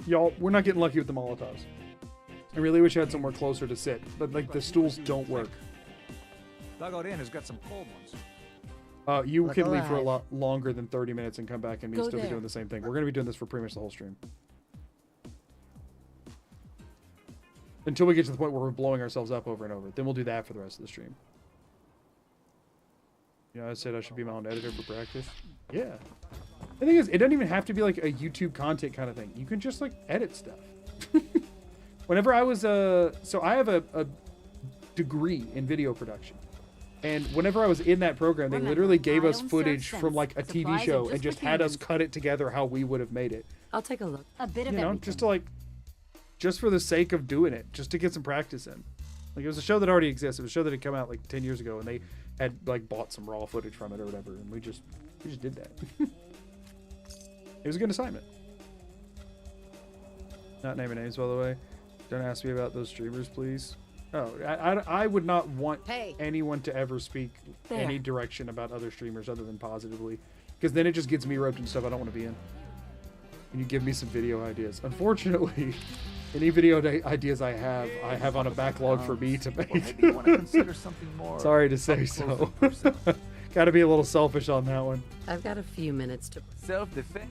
Y'all, we're not getting lucky with the Molotovs. I really wish I had somewhere closer to sit, but like the stools don't work. Dugout Inn has got some cold ones. You Look can leave for a alive. lot longer than 30 minutes and come back and me Go still be there. doing the same thing. We're going to be doing this for pretty much the whole stream. Until we get to the point where we're blowing ourselves up over and over. Then we'll do that for the rest of the stream. You know, I said I should be my own editor for practice. Yeah. The thing is, it doesn't even have to be like a YouTube content kind of thing. You can just like edit stuff. Whenever I was, so I have a degree in video production. And whenever I was in that program, they literally gave us footage from like a TV Supplies are show just and just for had us humans. cut it together how we would have made it. I'll take a look. A bit of You know, everything. just to like, just for the sake of doing it, just to get some practice in. Like it was a show that already exists. It was a show that had come out like 10 years ago, and they had like bought some raw footage from it or whatever, and we just did that. It was a good assignment. Not naming names, by the way. Don't ask me about those streamers, please. Oh, I would not want anyone to ever speak any direction about other streamers other than positively, because then it just gets me roped into stuff I don't want to be in. And you give me some video ideas. Unfortunately, any video ideas I have on a backlog for me to make. Sorry to say so. Got to be a little selfish on that one. I've got a few minutes to Self-defense.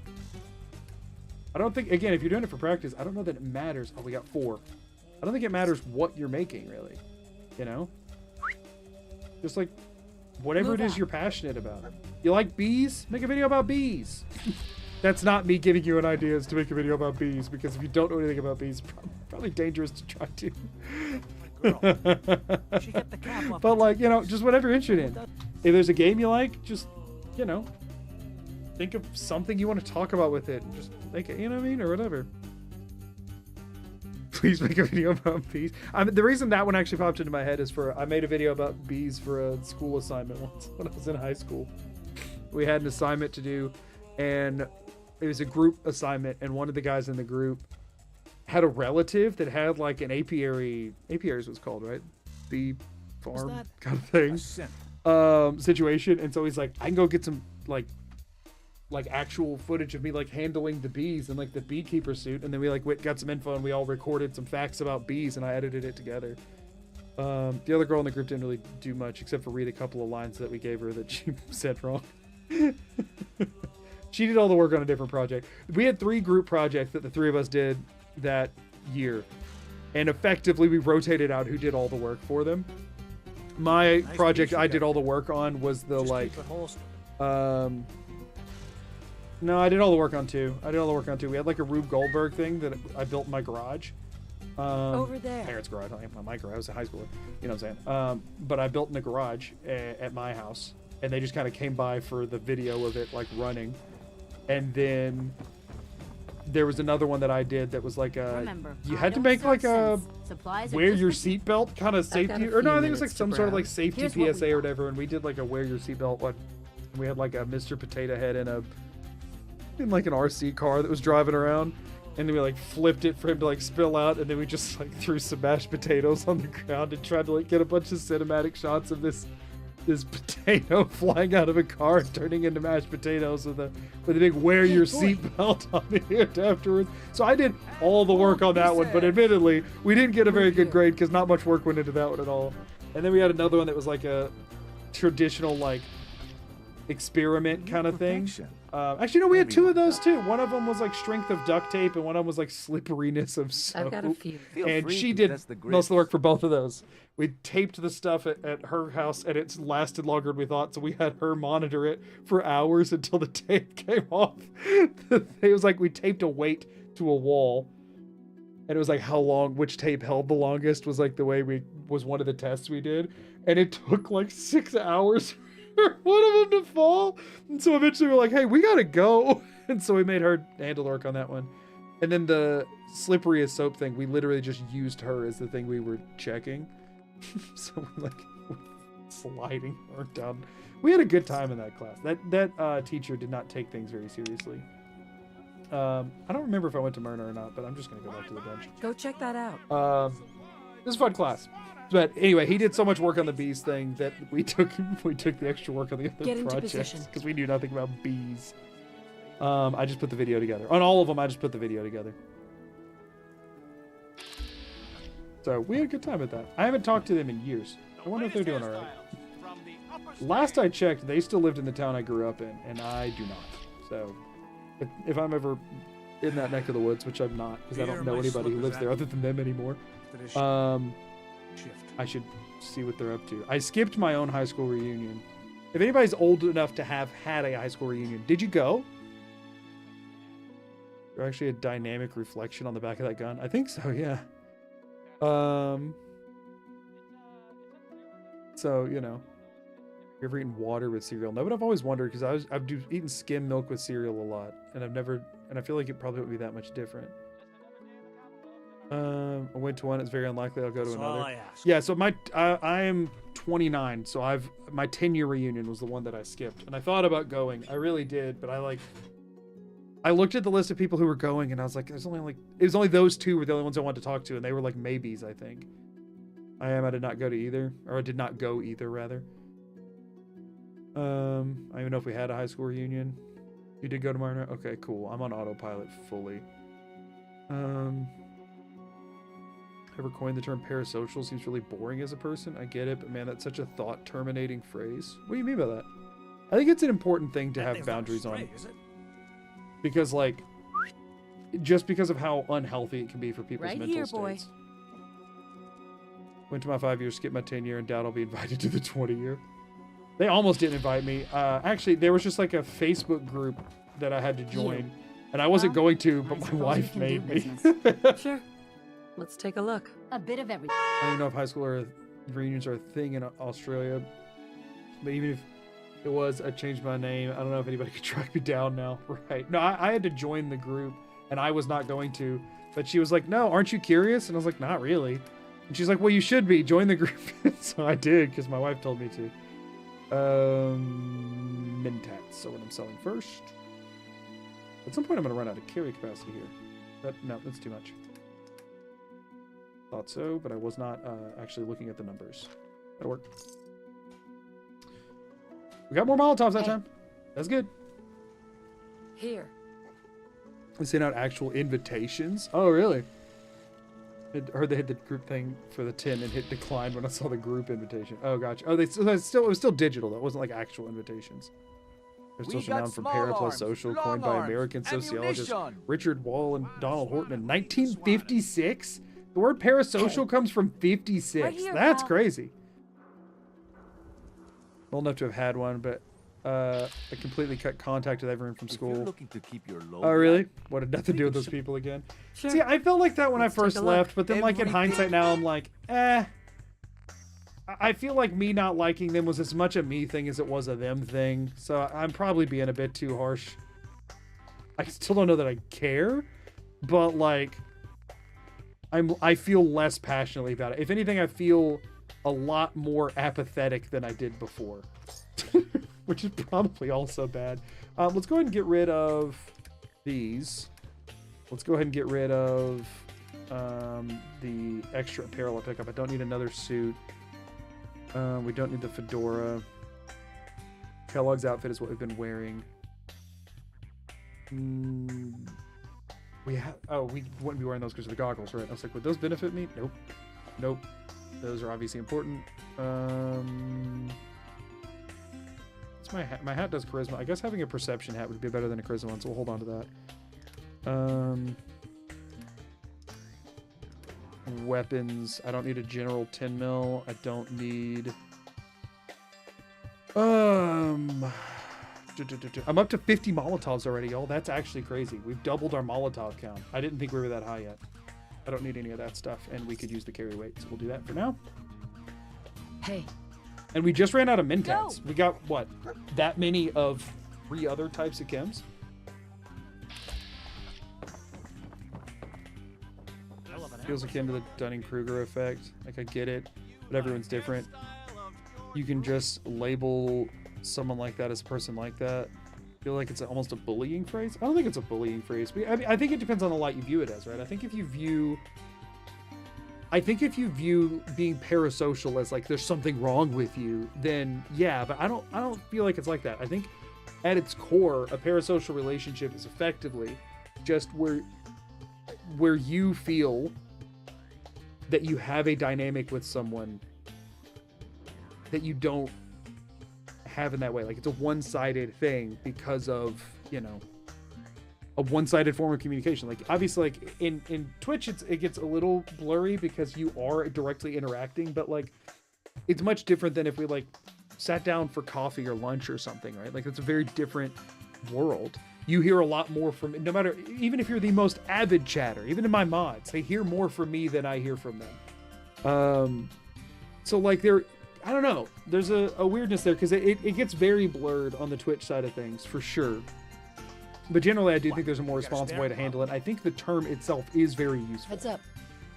I don't think, again, if you're doing it for practice, I don't know that it matters. Oh, we got 4. I don't think it matters what you're making, really. You know? Just like, whatever it is you're passionate about. You like bees? Make a video about bees. That's not me giving you an idea to make a video about bees, because if you don't know anything about bees, probably dangerous to try to. But like, you know, just whatever you're interested in. If there's a game you like, just, you know, think of something you want to talk about with it and just make it, you know what I mean, or whatever. Please make a video about bees. The reason that one actually popped into my head is I made a video about bees for a school assignment once when I was in high school. We had an assignment to do, and it was a group assignment, and one of the guys in the group had a relative that had like an apiary is what's called, right? Bee farm kind of thing. Situation. And so he's like, I can go get some like actual footage of me like handling the bees in like the beekeeper suit, and then we like got some info and we all recorded some facts about bees and I edited it together. The other girl in the group didn't really do much except for read a couple of lines that we gave her that she said wrong. She did all the work on a different project. We had 3 group projects that the 3 of us did that year, and effectively we rotated out who did all the work for them. My project I did all the work on was the like no, I did all the work on 2. We had like a Rube Goldberg thing that I built in my garage. Over there. Parents' garage, not my garage. I was a high schooler. You know what I'm saying? But I built in the garage at my house, and they just kind of came by for the video of it like running. And then there was another one that I did that was like you had to make like a wear your seatbelt kind of safety, or no, I think it was like some sort of like safety PSA or whatever. And we did like a wear your seatbelt one. We had like a Mr. Potato Head in like an RC car that was driving around, and then we like flipped it for him to like spill out, and then we just like threw some mashed potatoes on the ground and tried to like get a bunch of cinematic shots of this potato flying out of a car and turning into mashed potatoes with a big wear your seatbelt on it afterwards. So I did all the work on that one, but admittedly we didn't get a very good grade because not much work went into that one at all. And then we had another one that was like a traditional like experiment kind of thing. Actually, no, we had 2 of those too. One of them was like strength of duct tape, and one of them was like slipperiness of soap. I've got a few. And she did most of the work for both of those. We taped the stuff at her house, and it's lasted longer than we thought, so we had her monitor it for hours until the tape came off. It was like we taped a weight to a wall, and it was like how long, which tape held the longest was like the way was one of the tests we did, and it took like 6 hours for one of them to fall, and so eventually we're like, hey, we gotta go, and so we made her handle the work on that one. And then the slippery as soap thing, we literally just used her as the thing we were checking. So we're like sliding her down. We had a good time in that class. That teacher did not take things very seriously. I don't remember if I went to Myrna or not, but I'm just gonna go back to the bench. Go check that out. It was a fun class. But anyway, he did so much work on the bees thing that we took the extra work on the other projects because we knew nothing about bees. I just put the video together. On all of them, I just put the video together. So we had a good time with that. I haven't talked to them in years. I wonder if they're doing all right. Last I checked, they still lived in the town I grew up in, and I do not. So if I'm ever in that neck of the woods, which I'm not, because I don't know anybody who lives there other than them anymore, I should see what they're up to. I skipped my own high school reunion. If anybody's old enough to have had a high school reunion, did you go? There's actually a dynamic reflection on the back of that gun. I think so, yeah. So, you know, you ever eaten water with cereal? No, but I've always wondered, because I've eaten skim milk with cereal a lot, and I feel like it probably wouldn't be that much different. I went to one. It's very unlikely I'll go to another. Yeah, so I am 29, so my 10-year reunion was the one that I skipped, and I thought about going. I really did, but I looked at the list of people who were going, and I was like, it was only those 2 were the only ones I wanted to talk to, and they were like maybes, I think. I did not go to either, or I did not go either, rather. I don't even know if we had a high school reunion. You did go to Marna? Okay, cool. I'm on autopilot fully. Ever coined the term parasocial? Seems really boring as a person. I get it, but man, that's such a thought-terminating phrase. What do you mean by that? I think it's an important thing to have boundaries on. Because, like, just because of how unhealthy it can be for people's mental states. Went to my 5-year, skipped my 10-year, and doubt I'll be invited to the 20-year. They almost didn't invite me. Actually, there was just like a Facebook group that I had to join, and I wasn't going to, but my wife made me. Sure. Let's take a look. A bit of everything. I don't even know if high school reunions are a thing in Australia, but even if it was, I changed my name. I don't know if anybody could track me down now. Right. No, I had to join the group, and I was not going to, but she was like, no, aren't you curious? And I was like, not really. And she's like, well, you should be. Join the group. So I did, because my wife told me to. Mentats. So what I'm selling first. At some point, I'm going to run out of carry capacity here. But no, that's too much. Thought so, but I was not actually looking at the numbers. That'll work. We got more Molotovs that time. That's good. Here. They sent out actual invitations. Oh, really? I heard they hit the group thing for the 10 and hit decline when I saw the group invitation. Oh, gotcha. Oh, it was still digital though. It wasn't like actual invitations. There's social noun for parasocial, coined by American sociologist Richard Wall and Donald Horton in 1956. The word parasocial comes from 56. Right here, that's crazy. Old enough to have had one, but I completely cut contact with everyone from school. Looking to keep your low oh, really? What, had nothing to do with those people again? Sure. See, I felt like that when I first left, but then, like, in hindsight now, I'm like, I feel like me not liking them was as much a me thing as it was a them thing, so I'm probably being a bit too harsh. I still don't know that I care, but, like, I feel less passionately about it. If anything, I feel a lot more apathetic than I did before. Which is probably also bad. Let's go ahead and get rid of these. Let's go ahead and get rid of the extra apparel I pick up. I don't need another suit. We don't need the fedora. Kellogg's outfit is what we've been wearing. We wouldn't be wearing those because of the goggles, right? I was like, would those benefit me? Nope. Nope. Those are obviously important. Let's What's my hat? My hat does charisma. I guess having a perception hat would be better than a charisma one, so we'll hold on to that. Weapons. I don't need a general 10 mil. I don't need... I'm up to 50 Molotovs already, y'all. That's actually crazy. We've doubled our Molotov count. I didn't think we were that high yet. I don't need any of that stuff, and we could use the carry weight, so we'll do that for now. Hey. And we just ran out of mentats. We got, what, that many of 3 other types of chems? Feels akin to the Dunning-Kruger effect. Like, I get it, but everyone's different. You can just label someone like that as a person like that. I feel like it's almost a bullying phrase. I don't think it's a bullying phrase. I think it depends on the light you view it as, right? I think if you view being parasocial as like there's something wrong with you, then yeah, but I don't feel like it's like that. I think at its core, a parasocial relationship is effectively just where you feel that you have a dynamic with someone that you don't have in that way. Like it's a one-sided thing because of, you know, a one-sided form of communication. Like obviously, like in Twitch, it gets a little blurry because you are directly interacting, but like it's much different than if we like sat down for coffee or lunch or something, right? Like it's a very different world. You hear a lot more from, no matter, even if you're the most avid chatter, even in my mods, they hear more from me than I hear from them. So like I don't know, there's a weirdness there because it gets very blurred on the Twitch side of things for sure. But generally, I do think there's a more responsible way to handle it. I think the term itself is very useful. Heads up.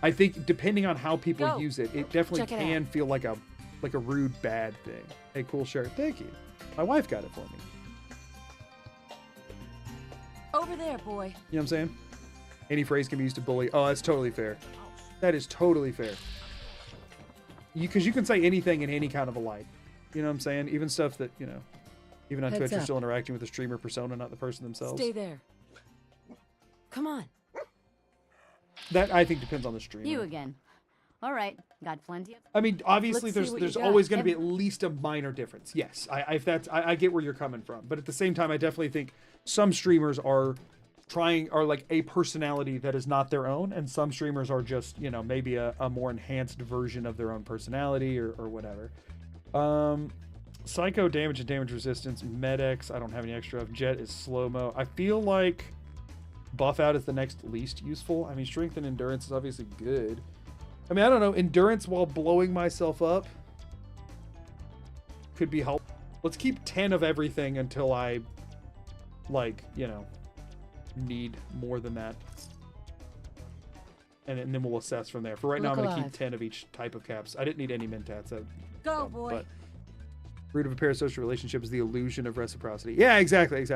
I think depending on how people use it, it definitely can feel like a rude, bad thing. Hey, cool shirt. Thank you. My wife got it for me. Over there, boy. You know what I'm saying? Any phrase can be used to bully. Oh, that's totally fair. That is totally fair. Because you can say anything in any kind of a light. You know what I'm saying? Even stuff that, you know, even on Heads Twitch, you're up. still interacting with the streamer persona, not the person themselves. Stay there. Come on. That, I think, depends on the streamer. You again. All right. Got plenty of... I mean, obviously, Let's see what there's you got. always going to be at least a minor difference. Yes, I get where you're coming from. But at the same time, I definitely think some streamers are like a personality that is not their own, and some streamers are just, you know, maybe a more enhanced version of their own personality or whatever. Psycho, damage and damage resistance, Med-X, I don't have any extra of. Jet is slow-mo. I feel like buff out is the next least useful. I mean, strength and endurance is obviously good. I mean, I don't know, endurance while blowing myself up could be helpful. Let's keep 10 of everything until I, like, you know, need more than that. And then we'll assess from there. For right now, I'm going to keep 10 of each type of caps. I didn't need any mentats. Go, boy. But root of a parasocial relationship is the illusion of reciprocity. Yeah, exactly. As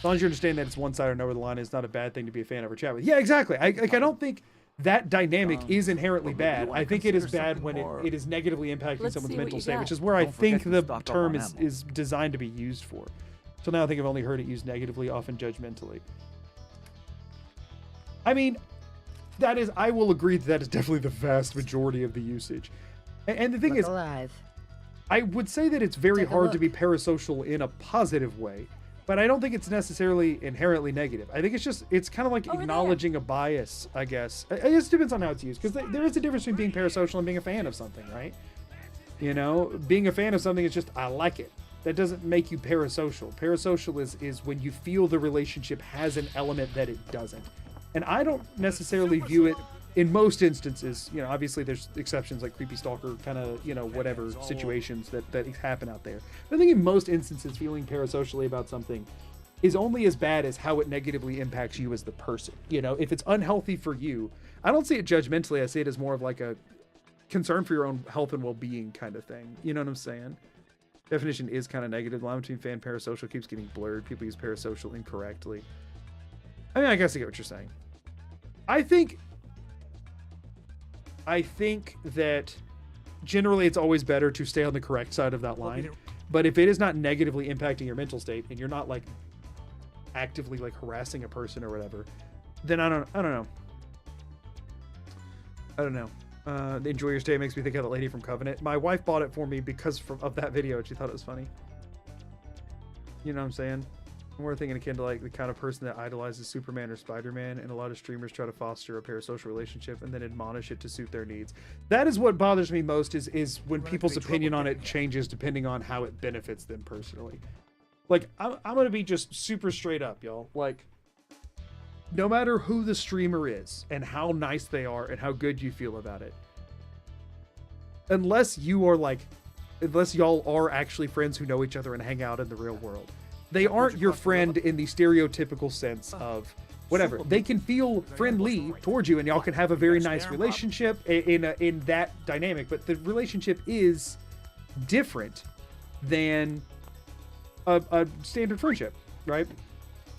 long as you understand that it's one side or know where the line is, not a bad thing to be a fan of or chat with. Yeah, exactly. I don't think that dynamic is inherently bad. I think it is bad when it is negatively impacting someone's mental state, which is where I think the term is designed to be used for. So now I think I've only heard it used negatively, often judgmentally. I mean, I will agree that is definitely the vast majority of the usage. And the thing is, I would say that it's very hard to be parasocial in a positive way, but I don't think it's necessarily inherently negative. I think it's kind of like acknowledging a bias, I guess. It just depends on how it's used, because there is a difference between being parasocial and being a fan of something, right? You know, being a fan of something is just, I like it. That doesn't make you parasocial. Parasocial is when you feel the relationship has an element that it doesn't. And I don't necessarily view it, in most instances, you know, obviously there's exceptions like creepy stalker kind of, you know, whatever situations that happen out there. But I think in most instances, feeling parasocially about something is only as bad as how it negatively impacts you as the person. You know, if it's unhealthy for you, I don't see it judgmentally. I see it as more of like a concern for your own health and well-being kind of thing. You know what I'm saying? Definition is kind of negative. The line between fan and parasocial keeps getting blurred. People use parasocial incorrectly. I mean, I guess I get what you're saying. I think that generally it's always better to stay on the correct side of that line. But if it is not negatively impacting your mental state and you're not like actively like harassing a person or whatever, then I don't know. The Enjoy Your Stay makes me think of that lady from Covenant. My wife bought it for me because of that video and she thought it was funny. You know what I'm saying? More thinking akin to like the kind of person that idolizes Superman or Spider-Man, and a lot of streamers try to foster a parasocial relationship and then admonish it to suit their needs. That is what bothers me most is when people's opinion on it changes depending on how it benefits them personally. Like, I'm gonna be just super straight up, y'all. Like, no matter who the streamer is and how nice they are and how good you feel about it, unless y'all are actually friends who know each other and hang out in the real world, they aren't your friend in the stereotypical sense of whatever. They can feel friendly towards you and y'all can have a very nice relationship in that dynamic, but the relationship is different than a standard friendship, right?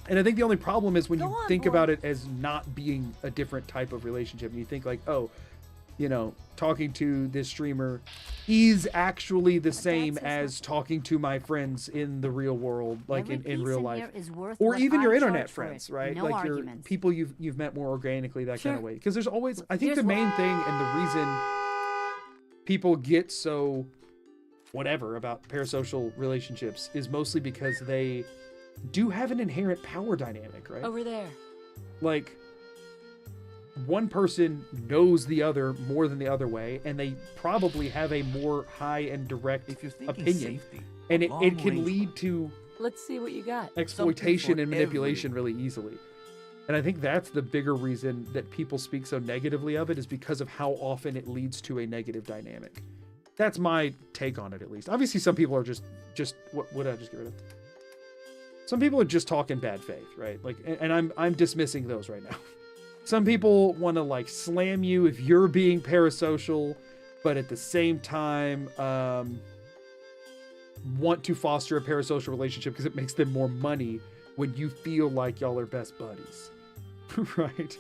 And I think the only problem is when you think about it as not being a different type of relationship, and you think like, oh, you know, talking to this streamer is actually the same as talking to my friends in the real world, like in real life, or even your internet friends, right? No like your people you've met more organically, that kind of way. Because there's always, I think the main thing and the reason people get so whatever about parasocial relationships is mostly because they do have an inherent power dynamic, right? Over there. Like, one person knows the other more than the other way, and they probably have a more high and direct opinion, and it can lead to Let's see what you got. exploitation and manipulation really easily. And I think that's the bigger reason that people speak so negatively of it, is because of how often it leads to a negative dynamic. That's my take on it, at least. Obviously, some people are just what did I just get rid of? Some people are just talking bad faith, right? Like, and I'm dismissing those right now. Some people want to like slam you if you're being parasocial, but at the same time want to foster a parasocial relationship because it makes them more money when you feel like y'all are best buddies, right?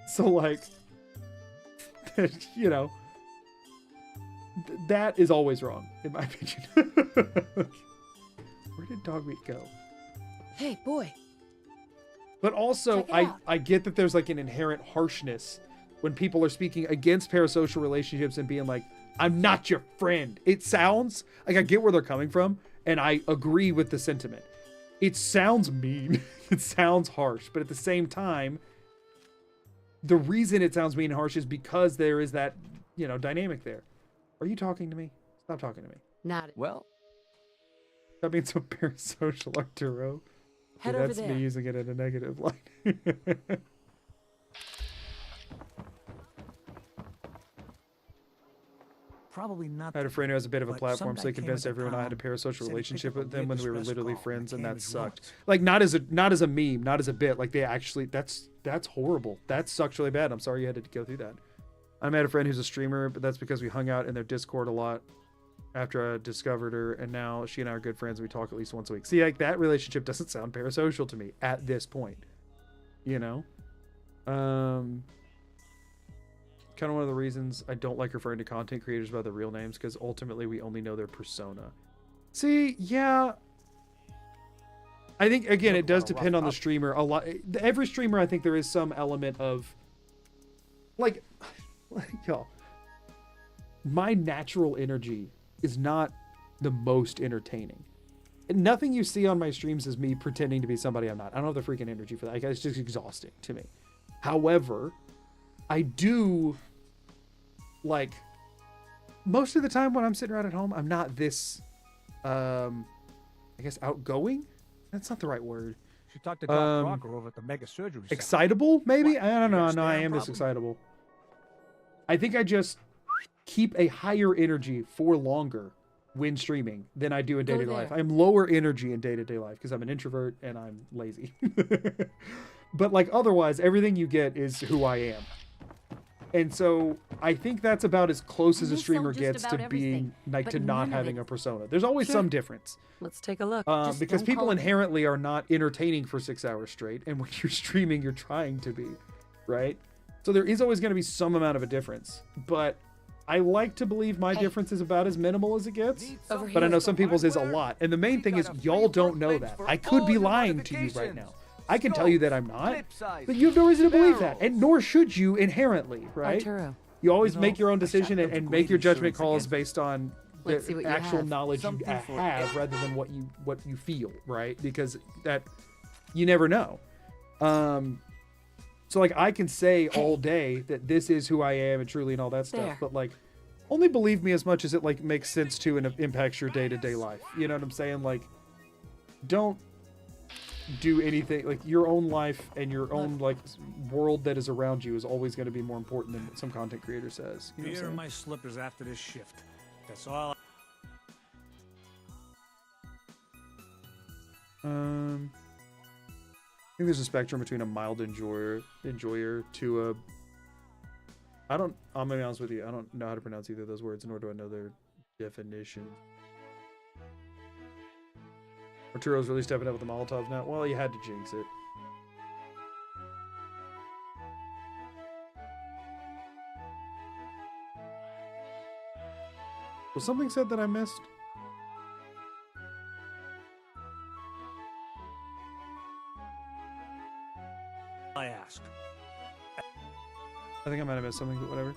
So like, you know, that is always wrong in my opinion. Where did Dogmeat go? Hey, boy. But also, I get that there's like an inherent harshness when people are speaking against parasocial relationships and being like, I'm not your friend. It sounds like, I get where they're coming from, and I agree with the sentiment. It sounds mean. It sounds harsh. But at the same time, the reason it sounds mean and harsh is because there is that, you know, dynamic there. Are you talking to me? Stop talking to me. Not well. That means a parasocial, Arturo. Head That's over there. me using it in a negative light. Probably not. I had a friend who has a bit of a but platform, some so he guy came convinced into everyone I had a town, parasocial said he relationship picked up with a them when weird we were distress literally call, friends, and came that as sucked. once. Like, not as a meme, not as a bit. Like, they actually, that's horrible. That sucks really bad. I'm sorry you had to go through that. I met a friend who's a streamer, but that's because we hung out in their Discord a lot after I discovered her, and now she and I are good friends, and we talk at least once a week. See, like, that relationship doesn't sound parasocial to me at this point, you know? Kind of one of the reasons I don't like referring to content creators by their real names, because ultimately we only know their persona. See, yeah. I think, again, it does depend on the streamer a lot. Every streamer, I think there is some element of, like y'all, my natural energy is not the most entertaining. And nothing you see on my streams is me pretending to be somebody I'm not. I don't have the freaking energy for that. Like, it's just exhausting to me. However, I do, like, most of the time when I'm sitting around at home, I'm not this, I guess, outgoing? That's not the right word. You talked to Doc Crocker over at the Mega Surgery Center. Excitable, maybe? What? I don't know. You No, I am this excitable. I think I just keep a higher energy for longer when streaming than I do in day-to-day life. I'm lower energy in day-to-day life because I'm an introvert and I'm lazy. But like otherwise, everything you get is who I am. And so I think that's about as close as a streamer gets to being like to not having a persona. There's always some difference. Let's take a look. Because people inherently are not entertaining for 6 hours straight, and when you're streaming, you're trying to be, right? So there is always going to be some amount of a difference. But I like to believe my difference is about as minimal as it gets. But I know some people's is a lot. And the main thing is y'all don't know that. I could be lying to you right now. I can tell you that I'm not, but you have no reason to believe that, and nor should you inherently, right? Arturo. You always make your own decision and make your judgment calls based on Let's see what you actual have. knowledge you Something for have rather than what you feel, right? Because that you never know. So like I can say all day that this is who I am and truly and all that stuff, There. but like only believe me as much as it like makes sense to and impacts your day-to-day life. You know what I'm saying? Like don't do anything like your own life and your own like world that is around you is always going to be more important than what some content creator says. You know what I'm Beer saying? in my slippers after this shift. That's all. I think there's a spectrum between a mild enjoyer to a. I'm gonna be honest with you. I don't know how to pronounce either of those words, nor do I know their definition. Arturo's really stepping up with the Molotovs now. Well, you had to jinx it. Was something said that I missed? I asked. I think I might have missed something, but whatever.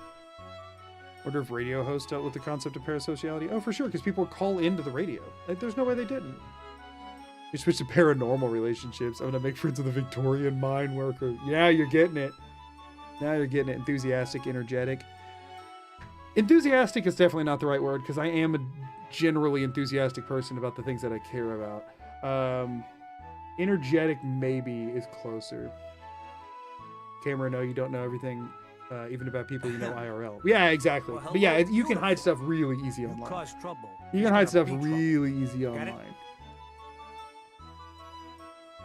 Wonder if radio hosts dealt with the concept of parasociality. Oh, for sure, because people call into the radio. Like, there's no way they didn't. You switch to paranormal relationships. I'm gonna make friends with a Victorian mine worker. Yeah, you're getting it. Now you're getting it. Enthusiastic, energetic. Enthusiastic is definitely not the right word, because I am a generally enthusiastic person about the things that I care about. Energetic maybe is closer. Camera, no, you don't know everything, even about people you know IRL. Yeah, exactly. Well, but yeah, hello, you can hide stuff really easy You online. cause trouble. You can hide stuff really easy online.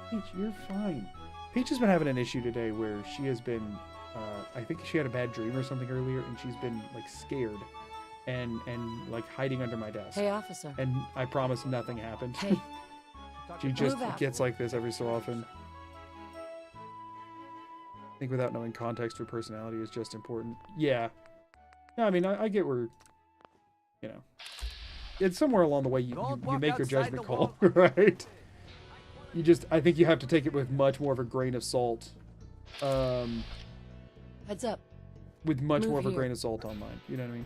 Peach, you're fine. Peach has been having an issue today where she has been, I think she had a bad dream or something earlier, and she's been like scared and like hiding under my desk. Hey, officer. And I promise nothing happened. Hey. She just Move out. gets like this every so often. I think without knowing context for personality is just important. Yeah. No, I mean, I get where, you know, it's somewhere along the way you make your judgment call, right? You just, I think you have to take it with much more of a grain of salt. Heads up. With much Move more of a here. grain of salt online. You know what I mean?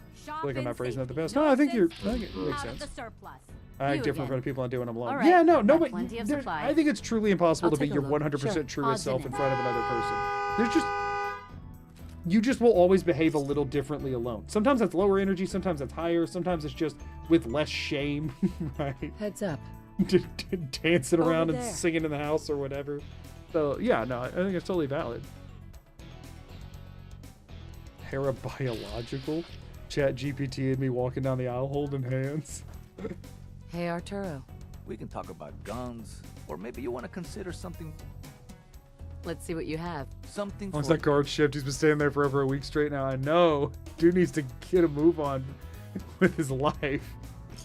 I Shop feel like I'm in not phrasing that the safety. best. No No, I think sense it makes out of sense. the surplus. I act You different again. from the people I do when I'm alone. All right, Yeah, no, I've no, got but plenty of there- supplies. I think it's truly impossible I'll to be take a your look. 100% Sure. truest Pause self in in it. front of another person. There's just, you just will always behave a little differently alone. Sometimes that's lower energy, sometimes that's higher, sometimes it's just with less shame, right? Heads up. Dancing Over around and there. singing in the house or whatever. So yeah, no, I think it's totally valid. Parabiological? Chat GPT and me walking down the aisle holding hands. Hey, Arturo. We can talk about guns, or maybe you want to consider something. Let's see what you have. Something. Once for that guard shift, he's been staying there for over a week straight now. I know. Dude needs to get a move on with his life.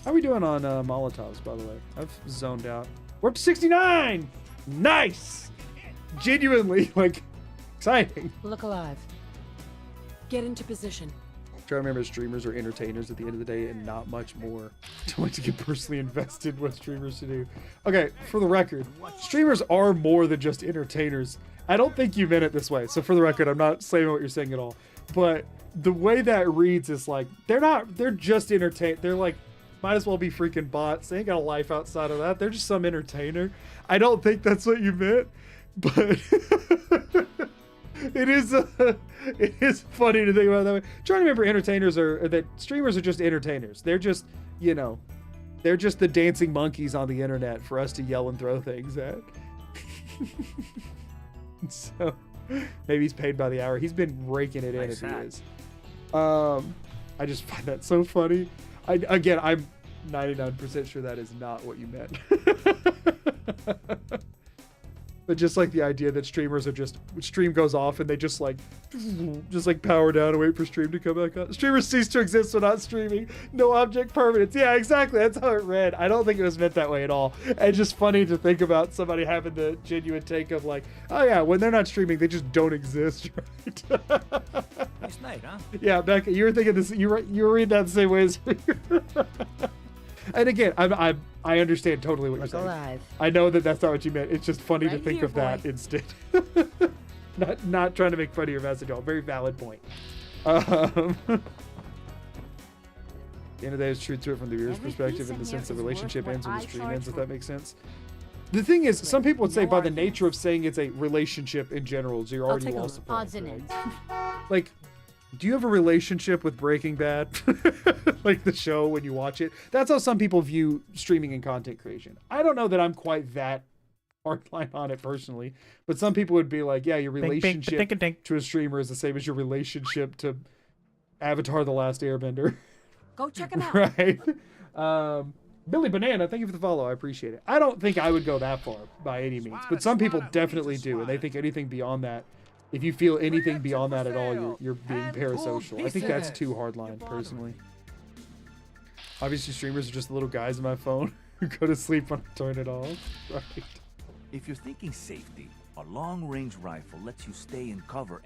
How are we doing on Molotovs, by the way? I've zoned out. We're up to 69! Nice! Genuinely, like, exciting. Look alive. Get into position. Try to remember streamers are entertainers at the end of the day and not much more. Don't like to get personally invested in what streamers to do. Okay, for the record, streamers are more than just entertainers. I don't think you meant it this way. So for the record, I'm not saying what you're saying at all. But the way that reads is like, they're just entertain. They're like, might as well be freaking bots. They ain't got a life outside of that. They're just some entertainer. I don't think that's what you meant, but it is funny to think about it that way. Trying to remember that streamers are just entertainers. They're just, you know, they're just the dancing monkeys on the internet for us to yell and throw things at. So maybe he's paid by the hour. He's been raking it in if he is. I just find that so funny. I'm 99% sure that is not what you meant. But just like the idea that streamers are just, stream goes off and they just like power down and wait for stream to come back up. Streamers cease to exist when not streaming. No object permanence. Yeah, exactly. That's how it read. I don't think it was meant that way at all. It's just funny to think about somebody having the genuine take of like, oh yeah, when they're not streaming, they just don't exist, right? Nice night, huh? Yeah, Becca, you were thinking this. You were reading that the same way as me. And again, I understand totally what you're saying. Alive. I know that that's not what you meant. It's just funny to Right think here, of that boy. instead. Not trying to make fun of your message at all. Very valid point. the end of the day, it's truth to it from the viewer's Every perspective piece in the in here sense the is worth relationship what ends when the I stream charge ends, if for that makes sense. The thing is, some people would say No by the argument. nature of saying it's a relationship in general, you're already take a lost the look. point. Odds and right? ends. Like, do you have a relationship with Breaking Bad? Like the show when you watch it? That's how some people view streaming and content creation. I don't know that I'm quite that hardline on it personally, but some people would be like, yeah, your relationship to a streamer is the same as your relationship to Avatar: The Last Airbender. Go check him out. Right? Billy Banana, thank you for the follow. I appreciate it. I don't think I would go that far by any means, but some people definitely do, and they think anything beyond that, if you feel anything beyond that at all, you're being parasocial. I think that's too hardline, personally. Obviously, streamers are just little guys on my phone who go to sleep when I turn it off. Right. If you're thinking safety, a long-range rifle lets you stay in cover.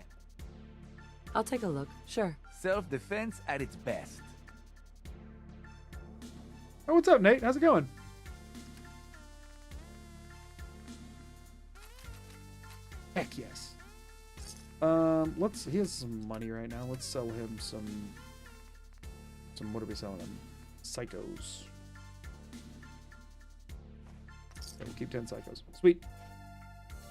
I'll take a look. Sure. Self-defense at its best. Oh, what's up, Nate? How's it going? Heck yes. He has some money right now. Let's sell him some what are we selling him? Psychos. Okay, we'll keep 10 psychos. Sweet.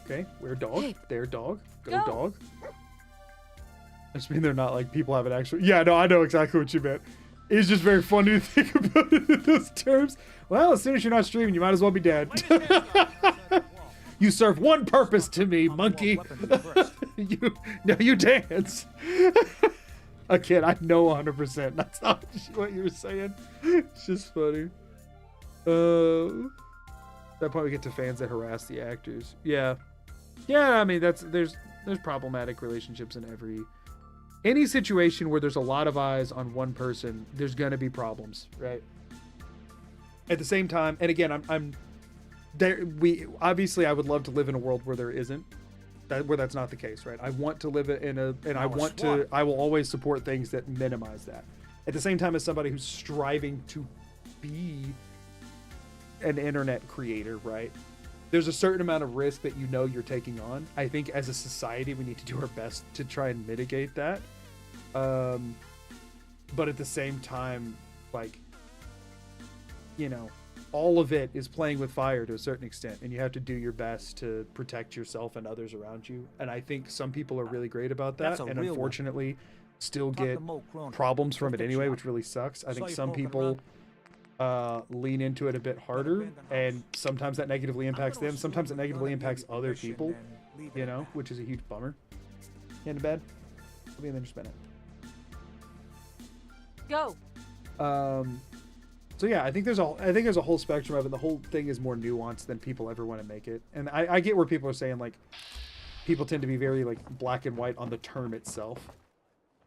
Okay, where dog? Hey. There, dog. Go, Go. dog. I just mean they're not like people have an actual. Yeah, no, I know exactly what you meant. It's just very funny to think about it in those terms. Well, as soon as you're not streaming, you might as well be dead. You serve one purpose to me, monkey. You dance. Again, I know 100%. That's not what you were saying. It's just funny. At that point, we get to fans that harass the actors. Yeah. I mean, there's problematic relationships in any situation where there's a lot of eyes on one person. There's gonna be problems, right? At the same time, and again, I'm there. I would love to live in a world where there isn't. Where that's not the case, right? I want to live I will always support things that minimize that. At the same time, as somebody who's striving to be an internet creator, right? There's a certain amount of risk that you know you're taking on. I think as a society, we need to do our best to try and mitigate that. But at the same time, like, you know, all of it is playing with fire to a certain extent, and you have to do your best to protect yourself and others around you. And I think some people are really great about that, and unfortunately still get problems from it anyway, which really sucks. I think some people lean into it a bit harder, and sometimes that negatively impacts them. Sometimes it negatively impacts other people, you know, which is a huge bummer. In bed? I'll be in there just a minute. Go. So yeah, I think there's a whole spectrum of it. The whole thing is more nuanced than people ever want to make it. And I get where people are saying, like, people tend to be very, like, black and white on the term itself.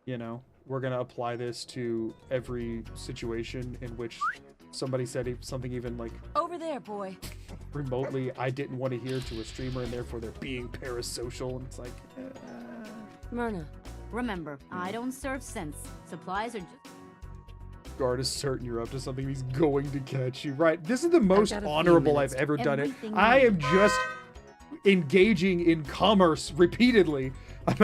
You know, we're going to apply this to every situation in which somebody said something even, like, Over there, boy. remotely I didn't want to hear to a streamer, and therefore they're being parasocial. And it's like, Myrna. Remember, I don't serve sense. Supplies are just... guard is certain you're up to something. He's going to catch you. Right. This is the most honorable I've ever done it. I am just engaging in commerce repeatedly. I'm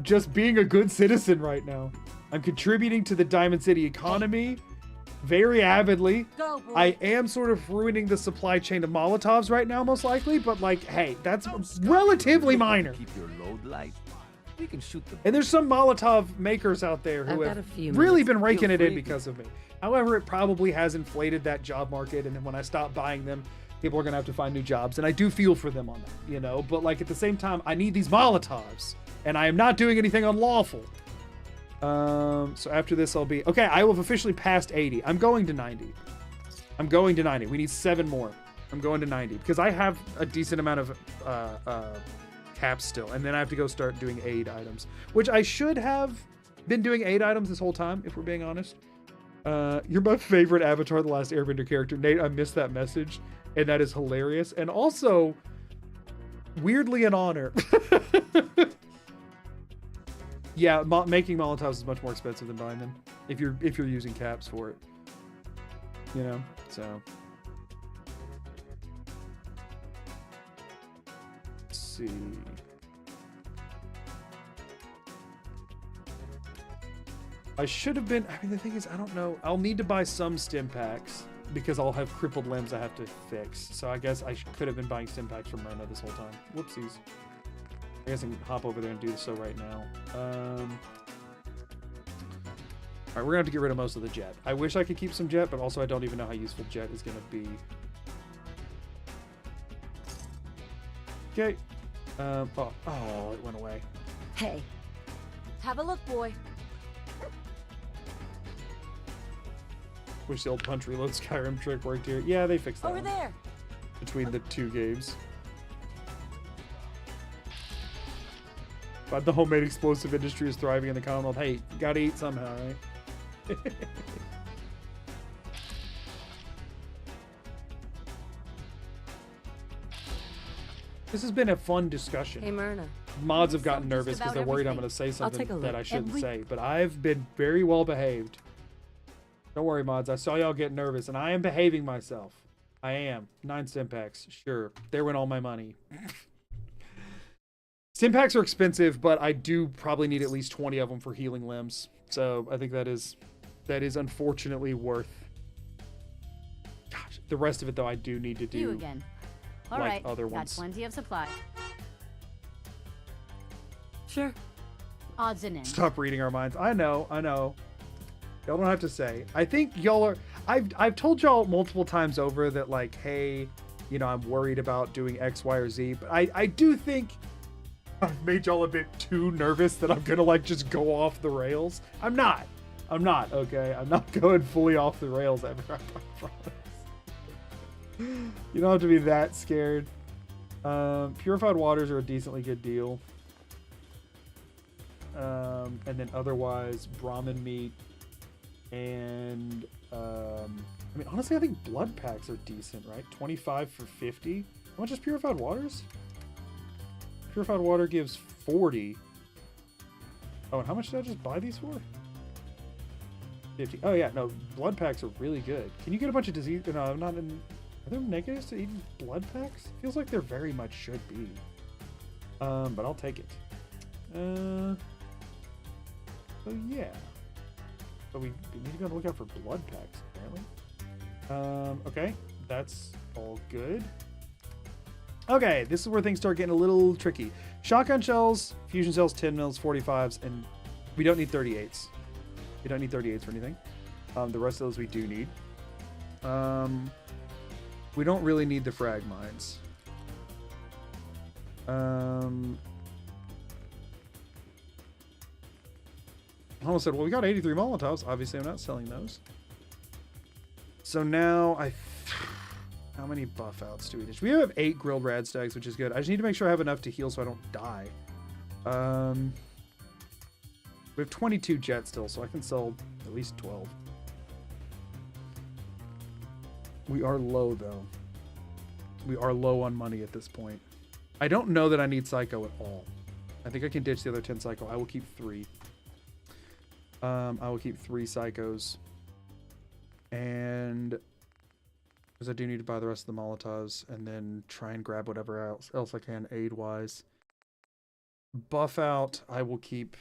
just being a good citizen right now. I'm contributing to the Diamond City economy very avidly. Go, boy. I am sort of ruining the supply chain of Molotovs right now, most likely, but like, hey, that's relatively minor. Keep your load light. We can shoot the. And there's some Molotov makers out there who have really been raking it in because of me. However, it probably has inflated that job market, and then when I stop buying them, people are gonna have to find new jobs, and I do feel for them on that, you know. But like at the same time, I need these Molotovs, and I am not doing anything unlawful. So after this, I'll be okay. I will have officially passed 80. I'm going to 90. We need 7 more. I'm going to 90 because I have a decent amount of caps still, and then I have to go start doing aid items, which I should have been doing aid items this whole time, if we're being honest. You're my favorite Avatar: The Last Airbender character, Nate. I missed that message, and that is hilarious, and also weirdly an honor. Yeah, making Molotovs is much more expensive than buying them if you're using caps for it, you know. So let's see. I should have been. I mean, the thing is, I don't know. I'll need to buy some stim packs because I'll have crippled limbs I have to fix. So I guess I could have been buying stim packs from Myrna this whole time. Whoopsies. I guess I can hop over there and do so right now. Alright, we're gonna have to get rid of most of the jet. I wish I could keep some jet, but also I don't even know how useful jet is gonna be. Okay. Oh, it went away. Hey. Have a look, boy. Wish the old punch reload Skyrim trick worked here. Yeah, they fixed that Over one there. between the two games. But the homemade explosive industry is thriving in the Commonwealth. Hey, you gotta eat somehow, right? This has been a fun discussion. Hey, Myrna. Mods have gotten nervous because they're worried I'm going to say something that I shouldn't say, but I've been very well behaved. Don't worry, mods. I saw y'all get nervous, and I am behaving myself. I am. 9 stim packs. Sure. There went all my money. Stim packs are expensive, but I do probably need at least 20 of them for healing limbs. So I think that is unfortunately worth. Gosh, the rest of it though I do need to do. You again. All like right. other Got ones. plenty of supply. Sure. Odds and ends. Stop reading our minds. I know. Y'all don't have to say. I think y'all are. I've told y'all multiple times over that like, hey, you know, I'm worried about doing X, Y, or Z. But I do think I've made y'all a bit too nervous that I'm gonna like just go off the rails. I'm not. Okay. I'm not going fully off the rails ever. I promise. You don't have to be that scared. Purified waters are a decently good deal. And then otherwise, Brahmin meat and I mean, honestly, I think blood packs are decent, right? 25 for 50. How much is purified waters? Purified water gives 40. Oh, and how much did I just buy these for? 50. Oh yeah, no, blood packs are really good. Can you get a bunch of disease? No, I'm not in. Are there negatives to eating blood packs? Feels like there very much should be. But I'll take it. So yeah. But we need to go look out for blood packs, apparently. Okay, that's all good. Okay, this is where things start getting a little tricky. Shotgun shells, fusion cells, 10 mils, 45s, and we don't need 38s. We don't need 38s for anything. The rest of those we do need. We don't really need the frag mines. I almost said, well, we got 83 Molotovs. Obviously, I'm not selling those. So now how many buff outs do we need? We have 8 grilled rad stags, which is good. I just need to make sure I have enough to heal so I don't die. We have 22 jet still, so I can sell at least 12. We are low, though. We are low on money at this point. I don't know that I need Psycho at all. I think I can ditch the other 10 Psycho. I will keep 3. I will keep 3 Psychos. And because I do need to buy the rest of the Molotovs and then try and grab whatever else I can aid-wise. Buff out, I will keep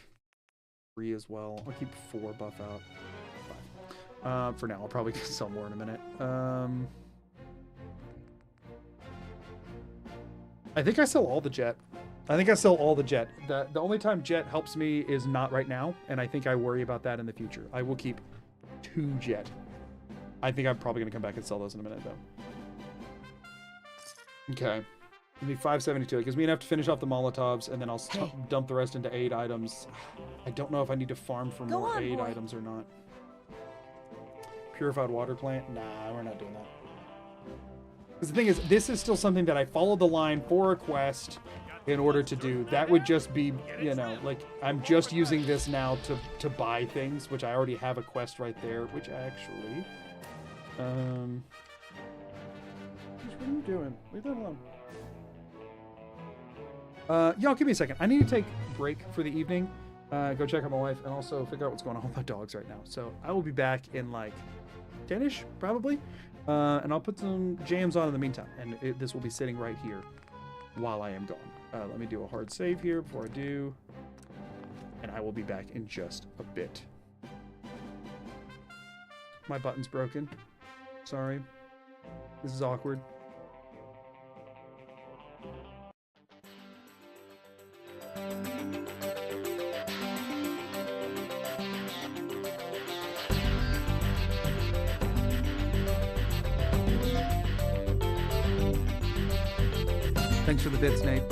3 as well. I'll keep 4 buff out. For now, I'll probably sell more in a minute. I think I sell all the jet. The only time jet helps me is not right now, and I think I worry about that in the future. I will keep 2 jet. I think I'm probably going to come back and sell those in a minute, though. Okay. Give me 572. It gives me enough to finish off the Molotovs, and then I'll dump the rest into aid items. I don't know if I need to farm for more aid items or not. Purified water plant? Nah, we're not doing that. Because the thing is, this is still something that I followed the line for a quest in order to do. That would just be, you know, like, I'm just using this now to buy things, which I already have a quest right there, which actually... what are you doing? Leave that alone. Y'all, give me a second. I need to take a break for the evening. Go check on my wife and also figure out what's going on with my dogs right now. So I will be back in like 10-ish, probably. And I'll put some jams on in the meantime. And this will be sitting right here while I am gone. Let me do a hard save here before I do. And I will be back in just a bit. My button's broken. Sorry. This is awkward. Thanks for the bits, Nate.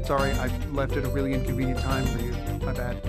Sorry, I left at a really inconvenient time for you. My bad.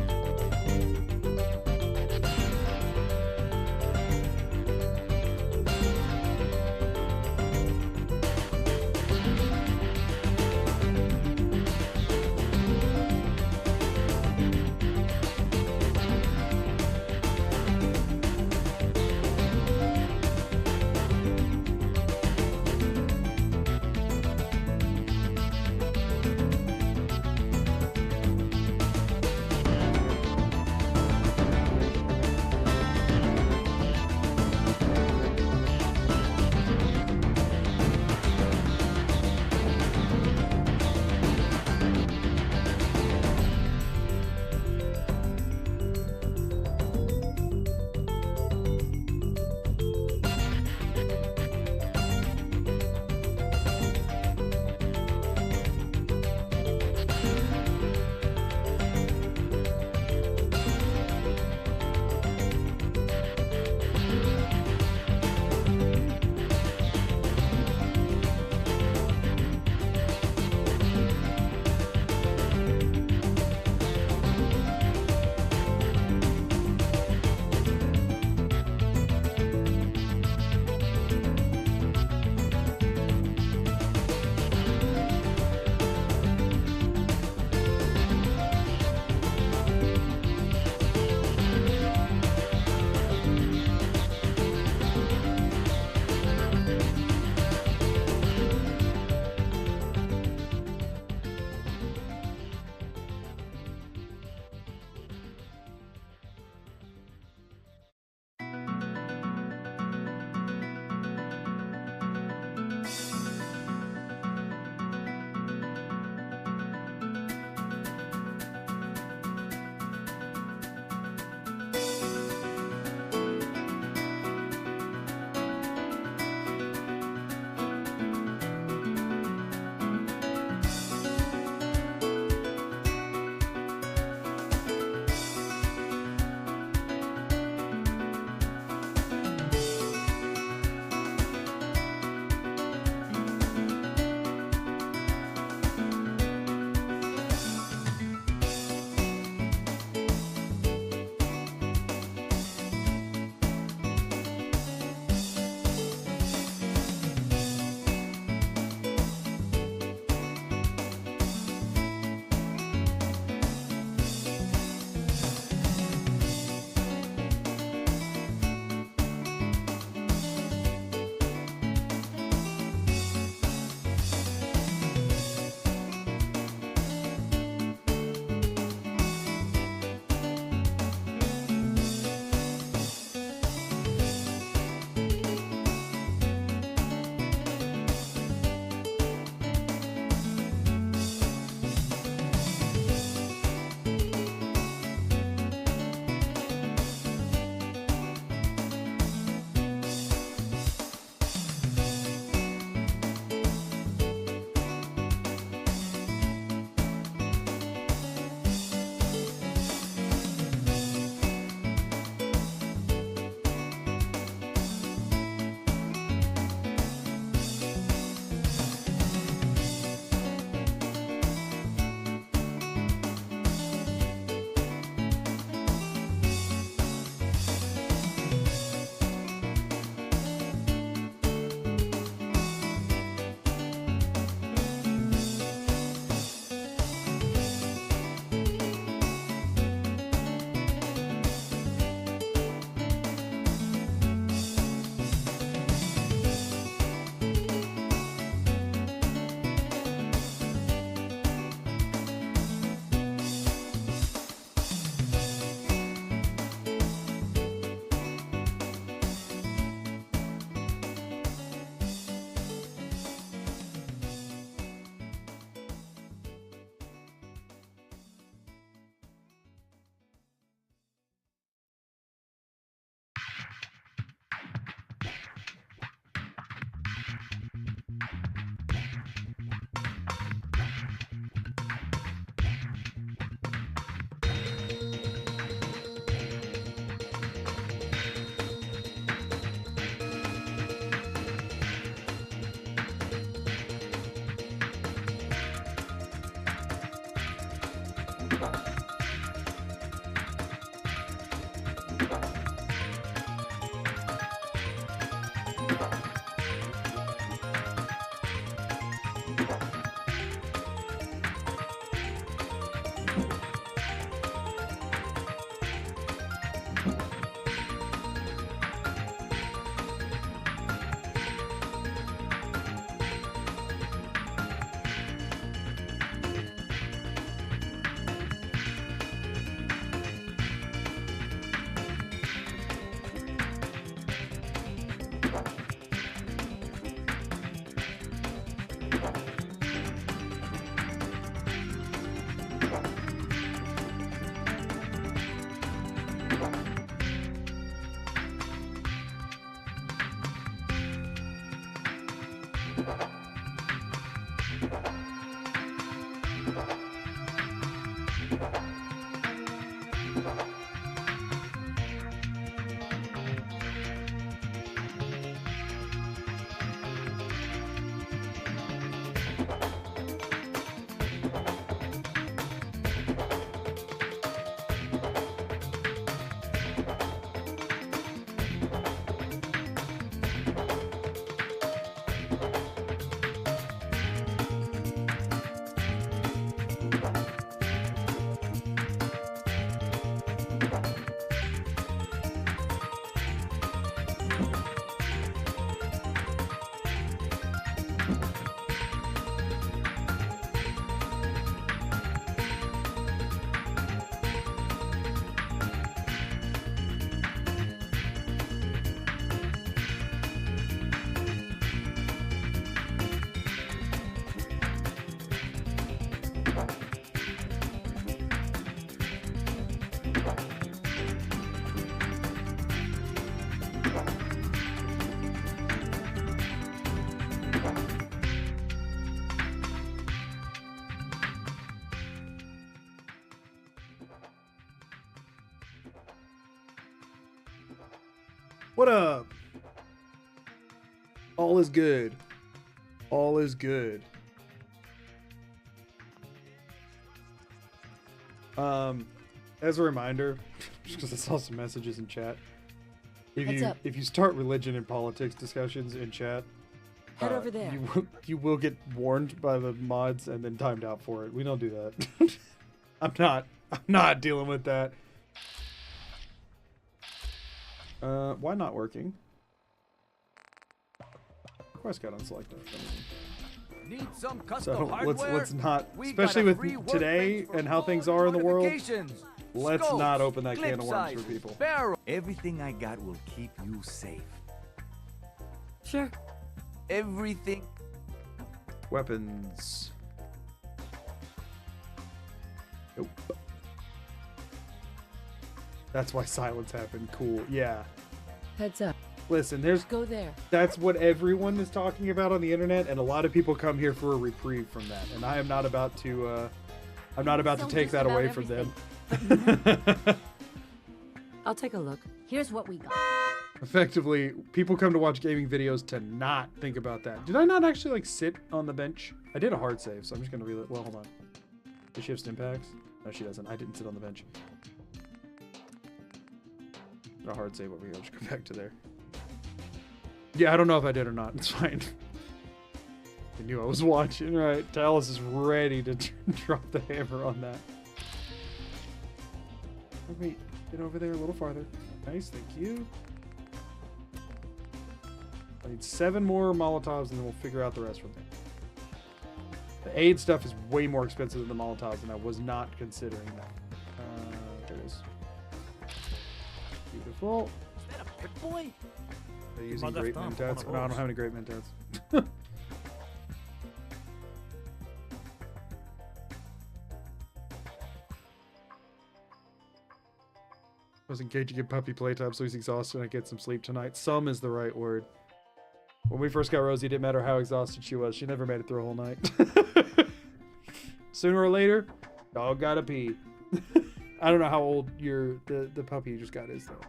What up? All is good. All is good. As a reminder, just because I saw some messages in chat, if you start religion and politics discussions in chat, Head over there. You will get warned by the mods and then timed out for it. We don't do that. I'm not dealing with that. Why not working? Quest got unselected. Need some custom So hardware? let's not, We especially got a with free today workbench for and how all things your are in the world. modifications. Let's Scopes, not open that can clip of worms for sizes, people. barrel. Everything I got will keep you safe. Sure. Everything. Weapons. Nope. That's why silence happened. Cool. Yeah. Heads up. Listen, Go there. that's what everyone is talking about on the internet, and a lot of people come here for a reprieve from that. And I am not about to take that away from them. I'll take a look. Here's what we got. Effectively, people come to watch gaming videos to not think about that. Did I not actually like sit on the bench? I did a hard save, so I'm just gonna read it. Well, hold on. Does she have stim packs? No, she doesn't. I didn't sit on the bench. A hard save over here. I'll just go back to there. Yeah, I don't know if I did or not. It's fine. I knew I was watching. Right, Talus is ready to drop the hammer on that. Oh, wait, get over there a little farther. Nice, thank you. I need 7 more Molotovs and then we'll figure out the rest from there. The aid stuff is way more expensive than the Molotovs and I was not considering that. There it is. Beautiful. Is that a pit boy? They're using My great left arm mentats. for one No, of I don't those. have any great mentats. I was engaging in puppy playtime, so he's exhausted and I get some sleep tonight. Some is the right word. When we first got Rosie, it didn't matter how exhausted she was. She never made it through a whole night. Sooner or later, dog gotta pee. I don't know how old the puppy you just got is, though.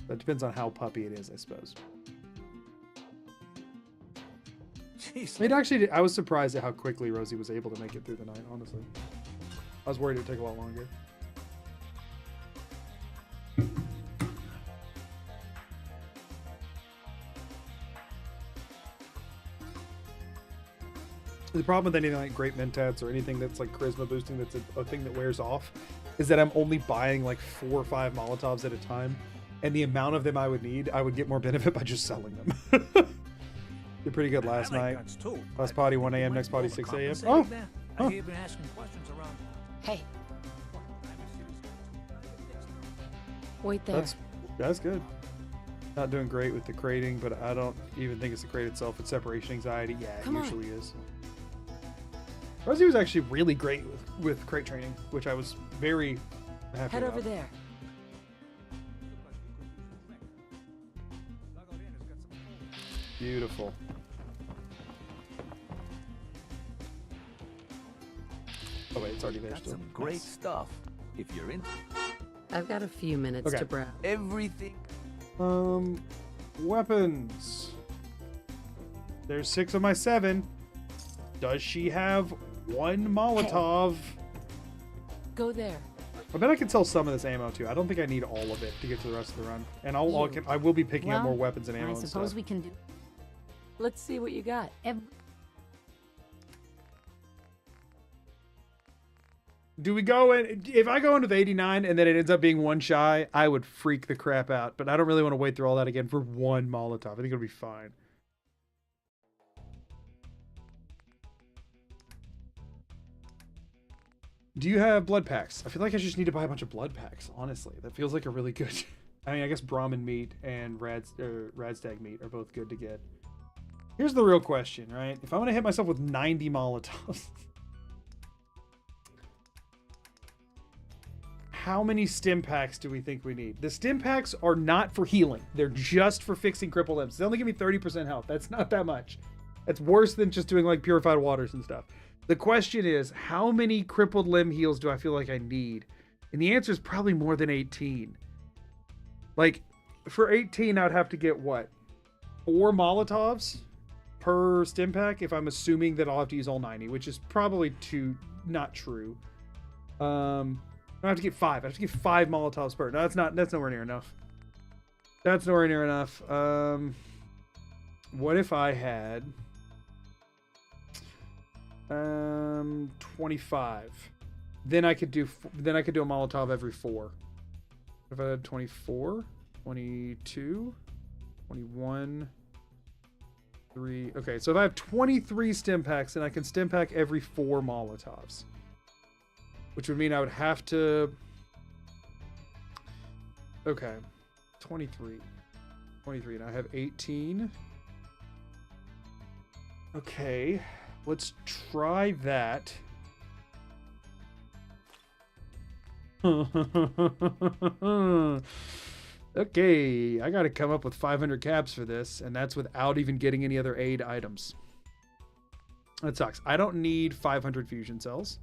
That depends on how puppy it is, I suppose. Jeez. It actually did. I was surprised at how quickly Rosie was able to make it through the night, honestly. I was worried it would take a lot longer. The problem with anything like great mentats or anything that's like charisma boosting that's a thing that wears off is that I'm only buying like 4 or 5 Molotovs at a time, and the amount of them I would need, I would get more benefit by just selling them. Did pretty good last night. Last party 1 a.m., next party 6 a.m. Oh! I hear you've been asking questions around. Hey. Wait there. That's good. Not doing great with the crating, but I don't even think it's the crate itself. It's separation anxiety. Yeah, it usually is. Rosie was actually really great with crate training, which I was very happy Head about. over there. Beautiful. Oh wait, it's already there Got still. some great stuff. If you're in I've got a few minutes to browse. everything. Weapons. There's 6 of my 7. Does she have 1 Molotov? Go there. I bet I can sell some of this ammo too. I don't think I need all of it to get to the rest of the run. And I will be picking up more weapons and ammo I and suppose stuff. we can do. Let's see what you got. Do we go in? If I go in with 89 and then it ends up being 1 shy, I would freak the crap out. But I don't really want to wait through all that again for 1 Molotov. I think it'll be fine. Do you have blood packs? I feel like I just need to buy a bunch of blood packs, honestly. That feels like a really good... I mean, I guess Brahmin meat and Radstag meat are both good to get. Here's the real question, right? If I'm going to hit myself with 90 Molotovs... How many stim packs do we think we need? The stim packs are not for healing. They're just for fixing crippled limbs. They only give me 30% health. That's not that much. That's worse than just doing like purified waters and stuff. The question is, how many crippled limb heals do I feel like I need? And the answer is probably more than 18. Like, for 18, I'd have to get what? 4 Molotovs per stim pack if I'm assuming that I'll have to use all 90, which is probably not true. I have to get 5. I have to get 5 Molotovs per. No, that's nowhere near enough. That's nowhere near enough. What if I had 25? Then I could do a Molotov every 4. If I had 24, 22, 21, 3. Okay, so if I have 23 stim packs, then I can stim pack every 4 Molotovs. Which would mean I would have to... Okay. 23. 23, and I have 18. Okay. Let's try that. Okay, I gotta come up with 500 caps for this, and that's without even getting any other aid items. That sucks. I don't need 500 fusion cells.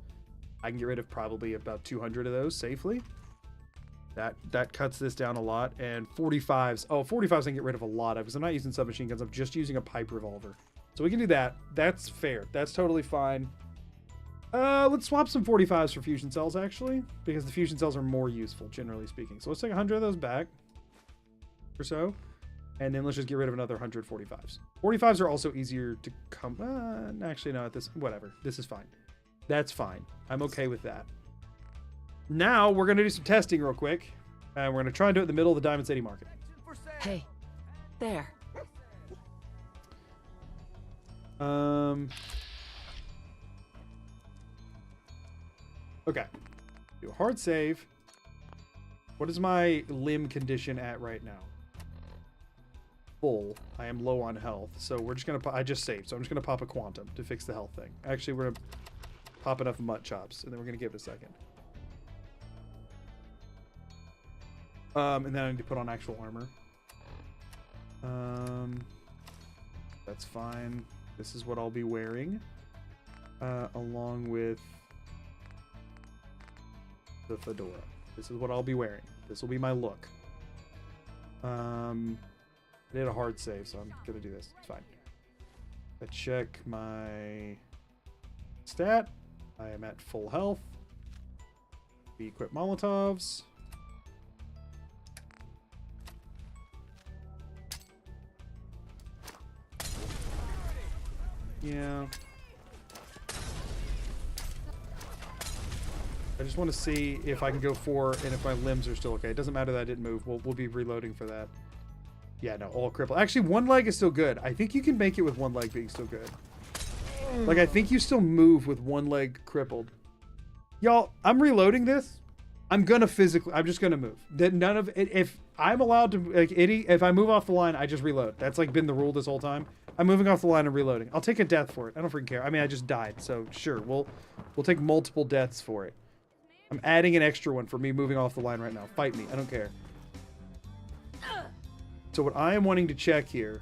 I can get rid of probably about 200 of those safely. That cuts this down a lot. And 45s. Oh, 45s I can get rid of a lot of because I'm not using submachine guns. I'm just using a pipe revolver. So we can do that. That's fair. That's totally fine. Let's swap some 45s for fusion cells, actually, because the fusion cells are more useful, generally speaking. So let's take 100 of those back or so. And then let's just get rid of another 100 45s. 45s are also easier to come... actually, no, whatever. This is fine. That's fine. I'm okay with that. Now, we're going to do some testing real quick. And we're going to try and do it in the middle of the Diamond City Market. Hey, there. Okay. Do a hard save. What is my limb condition at right now? Full. I am low on health. So we're just going to... I just saved. So I'm just going to pop a quantum to fix the health thing. Actually, we're going to pop enough mutt chops. And then we're going to give it a second. And then I need to put on actual armor. That's fine. This is what I'll be wearing. Along with the fedora. This is what I'll be wearing. This will be my look. I did a hard save, so I'm gonna do this. It's fine. I check my stat. I am at full health. We equip Molotovs. Yeah. I just want to see if I can go 4 and if my limbs are still okay. It doesn't matter that I didn't move. We'll be reloading for that. Yeah, no, all crippled. Actually, 1 leg is still good. I think you can make it with 1 leg being still good. Like, I think you still move with 1 leg crippled. Y'all, I'm reloading this. I'm just gonna move. That none of it, if I'm allowed to, like, if I move off the line, I just reload. That's like been the rule this whole time. I'm moving off the line and reloading. I'll take a death for it. I don't freaking care. I mean, I just died, so sure, we'll take multiple deaths for it. I'm adding an extra one for me moving off the line right now. Fight me. I don't care. So what I am wanting to check here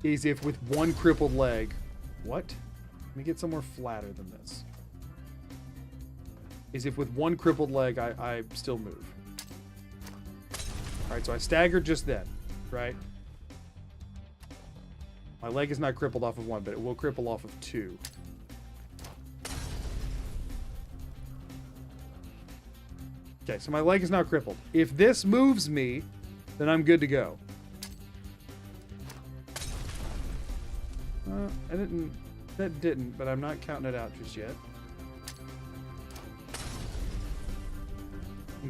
is if with 1 crippled leg... What? Let me get somewhere flatter than this. Is if with 1 crippled leg, I still move. Alright, so I staggered just then, right? My leg is not crippled off of 1, but it will cripple off of 2. Okay, so my leg is now crippled. If this moves me, then I'm good to go. That didn't, but I'm not counting it out just yet.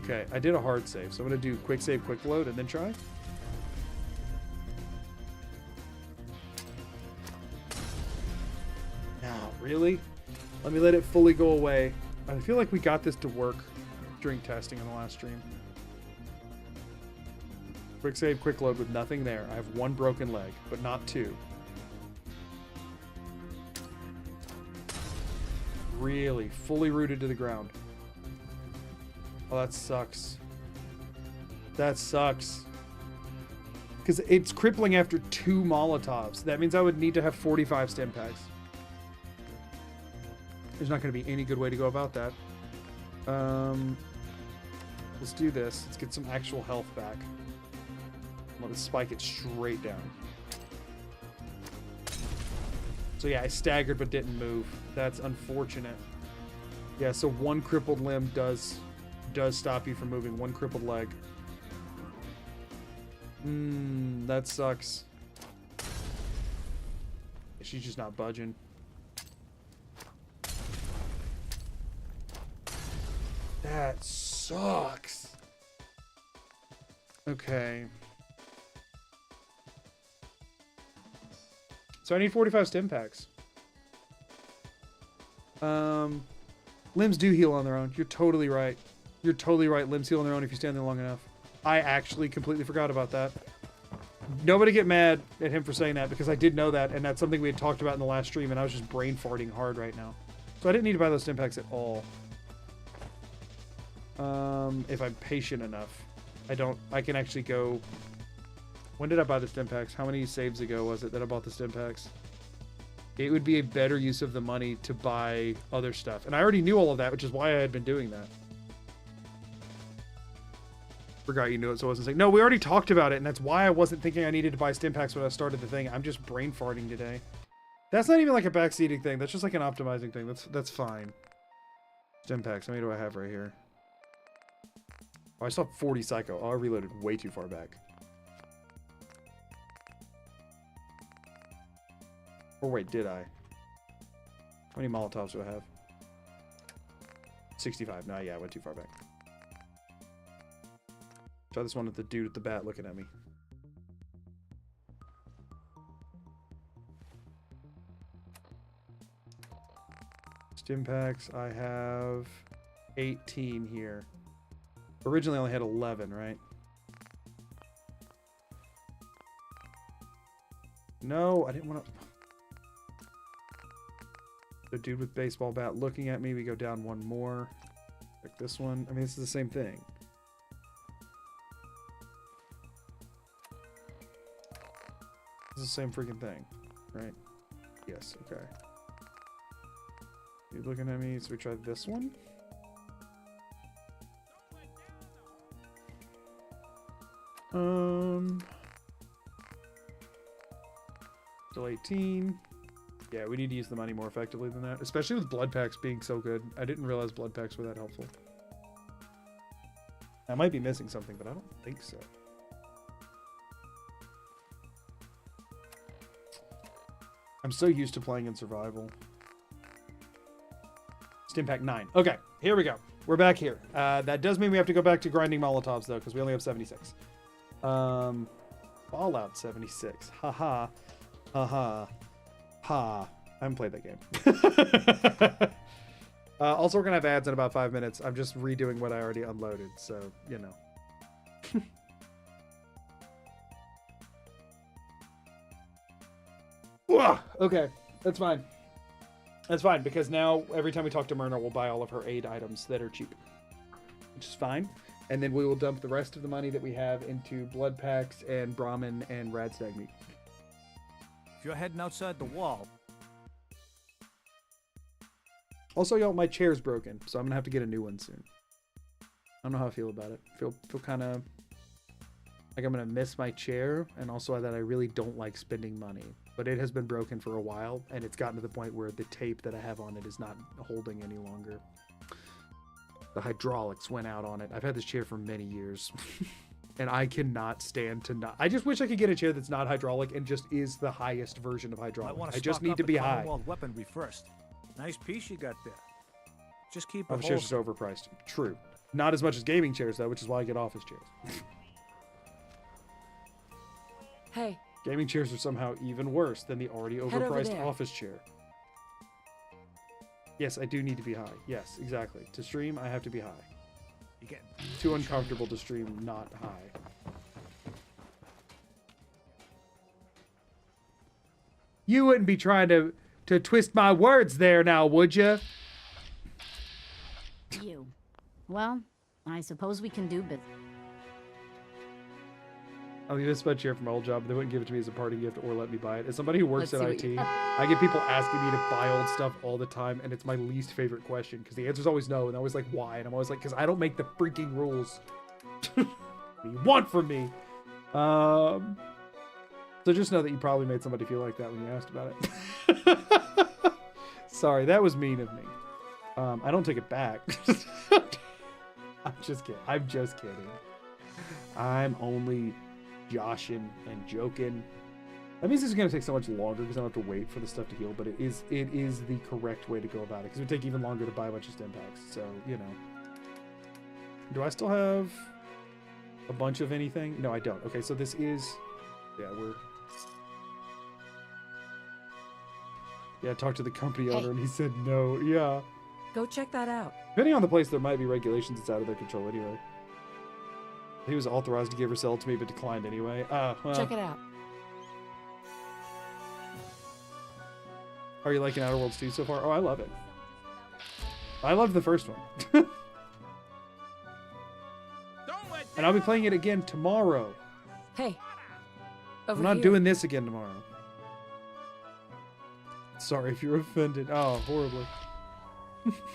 Okay, I did a hard save, so I'm going to do quick save, quick load, and then try. Now, really? Let me let it fully go away. I feel like we got this to work during testing in the last stream. Quick save, quick load with nothing there. I have 1 broken leg, but not 2. Really, fully rooted to the ground. Oh, that sucks. That sucks. Because it's crippling after 2 Molotovs. That means I would need to have 45 stim packs. There's not going to be any good way to go about that. Let's do this. Let's get some actual health back. I'm gonna spike it straight down. So yeah, I staggered but didn't move. That's unfortunate. Yeah, so one crippled limb does stop you from moving. One crippled leg. That sucks. She's just not budging. That sucks. Okay. So I need 45 stim packs. Limbs do heal on their own. You're totally right. You're totally right. Limbs heal on their own if you stand there long enough. I actually completely forgot about that. Nobody get mad at him for saying that, because I did know that, and that's something we had talked about in the last stream, and I was just brain farting hard right now. So I didn't need to buy those stim packs at all. If I'm patient enough. I can actually go... When did I buy the stim packs? How many saves ago was it that I bought the stim packs? It would be a better use of the money to buy other stuff. And I already knew all of that, which is why I had been doing that. Forgot you knew it, so I wasn't saying... No, we already talked about it, and that's why I wasn't thinking I needed to buy stim packs when I started the thing. I'm just brain farting today. That's not even like a backseating thing. That's just like an optimizing thing. That's fine. Stim packs. How many do I have right here? Oh, I still have 40 psycho. Oh, I reloaded way too far back. Or wait, did I? How many Molotovs do I have? 65. No, yeah, I went too far back. Try this one with the dude with the bat looking at me. Stim packs, I have 18 here. Originally I only had 11, right? No, I didn't want to... The dude with baseball bat looking at me. We go down one more. Like this one. I mean, this is the same thing. This is the same freaking thing, right? Yes, okay. You looking at me? So we try this one. Still 18. Yeah, we need to use the money more effectively than that, especially with blood packs being so good. I didn't realize blood packs were that helpful. I might be missing something, but I don't think so. I'm so used to playing in survival. Stim pack 9. Okay, here we go. We're back here. That does mean we have to go back to grinding Molotovs, though, because we only have 76. Fallout 76. Haha. Haha. Ha. I haven't played that game. Also, we're going to have ads in about 5 minutes. I'm just redoing what I already unloaded, so, you know. Okay, that's fine. That's fine, because now every time we talk to Myrna, we'll buy all of her aid items that are cheap. Which is fine. And then we will dump the rest of the money that we have into blood packs and Brahmin and Radstag meat. If you're heading outside the wall... Also, y'all, my chair's broken, so I'm gonna have to get a new one soon. I don't know how I feel about it. Feel kind of like I'm gonna miss my chair, and also that I really don't like spending money. But it has been broken for a while, and it's gotten to the point where the tape that I have on it is not holding any longer. The hydraulics went out on it. I've had this chair for many years, and I cannot stand to not. I just wish I could get a chair that's not hydraulic and just is the highest version of hydraulic. I just need to be high. Weaponry first. Nice piece you got there. Just keep it. Office chairs is overpriced. True. Not as much as gaming chairs though, which is why I get office chairs. Hey. Gaming chairs are somehow even worse than the already overpriced office chair. Yes, I do need to be high. Yes, exactly. To stream, I have to be high. You get too uncomfortable to stream not high. You wouldn't be trying to twist my words there now, would you? You. Well, I suppose we can do business. I'll give this spreadsheet here from my old job, but they wouldn't give it to me as a party gift or let me buy it. As somebody who works Let's at see IT, what I get people asking me to buy old stuff all the time, and it's my least favorite question because the answer is always no, and they're always like, why? And I'm always like, because I don't make the freaking rules. What do you want from me? So just know that you probably made somebody feel like that when you asked about it. Sorry, that was mean of me. I don't take it back. I'm just kidding. I'm just kidding. I'm only joshing and joking. That means this is going to take so much longer because I don't have to wait for the stuff to heal, but it is the correct way to go about it because it would take even longer to buy a bunch of stim packs. So, you know. Do I still have a bunch of anything? No, I don't. Okay, so this is... Yeah, I talked to the company owner and he said no. Yeah. Go check that out. Depending on the place, there might be regulations that's out of their control anyway. He was authorized to give or sell it to me, but declined anyway. Well. Check it out. Are you liking Outer Worlds 2 so far? Oh, I love it. I loved the first one. And I'll be playing it again tomorrow. Hey. I'm not doing this again tomorrow. Sorry if you're offended. Oh, horribly.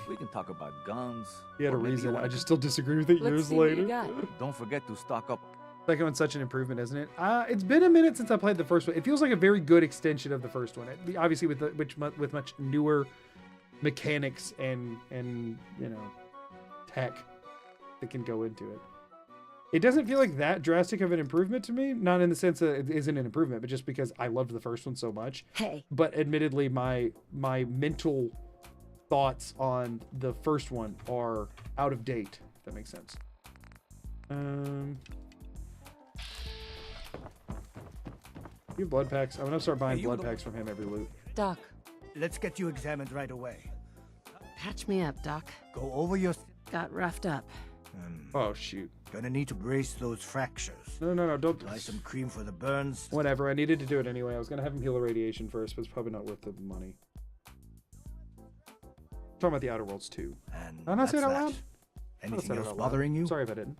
We can talk about guns. He had a or maybe reason. you wanna I just still disagree with it Let's years see what later. you got. Don't forget to stock up. Second one's such an improvement, isn't it? It's been a minute since I played the first one. It feels like a very good extension of the first one. Obviously, with much newer mechanics and you know, tech that can go into it. It doesn't feel like that drastic of an improvement to me. Not in the sense that it isn't an improvement, but just because I loved the first one so much. Hey. But admittedly, my mental thoughts on the first one are out of date, if that makes sense. You have blood packs. I'm gonna start buying blood packs from him every loot. Doc. Let's get you examined right away. Patch me up, Doc. Go over your... Got roughed up. Oh, shoot. Gonna need to brace those fractures. No, don't... Apply some cream for the burns. Whatever, I needed to do it anyway. I was gonna have him heal the radiation first, but it's probably not worth the money. Talking about the Outer Worlds 2. And Did I not say it out loud? Anything else bothering you? Sorry if I didn't.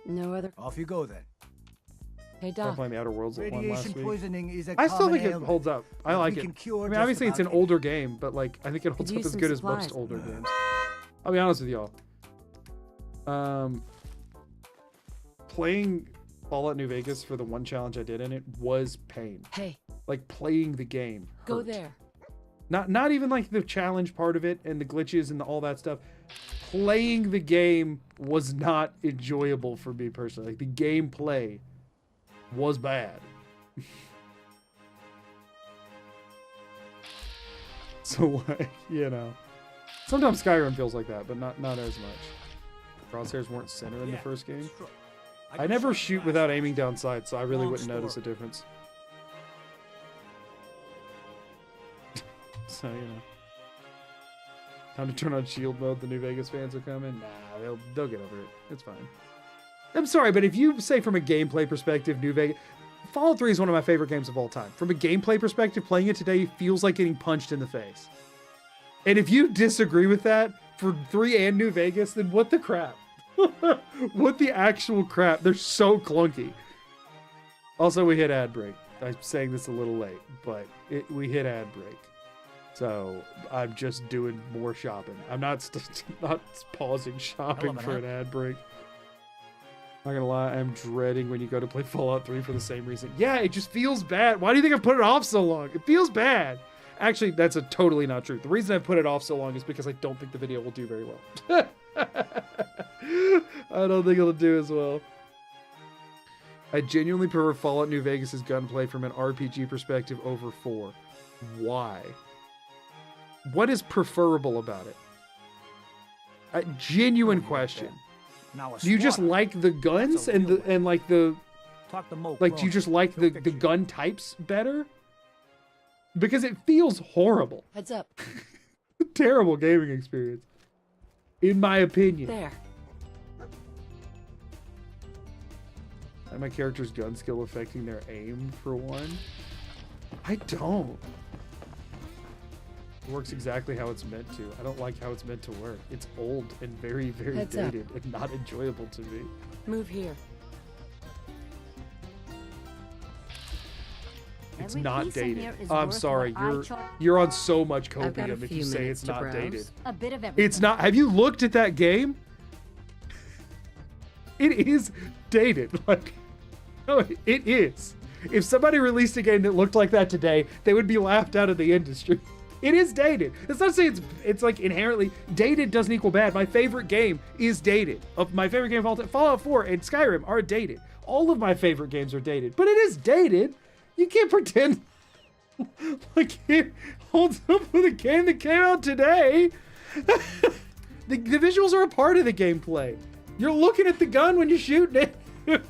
No other... Off you go then. Hey, I Doc. playing the Outer Worlds one last Radiation week. poisoning is a I still think it ailment holds up. I that like we it. can cure I mean, just obviously it's an about anything. older game, but like I think it holds Could up use as some good as supplies. most older games. I'll be honest with y'all. Playing Fallout New Vegas for the one challenge I did in it was pain. Hey. Like playing the game hurt. Go there. Not even like the challenge part of it and the glitches and all that stuff. Playing the game was not enjoyable for me personally. Like the gameplay was bad. So like, you know, sometimes Skyrim feels like that, but not as much. Crosshairs weren't center in the first game. I never shoot without aiming down sight, so I really wouldn't notice a difference. So, you know. Time to turn on shield mode. The New Vegas fans are coming. Nah, they'll get over it. It's fine. I'm sorry, but if you say from a gameplay perspective, New Vegas... Fallout 3 is one of my favorite games of all time. From a gameplay perspective, playing it today feels like getting punched in the face. And if you disagree with that for 3 and New Vegas, then what the crap? What the actual crap? They're so clunky. Also, we hit ad break. I'm saying this a little late, but we hit ad break. So I'm just doing more shopping. I'm not pausing shopping for an ad break. Not gonna lie, I'm dreading when you go to play Fallout 3 for the same reason. Yeah, it just feels bad. Why do you think I put it off so long? It feels bad. Actually, that's totally not true. The reason I put it off so long is because I don't think the video will do very well. I don't think it'll do as well. I genuinely prefer Fallout New Vegas' gunplay from an RPG perspective over 4. Why? What is preferable about it? A genuine question. Do you just like the guns and do you just like the gun types better? Because it feels horrible. Heads up. Terrible gaming experience. In my opinion. There. And my character's gun skill affecting their aim for one? I don't. It works exactly how it's meant to. I don't like how it's meant to work. It's old and very, very Heads up. dated and not enjoyable to me. Move here. it's Every not piece in dated. here is I'm worth sorry, what I you're charge. you're on so much I've got a copium if few you say minutes it's to not browse. dated. A bit of everything. It's not. Have you looked at that game? It is dated. Like, no, it is. If somebody released a game that looked like that today, they would be laughed out of the industry. It is dated. It's not saying it's like inherently dated doesn't equal bad. My favorite game is dated. Of my favorite game of all time, Fallout 4 and Skyrim are dated. All of my favorite games are dated, but it is dated. You can't pretend like it holds up with a game that came out today. The visuals are a part of the gameplay. You're looking at the gun when you're shooting it.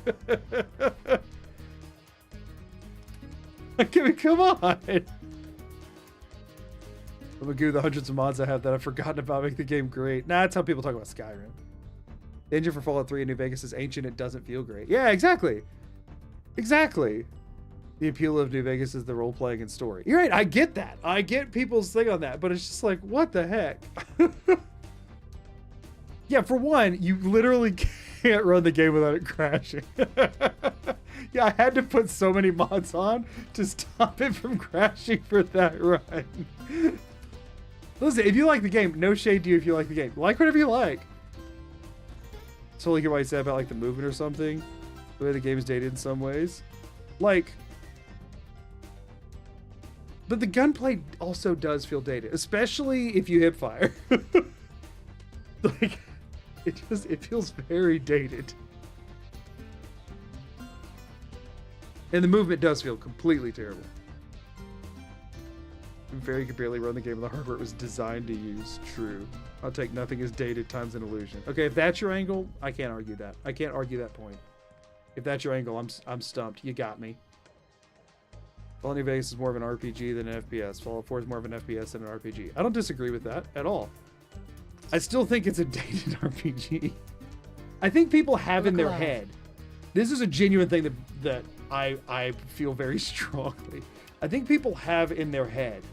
I mean, come on. Magoo, the hundreds of mods I have that I've forgotten about make the game great. Nah, that's how people talk about Skyrim. The engine for Fallout 3 in New Vegas is ancient. It doesn't feel great. Yeah, exactly. Exactly. The appeal of New Vegas is the role-playing and story. You're right. I get that. I get people's thing on that, but it's just like, what the heck? Yeah, for one, you literally can't run the game without it crashing. Yeah, I had to put so many mods on to stop it from crashing for that run. Listen, if you like the game, no shade to you if you like the game. Like whatever you like. Totally get what you said about like the movement or something. The way the game is dated in some ways. Like, but the gunplay also does feel dated, especially if you hip fire. Like, it feels very dated. And the movement does feel completely terrible. Very could barely run the game with the hardware it was designed to use. True. I'll take nothing as dated times an illusion. Okay, if that's your angle, I can't argue that. I can't argue that point. If that's your angle, I'm stumped. You got me. Fallout New Vegas is more of an RPG than an FPS. Fallout 4 is more of an FPS than an RPG. I don't disagree with that at all. I still think it's a dated RPG. I think people have in their head. This is a genuine thing that I feel very strongly. I think people have in their head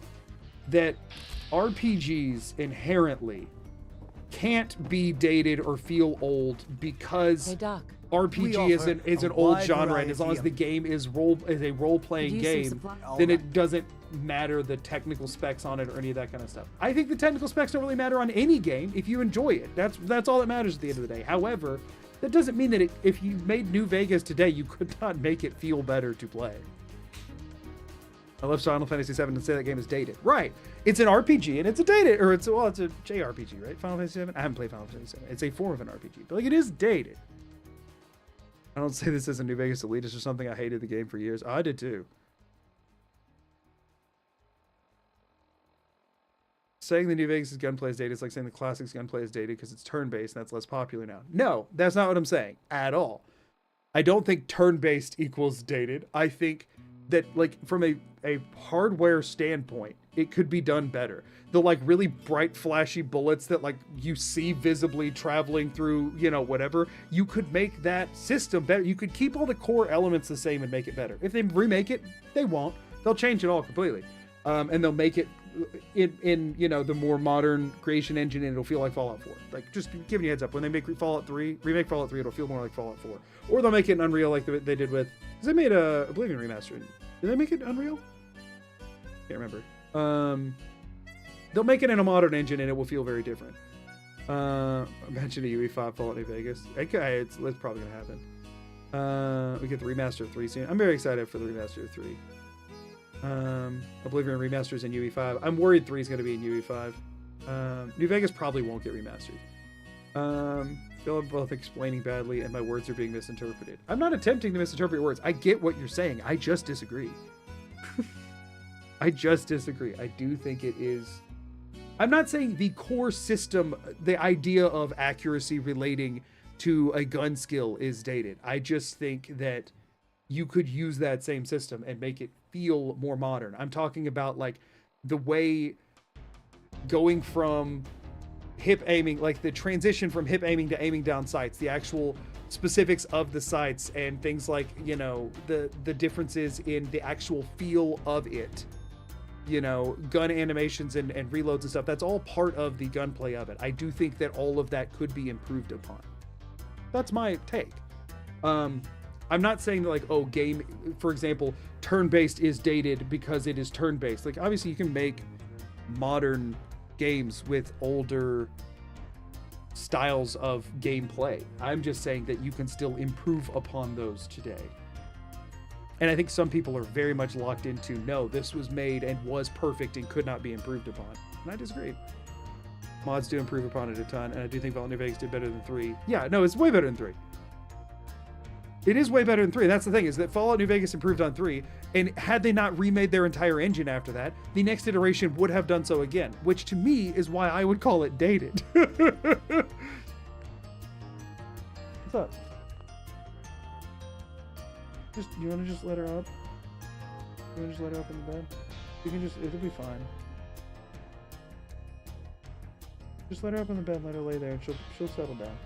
that RPGs inherently can't be dated or feel old because Hey, Doc. RPG is an old genre, and as long as the game is a role-playing game, then it doesn't matter the technical specs on it or any of that kind of stuff. I think the technical specs don't really matter on any game if you enjoy it. That's all that matters at the end of the day. However, that doesn't mean that if you made New Vegas today, you could not make it feel better to play. I love Final Fantasy VII and say that game is dated. Right. It's an RPG and it's a dated, or it's a JRPG, right? Final Fantasy VII? I haven't played Final Fantasy VII. It's a form of an RPG, but like it is dated. I don't say this as a New Vegas elitist or something. I hated the game for years. I did too. Saying the New Vegas' gunplay is dated is like saying the classics gunplay is dated because it's turn-based and that's less popular now. No, that's not what I'm saying at all. I don't think turn-based equals dated. I think that like from a hardware standpoint, it could be done better. The like really bright flashy bullets that like you see visibly traveling through, you know, whatever, you could make that system better. You could keep all the core elements the same and make it better. If they remake it, they won't. They'll change it all completely. And they'll make it in you know, the more modern creation engine, and it'll feel like Fallout 4. Like, just giving you a heads up, when they make remake Fallout 3, it'll feel more like Fallout 4. Or they'll make it in Unreal like they did with, because they made a Oblivion remaster. Did they make it Unreal? Can't remember. They'll make it in a modern engine and it will feel very different. Imagine a UE5 Fallout New Vegas. Okay, it's probably gonna happen. We get the remaster of 3 soon. I'm very excited for the remaster of 3. Oblivion remasters in UE5. I'm worried 3 is going to be in UE5. New Vegas probably won't get remastered. Feel I'm both explaining badly and my words are being misinterpreted. I'm not attempting to misinterpret your words. I get what you're saying. I just disagree. I just disagree. I do think it is... I'm not saying the core system, the idea of accuracy relating to a gun skill is dated. I just think that you could use that same system and make it feel more modern. I'm talking about like the way going from hip aiming, like the transition from hip aiming to aiming down sights, the actual specifics of the sights and things like, you know, the differences in the actual feel of it, you know, gun animations and reloads and stuff. That's all part of the gunplay of it. I do think that all of that could be improved upon. That's my take. I'm not saying that like, oh, game, for example, turn-based is dated because it is turn-based. Like, obviously you can make modern games with older styles of gameplay. I'm just saying that you can still improve upon those today. And I think some people are very much locked into, no, this was made and was perfect and could not be improved upon. And I disagree. Mods do improve upon it a ton, and I do think Fallout New Vegas did better than 3. Yeah, no, it's way better than 3. It is way better than 3. That's the thing, is that Fallout New Vegas improved on 3, and had they not remade their entire engine after that, the next iteration would have done so again, which to me is why I would call it dated. What's up? You want to just let her up? You want to just let her up in the bed? You can just, it'll be fine. Just let her up in the bed and let her lay there, and she'll settle down.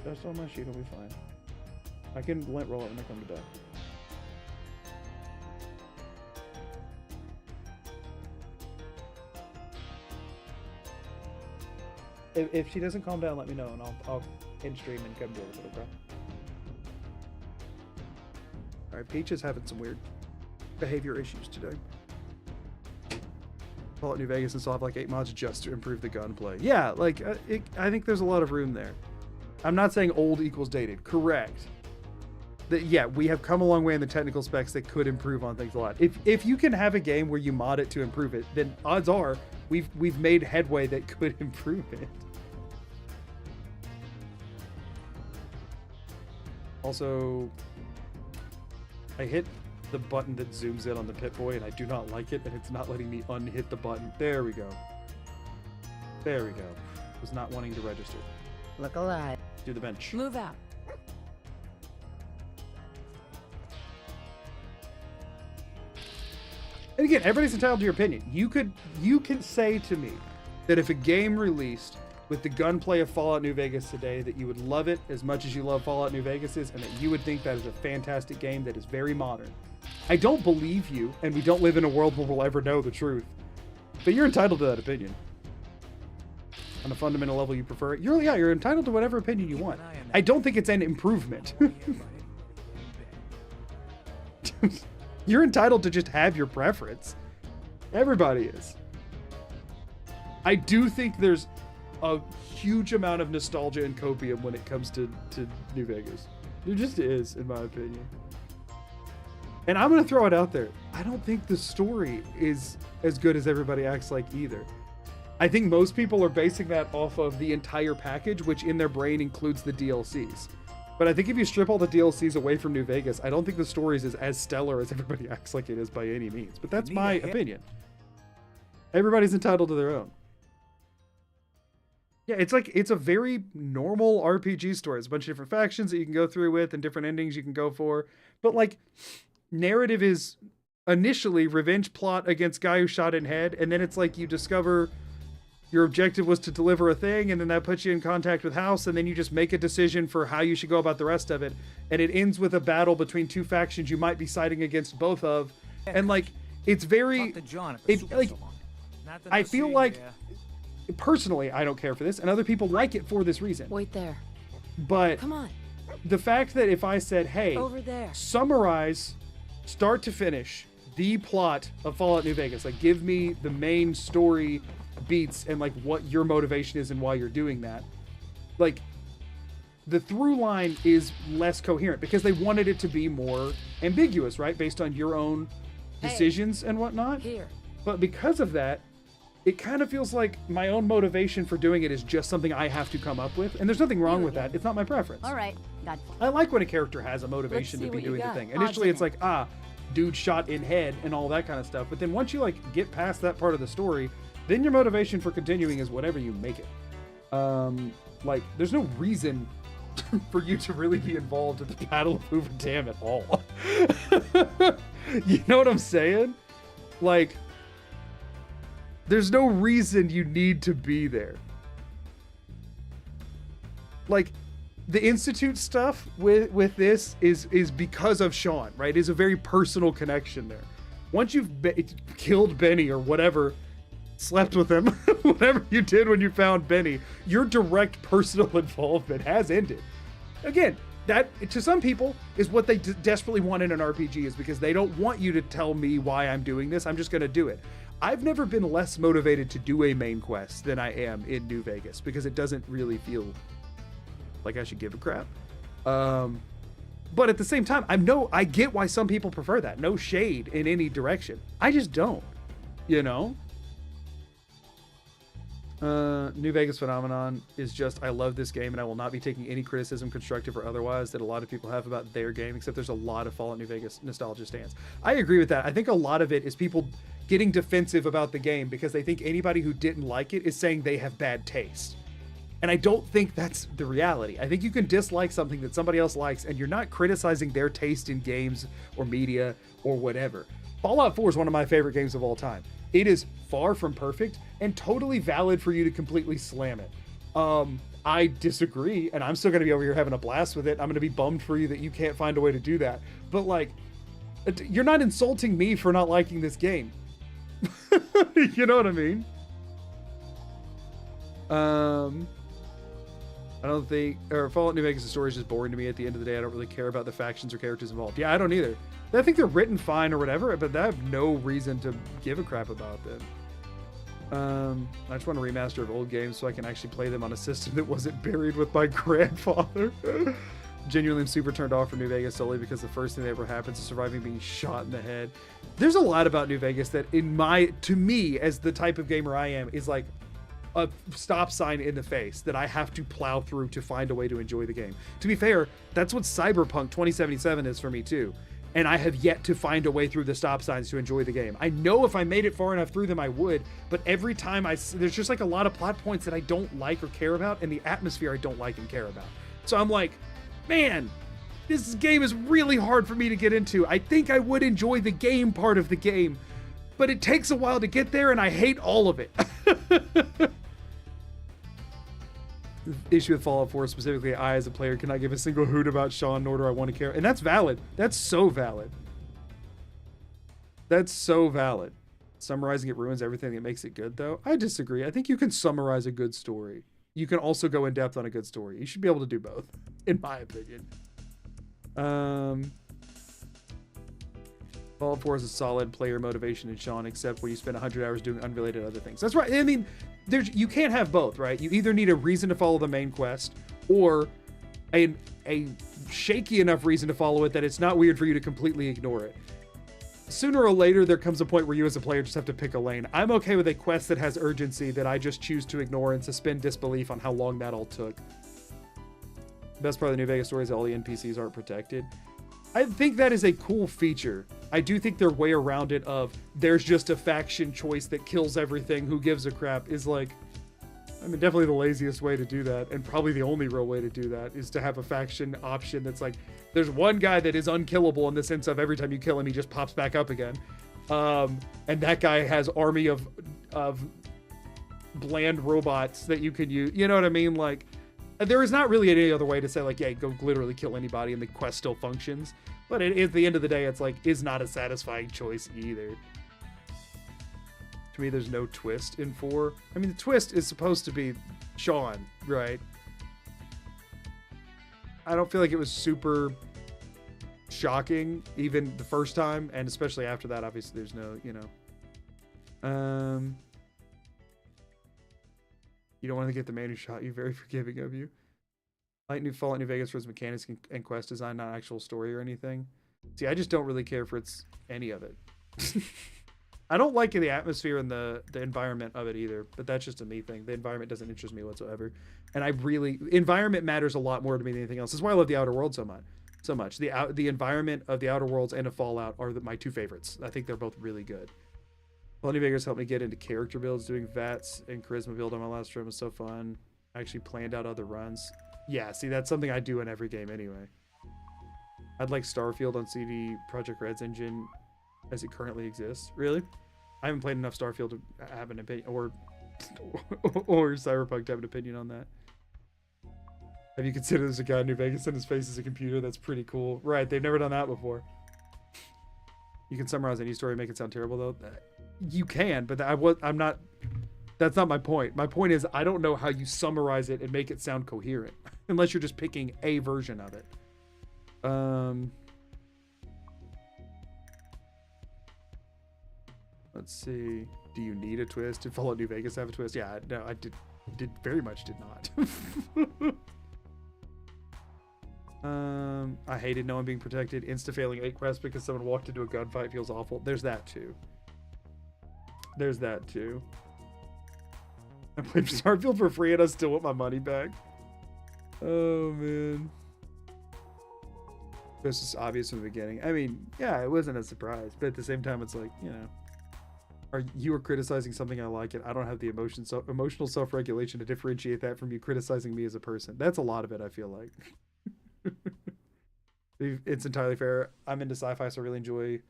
Just on my sheet, it'll be fine. I can roll it when I come to bed. If she doesn't calm down, let me know, and I'll end stream and come deal with it, bro. Alright, Peach is having some weird behavior issues today. Fallout New Vegas and still have like 8 mods just to improve the gunplay. Yeah, like, I think there's a lot of room there. I'm not saying old equals dated. Correct. Yeah, we have come a long way in the technical specs that could improve on things a lot. If you can have a game where you mod it to improve it, then odds are we've made headway that could improve it. Also, I hit the button that zooms in on the Pip-Boy and I do not like it, and it's not letting me unhit the button. There we go. There we go. Was not wanting to register. Look alive. Do the bench. Move out. And again, everybody's entitled to your opinion. You can say to me that if a game released with the gunplay of Fallout New Vegas today, that you would love it as much as you love Fallout New Vegas is, and that you would think that is a fantastic game that is very modern. I don't believe you, and we don't live in a world where we'll ever know the truth. But you're entitled to that opinion. On a fundamental level, you prefer it. You're entitled to whatever opinion you want. I don't think it's an improvement. You're entitled to just have your preference. Everybody is. I do think there's a huge amount of nostalgia and copium when it comes to New Vegas. There just is, in my opinion. And I'm going to throw it out there. I don't think the story is as good as everybody acts like either. I think most people are basing that off of the entire package, which in their brain includes the DLCs. But I think if you strip all the DLCs away from New Vegas, I don't think the story is as stellar as everybody acts like it is by any means. But that's my opinion. Everybody's entitled to their own. Yeah, it's a very normal RPG story. It's a bunch of different factions that you can go through with and different endings you can go for. But like, narrative is initially revenge plot against guy who shot in head, and then it's like you discover your objective was to deliver a thing, and then that puts you in contact with House, and then you just make a decision for how you should go about the rest of it, and it ends with a battle between two factions you might be siding against both of, and like, it's very, I feel like, personally, I don't care for this, and other people like it for this reason. Wait there. But come on. The fact that if I said, hey, over there, summarize, start to finish, the plot of Fallout New Vegas, like give me the main story beats and like what your motivation is and why you're doing that, like the through line is less coherent because they wanted it to be more ambiguous, right, based on your own decisions and whatnot. Here. But because of that, it kind of feels like my own motivation for doing it is just something I have to come up with, and there's nothing wrong with that. It's not my preference. All right, got it. I like when a character has a motivation to be doing the thing. Initially it's like, dude shot in head and all that kind of stuff, but then once you like get past that part of the story, then your motivation for continuing is whatever you make it. Like, there's no reason for you to really be involved in the Battle of Hoover Dam at all. You know what I'm saying? Like, there's no reason you need to be there. Like, the Institute stuff with this is because of Sean, right? It's a very personal connection there. Once you've killed Benny or whatever, slept with him, whatever you did when you found Benny, your direct personal involvement has ended. Again, that, to some people, is what they desperately want in an RPG, is because they don't want you to tell me why I'm doing this. I'm just going to do it. I've never been less motivated to do a main quest than I am in New Vegas, because it doesn't really feel like I should give a crap. But at the same time, I get why some people prefer that. No shade in any direction. I just don't, you know? New Vegas phenomenon is just, I love this game and I will not be taking any criticism, constructive or otherwise, that a lot of people have about their game, except there's a lot of Fallout New Vegas nostalgia stands. I agree with that. I think a lot of it is people getting defensive about the game because they think anybody who didn't like it is saying they have bad taste. And I don't think that's the reality. I think you can dislike something that somebody else likes and you're not criticizing their taste in games or media or whatever. Fallout 4 is one of my favorite games of all time. It is far from perfect and totally valid for you to completely slam it. I disagree, and I'm still going to be over here having a blast with it. I'm going to be bummed for you that you can't find a way to do that. But like, you're not insulting me for not liking this game. You know what I mean? I don't think, or Fallout New Vegas' story is just boring to me at the end of the day. I don't really care about the factions or characters involved. Yeah, I don't either. I think they're written fine or whatever, but I have no reason to give a crap about them. I just want a remaster of old games so I can actually play them on a system that wasn't buried with my grandfather. Genuinely, I'm super turned off for New Vegas solely because the first thing that ever happens is surviving being shot in the head. There's a lot about New Vegas that to me, as the type of gamer I am, is like a stop sign in the face that I have to plow through to find a way to enjoy the game. To be fair, that's what Cyberpunk 2077 is for me too. And I have yet to find a way through the stop signs to enjoy the game. I know if I made it far enough through them, I would, but every time there's just like a lot of plot points that I don't like or care about, and the atmosphere I don't like and care about. So I'm like, man, this game is really hard for me to get into. I think I would enjoy the game part of the game, but it takes a while to get there, and I hate all of it. The issue with Fallout 4, specifically, I as a player cannot give a single hoot about Sean, nor do I want to care. And that's valid. That's so valid. That's so valid. Summarizing it ruins everything that makes it good, though. I disagree. I think you can summarize a good story. You can also go in depth on a good story. You should be able to do both, in my opinion. Fallout 4 is a solid player motivation in Sean, except when you spend 100 hours doing unrelated other things. That's right. I mean, you can't have both, right? You either need a reason to follow the main quest or a shaky enough reason to follow it that it's not weird for you to completely ignore it. Sooner or later, there comes a point where you as a player just have to pick a lane. I'm okay with a quest that has urgency that I just choose to ignore and suspend disbelief on how long that all took. The best part of the New Vegas story is that all the NPCs aren't protected. I think that is a cool feature. I do think their way around it of there's just a faction choice that kills everything, who gives a crap, is like, I mean, definitely the laziest way to do that, and probably the only real way to do that is to have a faction option that's like, there's one guy that is unkillable in the sense of every time you kill him, he just pops back up again. And that guy has army of bland robots that you can use. You know what I mean? Like, there is not really any other way to say, like, yeah, go literally kill anybody and the quest still functions. But at the end of the day, it's like, is not a satisfying choice either. To me, there's no twist in 4. I mean, the twist is supposed to be Sean, right? I don't feel like it was super shocking, even the first time, and especially after that, obviously, there's no, you know. You don't want to get the man who shot you, very forgiving of you. Like New Fallout New Vegas for its mechanics and quest design, not actual story or anything. See, I just don't really care for any of it. I don't like the atmosphere and the environment of it either, but that's just a me thing. The environment doesn't interest me whatsoever. And environment matters a lot more to me than anything else. That's why I love the Outer Worlds so much. The environment of the Outer Worlds and of Fallout are my two favorites. I think they're both really good. Fallout New Vegas helped me get into character builds. Doing VATS and charisma build on my last run was so fun. I actually planned out other runs. Yeah, see, that's something I do in every game anyway. I'd like Starfield on CD Projekt Red's engine as it currently exists. Really? I haven't played enough Starfield to have an opinion, or Cyberpunk to have an opinion on that. Have you considered there's a guy in New Vegas and his face is a computer? That's pretty cool. Right, they've never done that before. You can summarize any story and make it sound terrible, though. You can, but I'm not... That's not my point. My point is, I don't know how you summarize it and make it sound coherent. Unless you're just picking a version of it. Let's see. Do you need a twist? Did Fallout New Vegas have a twist? Yeah, no, I did very much did not. I hated no one being protected. Insta failing 8 quests because someone walked into a gunfight feels awful. There's that too. There's that too. I played Starfield for free and I still want my money back. Oh man. This is obvious from the beginning. I mean, yeah, it wasn't a surprise, but at the same time, it's like, you know, you are criticizing something I like, and I don't have the emotional self-regulation to differentiate that from you criticizing me as a person. That's a lot of it, I feel like. It's entirely fair. I'm into sci-fi, so I really enjoy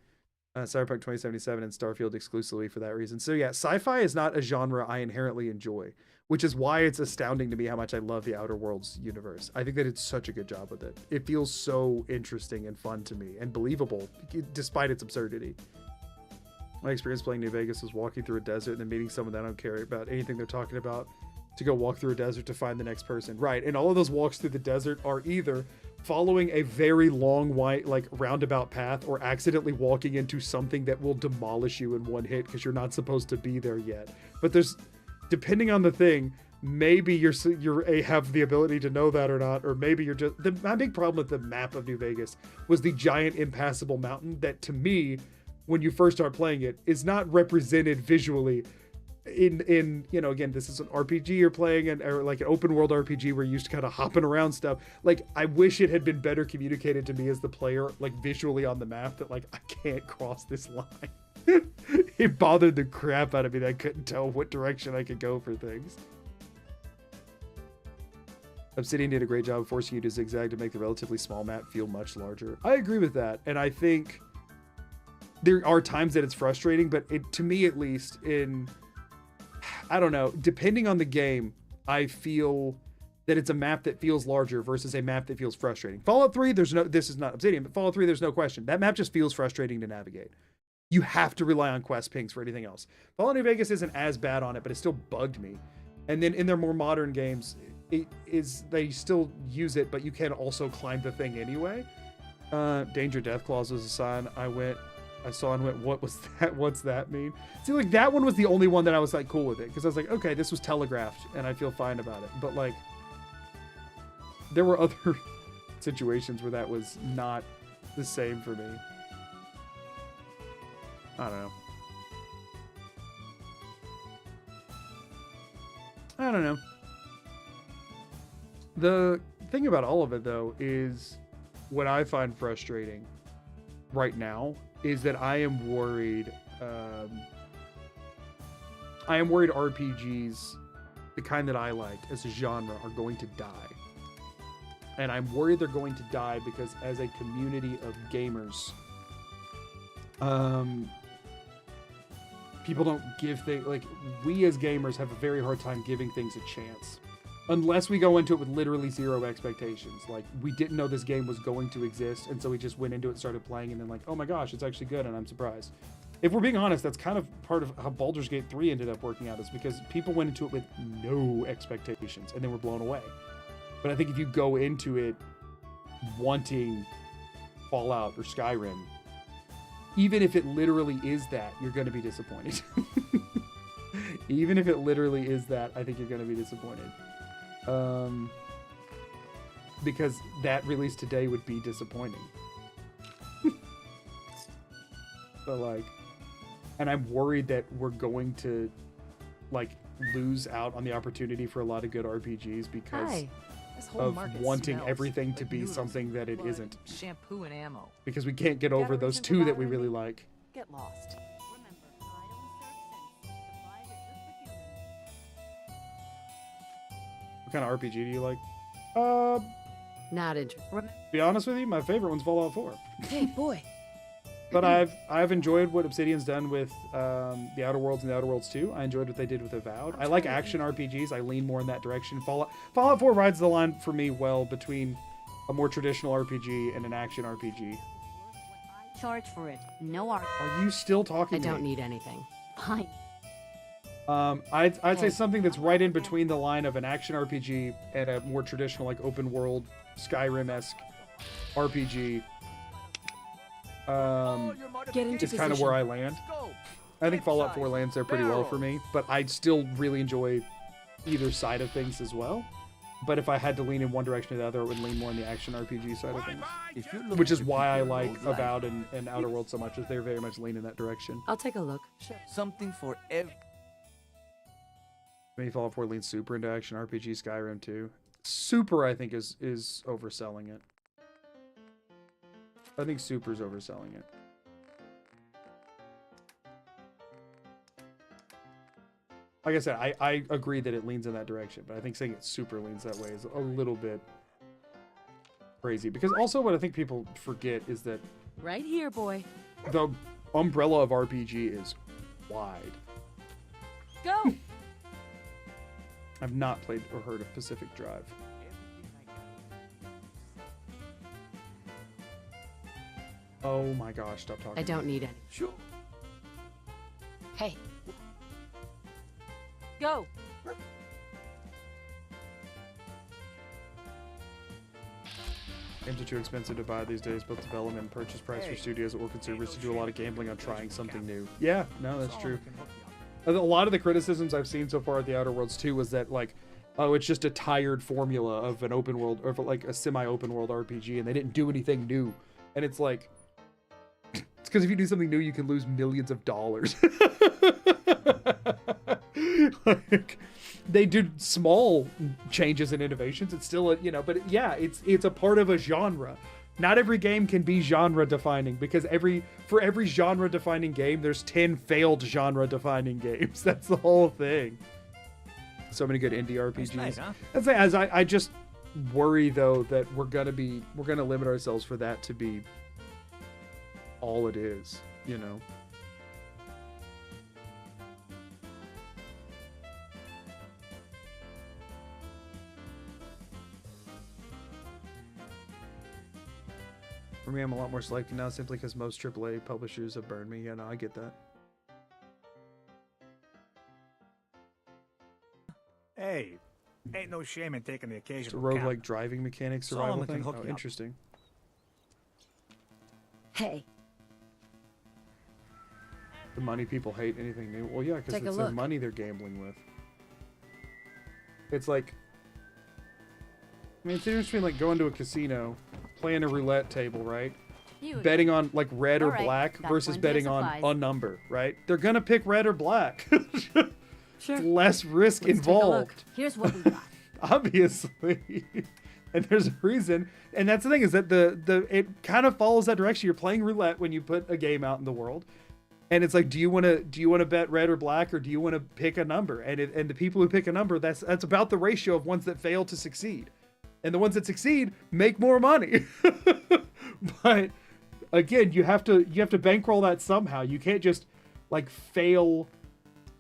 Cyberpunk 2077 and Starfield exclusively for that reason. So yeah, sci-fi is not a genre I inherently enjoy, which is why it's astounding to me how much I love the Outer Worlds universe. I think they did such a good job with it. It feels so interesting and fun to me and believable despite its absurdity. My experience playing New Vegas was walking through a desert and then meeting someone that I don't care about anything they're talking about to go walk through a desert to find the next person. Right. And all of those walks through the desert are either following a very long, white, like roundabout path or accidentally walking into something that will demolish you in one hit because you're not supposed to be there yet. But there's, depending on the thing, maybe you're have the ability to know that or not, or maybe you're just, my big problem with the map of New Vegas was the giant impassable mountain that to me, when you first start playing it, is not represented visually in you know, again, this is an RPG you're playing, or like an open world RPG where you're used to kind of hopping around stuff. Like, I wish it had been better communicated to me as the player, like visually on the map, that like, I can't cross this line. It bothered the crap out of me that I couldn't tell what direction I could go for things. Obsidian did a great job of forcing you to zigzag to make the relatively small map feel much larger. I agree with that, and I think there are times that it's frustrating, but it, to me at least, I don't know, depending on the game, I feel that it's a map that feels larger versus a map that feels frustrating. Fallout 3, this is not Obsidian, but Fallout 3, there's no question. That map just feels frustrating to navigate. You have to rely on quest pings for anything else. Fallout New Vegas isn't as bad on it, but it still bugged me. And then in their more modern games, they still use it, but you can also climb the thing anyway. Danger Death Clause was a sign I saw and went, what was that? What's that mean? See, like, that one was the only one that I was like cool with it, because I was like, okay, this was telegraphed and I feel fine about it. But like, there were other situations where that was not the same for me. I don't know. The thing about all of it, though, is what I find frustrating right now is that I am worried RPGs, the kind that I like as a genre, are going to die. And I'm worried they're going to die because as a community of gamers, people don't give things, like, we as gamers have a very hard time giving things a chance. Unless we go into it with literally zero expectations. Like, we didn't know this game was going to exist, and so we just went into it, started playing, and then like, oh my gosh, it's actually good, and I'm surprised. If we're being honest, that's kind of part of how Baldur's Gate 3 ended up working out, is because people went into it with no expectations, and they were blown away. But I think if you go into it wanting Fallout or Skyrim, even if it literally is that, you're going to be disappointed. Even if it literally is that, I think you're going to be disappointed. Because that release today would be disappointing. So like, and I'm worried that we're going to like lose out on the opportunity for a lot of good RPGs because of wanting everything to be something that it isn't. Shampoo and ammo. Because we can't get over those two that we really like. Get lost. What kind of RPG do you like? Not interested. To be honest with you, my favorite one's Fallout 4. Hey, boy. But I've enjoyed what Obsidian's done with the Outer Worlds and the Outer Worlds 2. I enjoyed what they did with Avowed. I like action RPGs. I lean more in that direction. Fallout 4 rides the line for me well between a more traditional RPG and an action RPG. Charge for it. No art. Are you still talking to me? I don't need anything. Fine. I'd say something that's right in between the line of an action RPG and a more traditional, like, open world Skyrim-esque RPG, Get it's kind of where I land. I think Fallout 4 lands there pretty well for me, but I still really enjoy either side of things as well. But if I had to lean in one direction or the other, it would lean more in the action RPG side of things. Which is why I like Avowed and Outer Worlds so much, is they're very much lean in that direction. I'll take a look. Something for every... Maybe Fallout 4 leans super into action RPG, Skyrim too. Super, I think, is overselling it. I think Super's overselling it. Like I said, I agree that it leans in that direction, but I think saying it super leans that way is a little bit crazy. Because also what I think people forget is that Right here, boy. the umbrella of RPG is wide. Go! I've not played or heard of Pacific Drive. Oh my gosh, stop talking. I don't need any. Sure. Hey. Go! Games are too expensive to buy these days, both development and purchase price for studios or consumers to do a lot of gambling on trying something new. Yeah, no, that's true. A lot of the criticisms I've seen so far at the Outer Worlds 2 was that, like, oh, it's just a tired formula of an open world, or like a semi-open world RPG, and they didn't do anything new. And it's like, it's because if you do something new, you can lose millions of dollars. Like, they do small changes and innovations. It's still a, you know, but yeah, it's a part of a genre. Not every game can be genre defining, because for every genre defining game, there's 10 failed genre defining games. That's the whole thing. So many good indie RPGs. Nice, huh? As I just worry though that we're gonna limit ourselves for that to be all it is, you know. For me, I'm a lot more selective now simply because most AAA publishers have burned me. Yeah, no, I get that. Hey, ain't no shame in taking the It's a occasional roguelike driving mechanic survival Solomon can thing? hook Oh, you up. interesting. Hey. The money people hate anything new. Well, yeah, because Take a it's their look. money they're gambling with. It's like, I mean, it's the difference between like going to a casino, playing a roulette table, right? Betting on like red or All right, black got versus plenty of betting on supplies. a number, right? They're gonna pick red or black. Sure. Less risk Let's take a look. involved. Here's what we got. Obviously. And there's a reason. And that's the thing, is that it kind of follows that direction. You're playing roulette when you put a game out in the world. And it's like, do you want to bet red or black, or do you want to pick a number? And the people who pick a number, that's about the ratio of ones that fail to succeed. And the ones that succeed make more money. But again, you have to bankroll that somehow. You can't just like fail.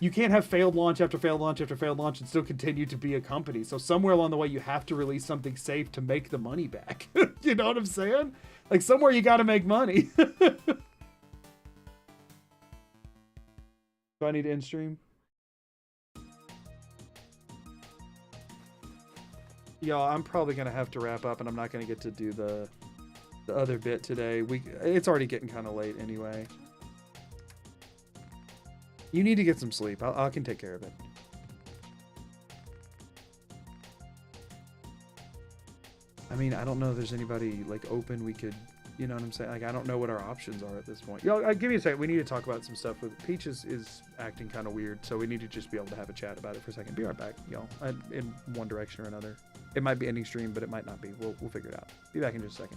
You can't have failed launch after failed launch after failed launch and still continue to be a company. So somewhere along the way, you have to release something safe to make the money back. You know what I'm saying? Like, somewhere you got to make money. Do I need to end stream? Y'all, I'm probably going to have to wrap up, and I'm not going to get to do the other bit today. It's already getting kind of late anyway. You need to get some sleep. I can take care of it. I mean, I don't know if there's anybody like open we could, you know what I'm saying? Like, I don't know what our options are at this point. Y'all, give me a second. We need to talk about some stuff with Peach is acting kind of weird, so we need to just be able to have a chat about it for a second. Be right back, y'all. In one direction or another. It might be ending stream, but it might not be. We'll figure it out. Be back in just a second.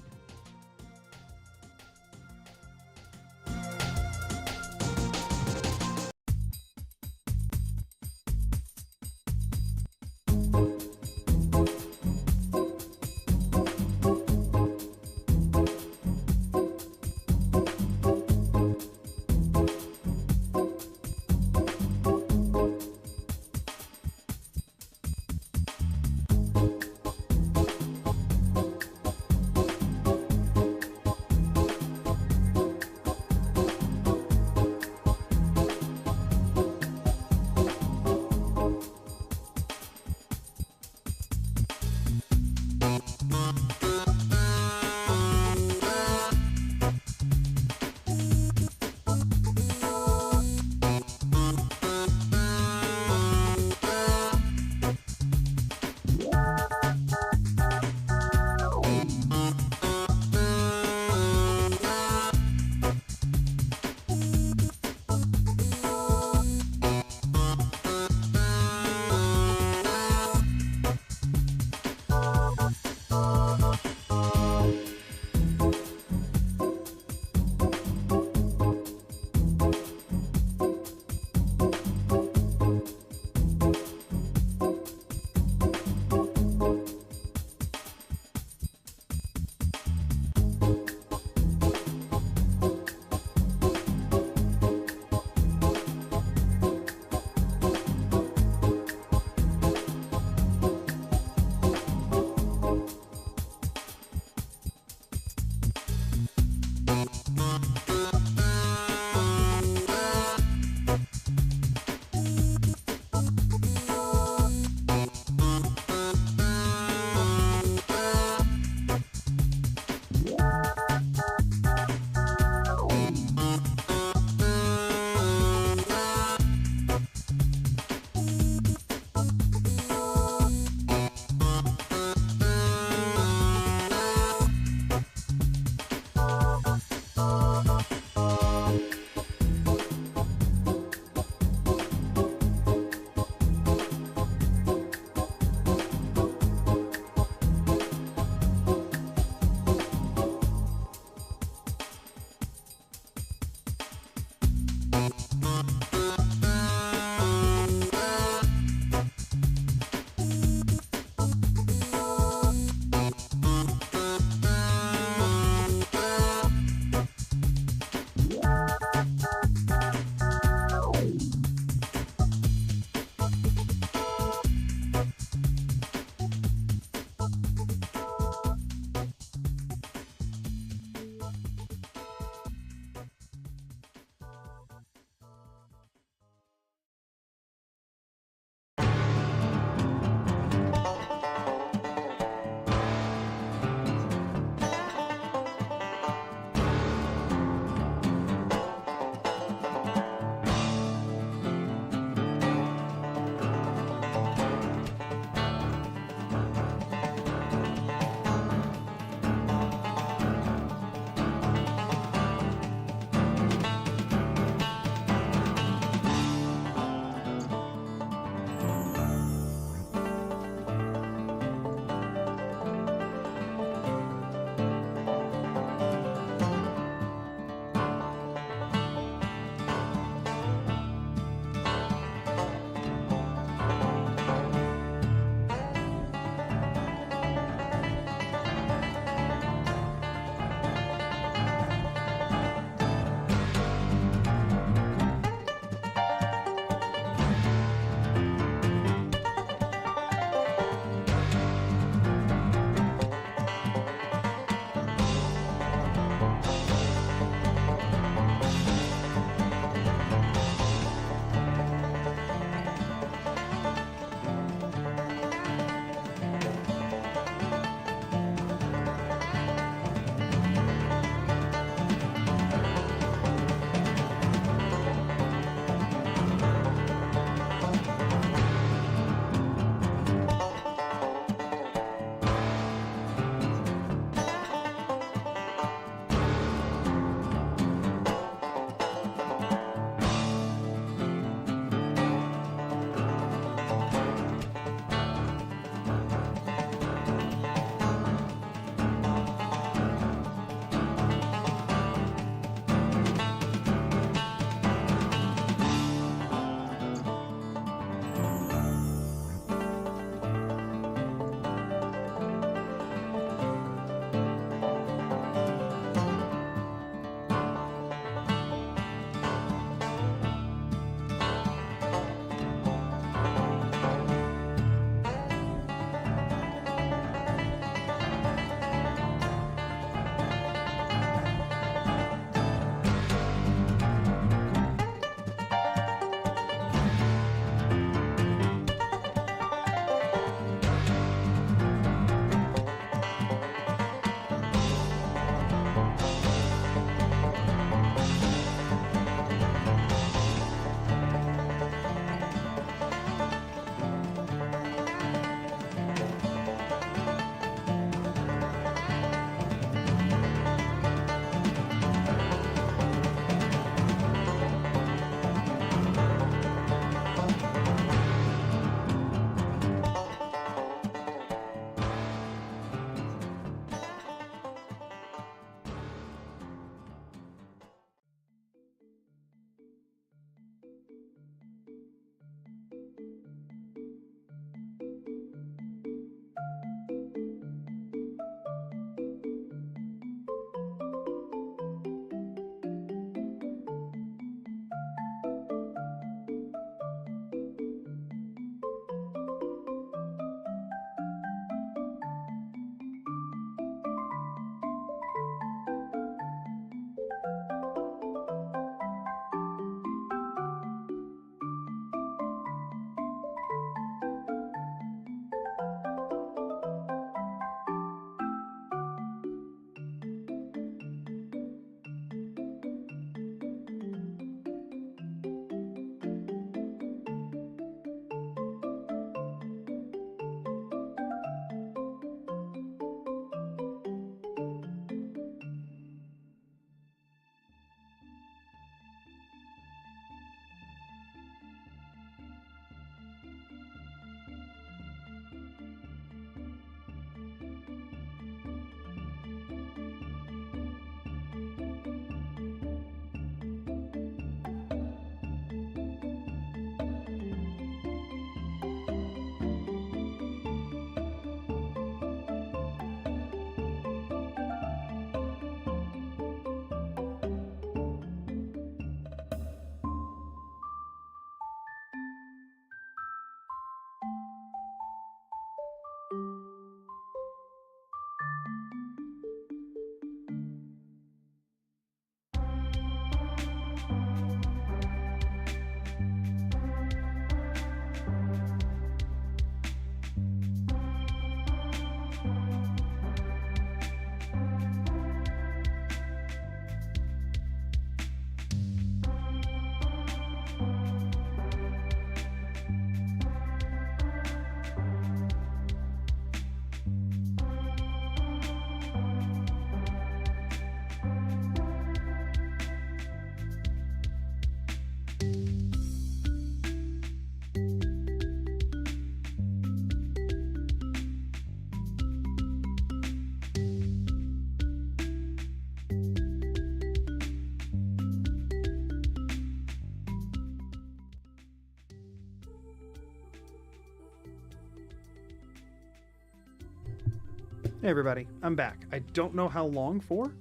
Hey everybody, I'm back. I don't know how long for.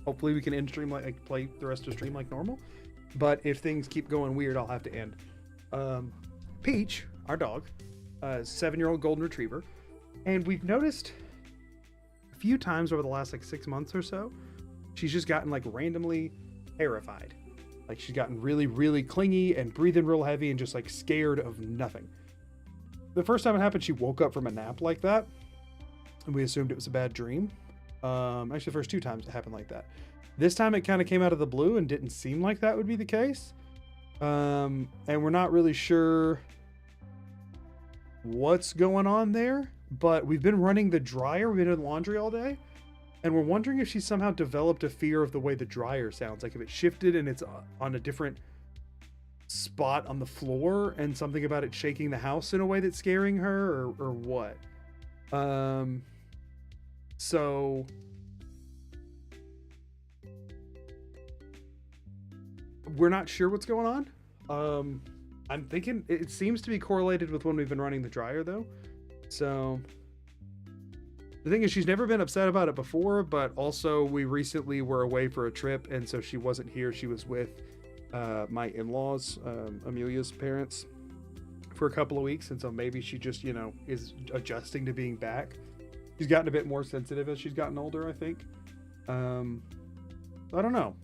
Hopefully we can end stream like play the rest of stream like normal. But if things keep going weird, I'll have to end. Peach, our dog, 7-year-old golden retriever, and we've noticed a few times over the last like 6 months or so, she's just gotten like randomly terrified. Like she's gotten really, really clingy and breathing real heavy and just like scared of nothing. The first time it happened, she woke up from a nap like that, and we assumed it was a bad dream. Actually, the first 2 times it happened like that. This time it kind of came out of the blue and didn't seem like that would be the case. And we're not really sure what's going on there, but we've been running the dryer. We've been doing laundry all day, and we're wondering if she's somehow developed a fear of the way the dryer sounds. Like if it shifted and it's on a different spot on the floor, and something about it shaking the house in a way that's scaring her, or what. So we're not sure what's going on. I'm thinking it seems to be correlated with when we've been running the dryer though. So the thing is, she's never been upset about it before, but also we recently were away for a trip, and so she wasn't here. She was with my in-laws, Amelia's parents, for a couple of weeks, and so maybe she just, you know, is adjusting to being back. She's gotten a bit more sensitive as she's gotten older, I think. I don't know.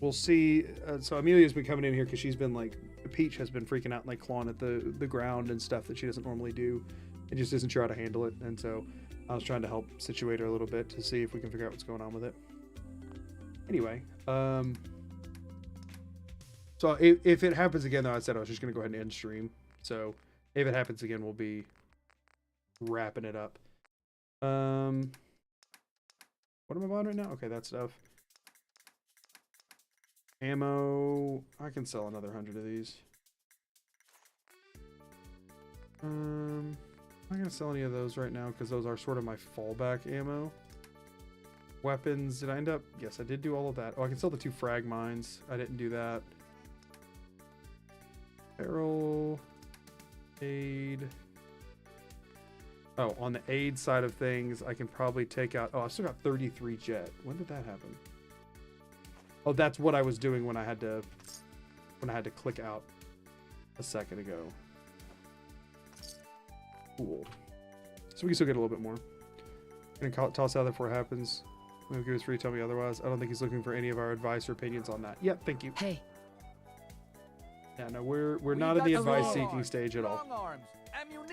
We'll see. So Amelia's been coming in here because she's been like, Peach has been freaking out and like clawing at the ground and stuff that she doesn't normally do, and just isn't sure how to handle it. And so I was trying to help situate her a little bit to see if we can figure out what's going on with it. Anyway, so if it happens again, though, I said I was just going to go ahead and end stream. So if it happens again, we'll be wrapping it up. What am I buying right now? Okay, that stuff. Ammo. I can sell another 100 of these. I'm not gonna sell any of those right now because those are sort of my fallback ammo. Weapons. Did I end up? Yes, I did do all of that. Oh, I can sell the 2 frag mines. I didn't do that. Barrel. Aid. Oh, on the aid side of things, I can probably take out... Oh, I still got 33 jet. When did that happen? Oh, that's what I was doing when I had to click out a second ago. Cool. So we can still get a little bit more. Gonna toss out there before it happens. We'll give us free to tell me otherwise. I don't think he's looking for any of our advice or opinions on that. Yep, thank you. Hey. Yeah, no, we're not in the advice seeking stage at all.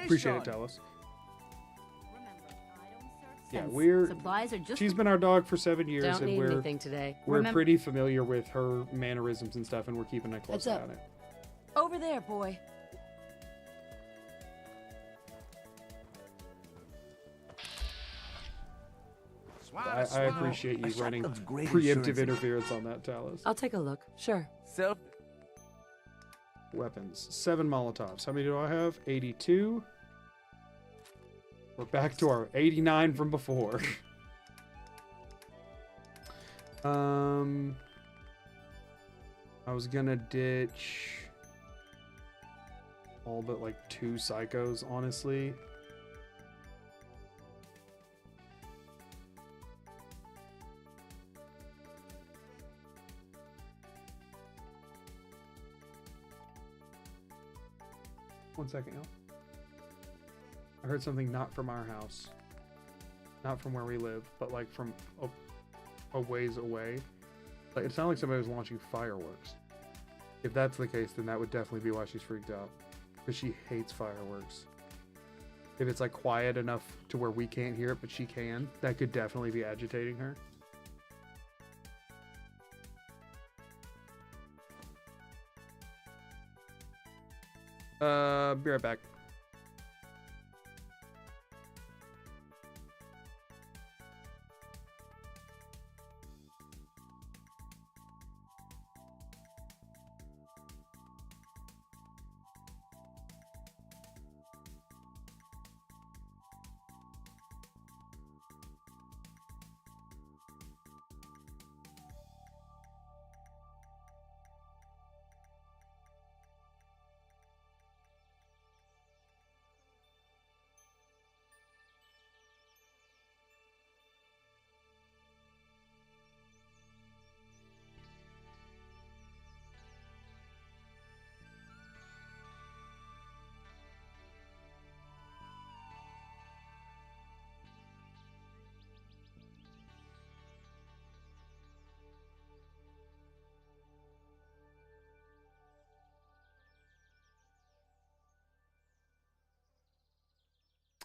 Appreciate it, tell us. Yeah, supplies are just... She's been our dog for 7 years, Don't and need anything today. we're pretty familiar with her mannerisms and stuff, and we're keeping a close eye on it. Over there, boy. I appreciate you running preemptive interference on that, Talos. I'll take a look. Sure. Weapons. 7 Molotovs. How many do I have? 82. We're back to our 89 from before. I was gonna ditch all but like 2 psychos, honestly. One second, y'all. I heard something not from our house. Not from where we live, but like from a ways away. Like, it sounded like somebody was launching fireworks. If that's the case, then that would definitely be why she's freaked out. Because she hates fireworks. If it's like quiet enough to where we can't hear it, but she can, that could definitely be agitating her. Be right back.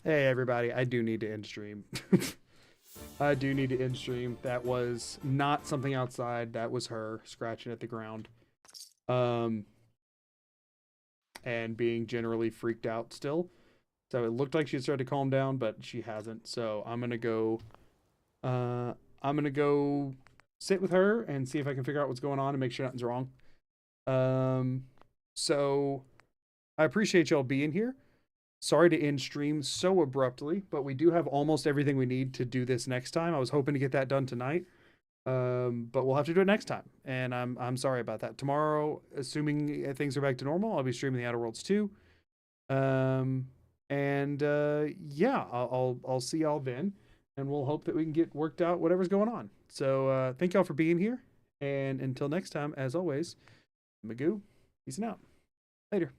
Hey everybody, I do need to end stream. I do need to end stream. That was not something outside. That was her scratching at the ground. And being generally freaked out still. So it looked like she had started to calm down, but she hasn't. So I'm gonna go sit with her and see if I can figure out what's going on and make sure nothing's wrong. So I appreciate y'all being here. Sorry to end stream so abruptly, but we do have almost everything we need to do this next time. I was hoping to get that done tonight, but we'll have to do it next time, and I'm sorry about that. Tomorrow, assuming things are back to normal, I'll be streaming the Outer Worlds 2. Yeah, I'll see y'all then, and we'll hope that we can get worked out whatever's going on. So thank y'all for being here, and until next time, as always, Magoo, peace out. Later.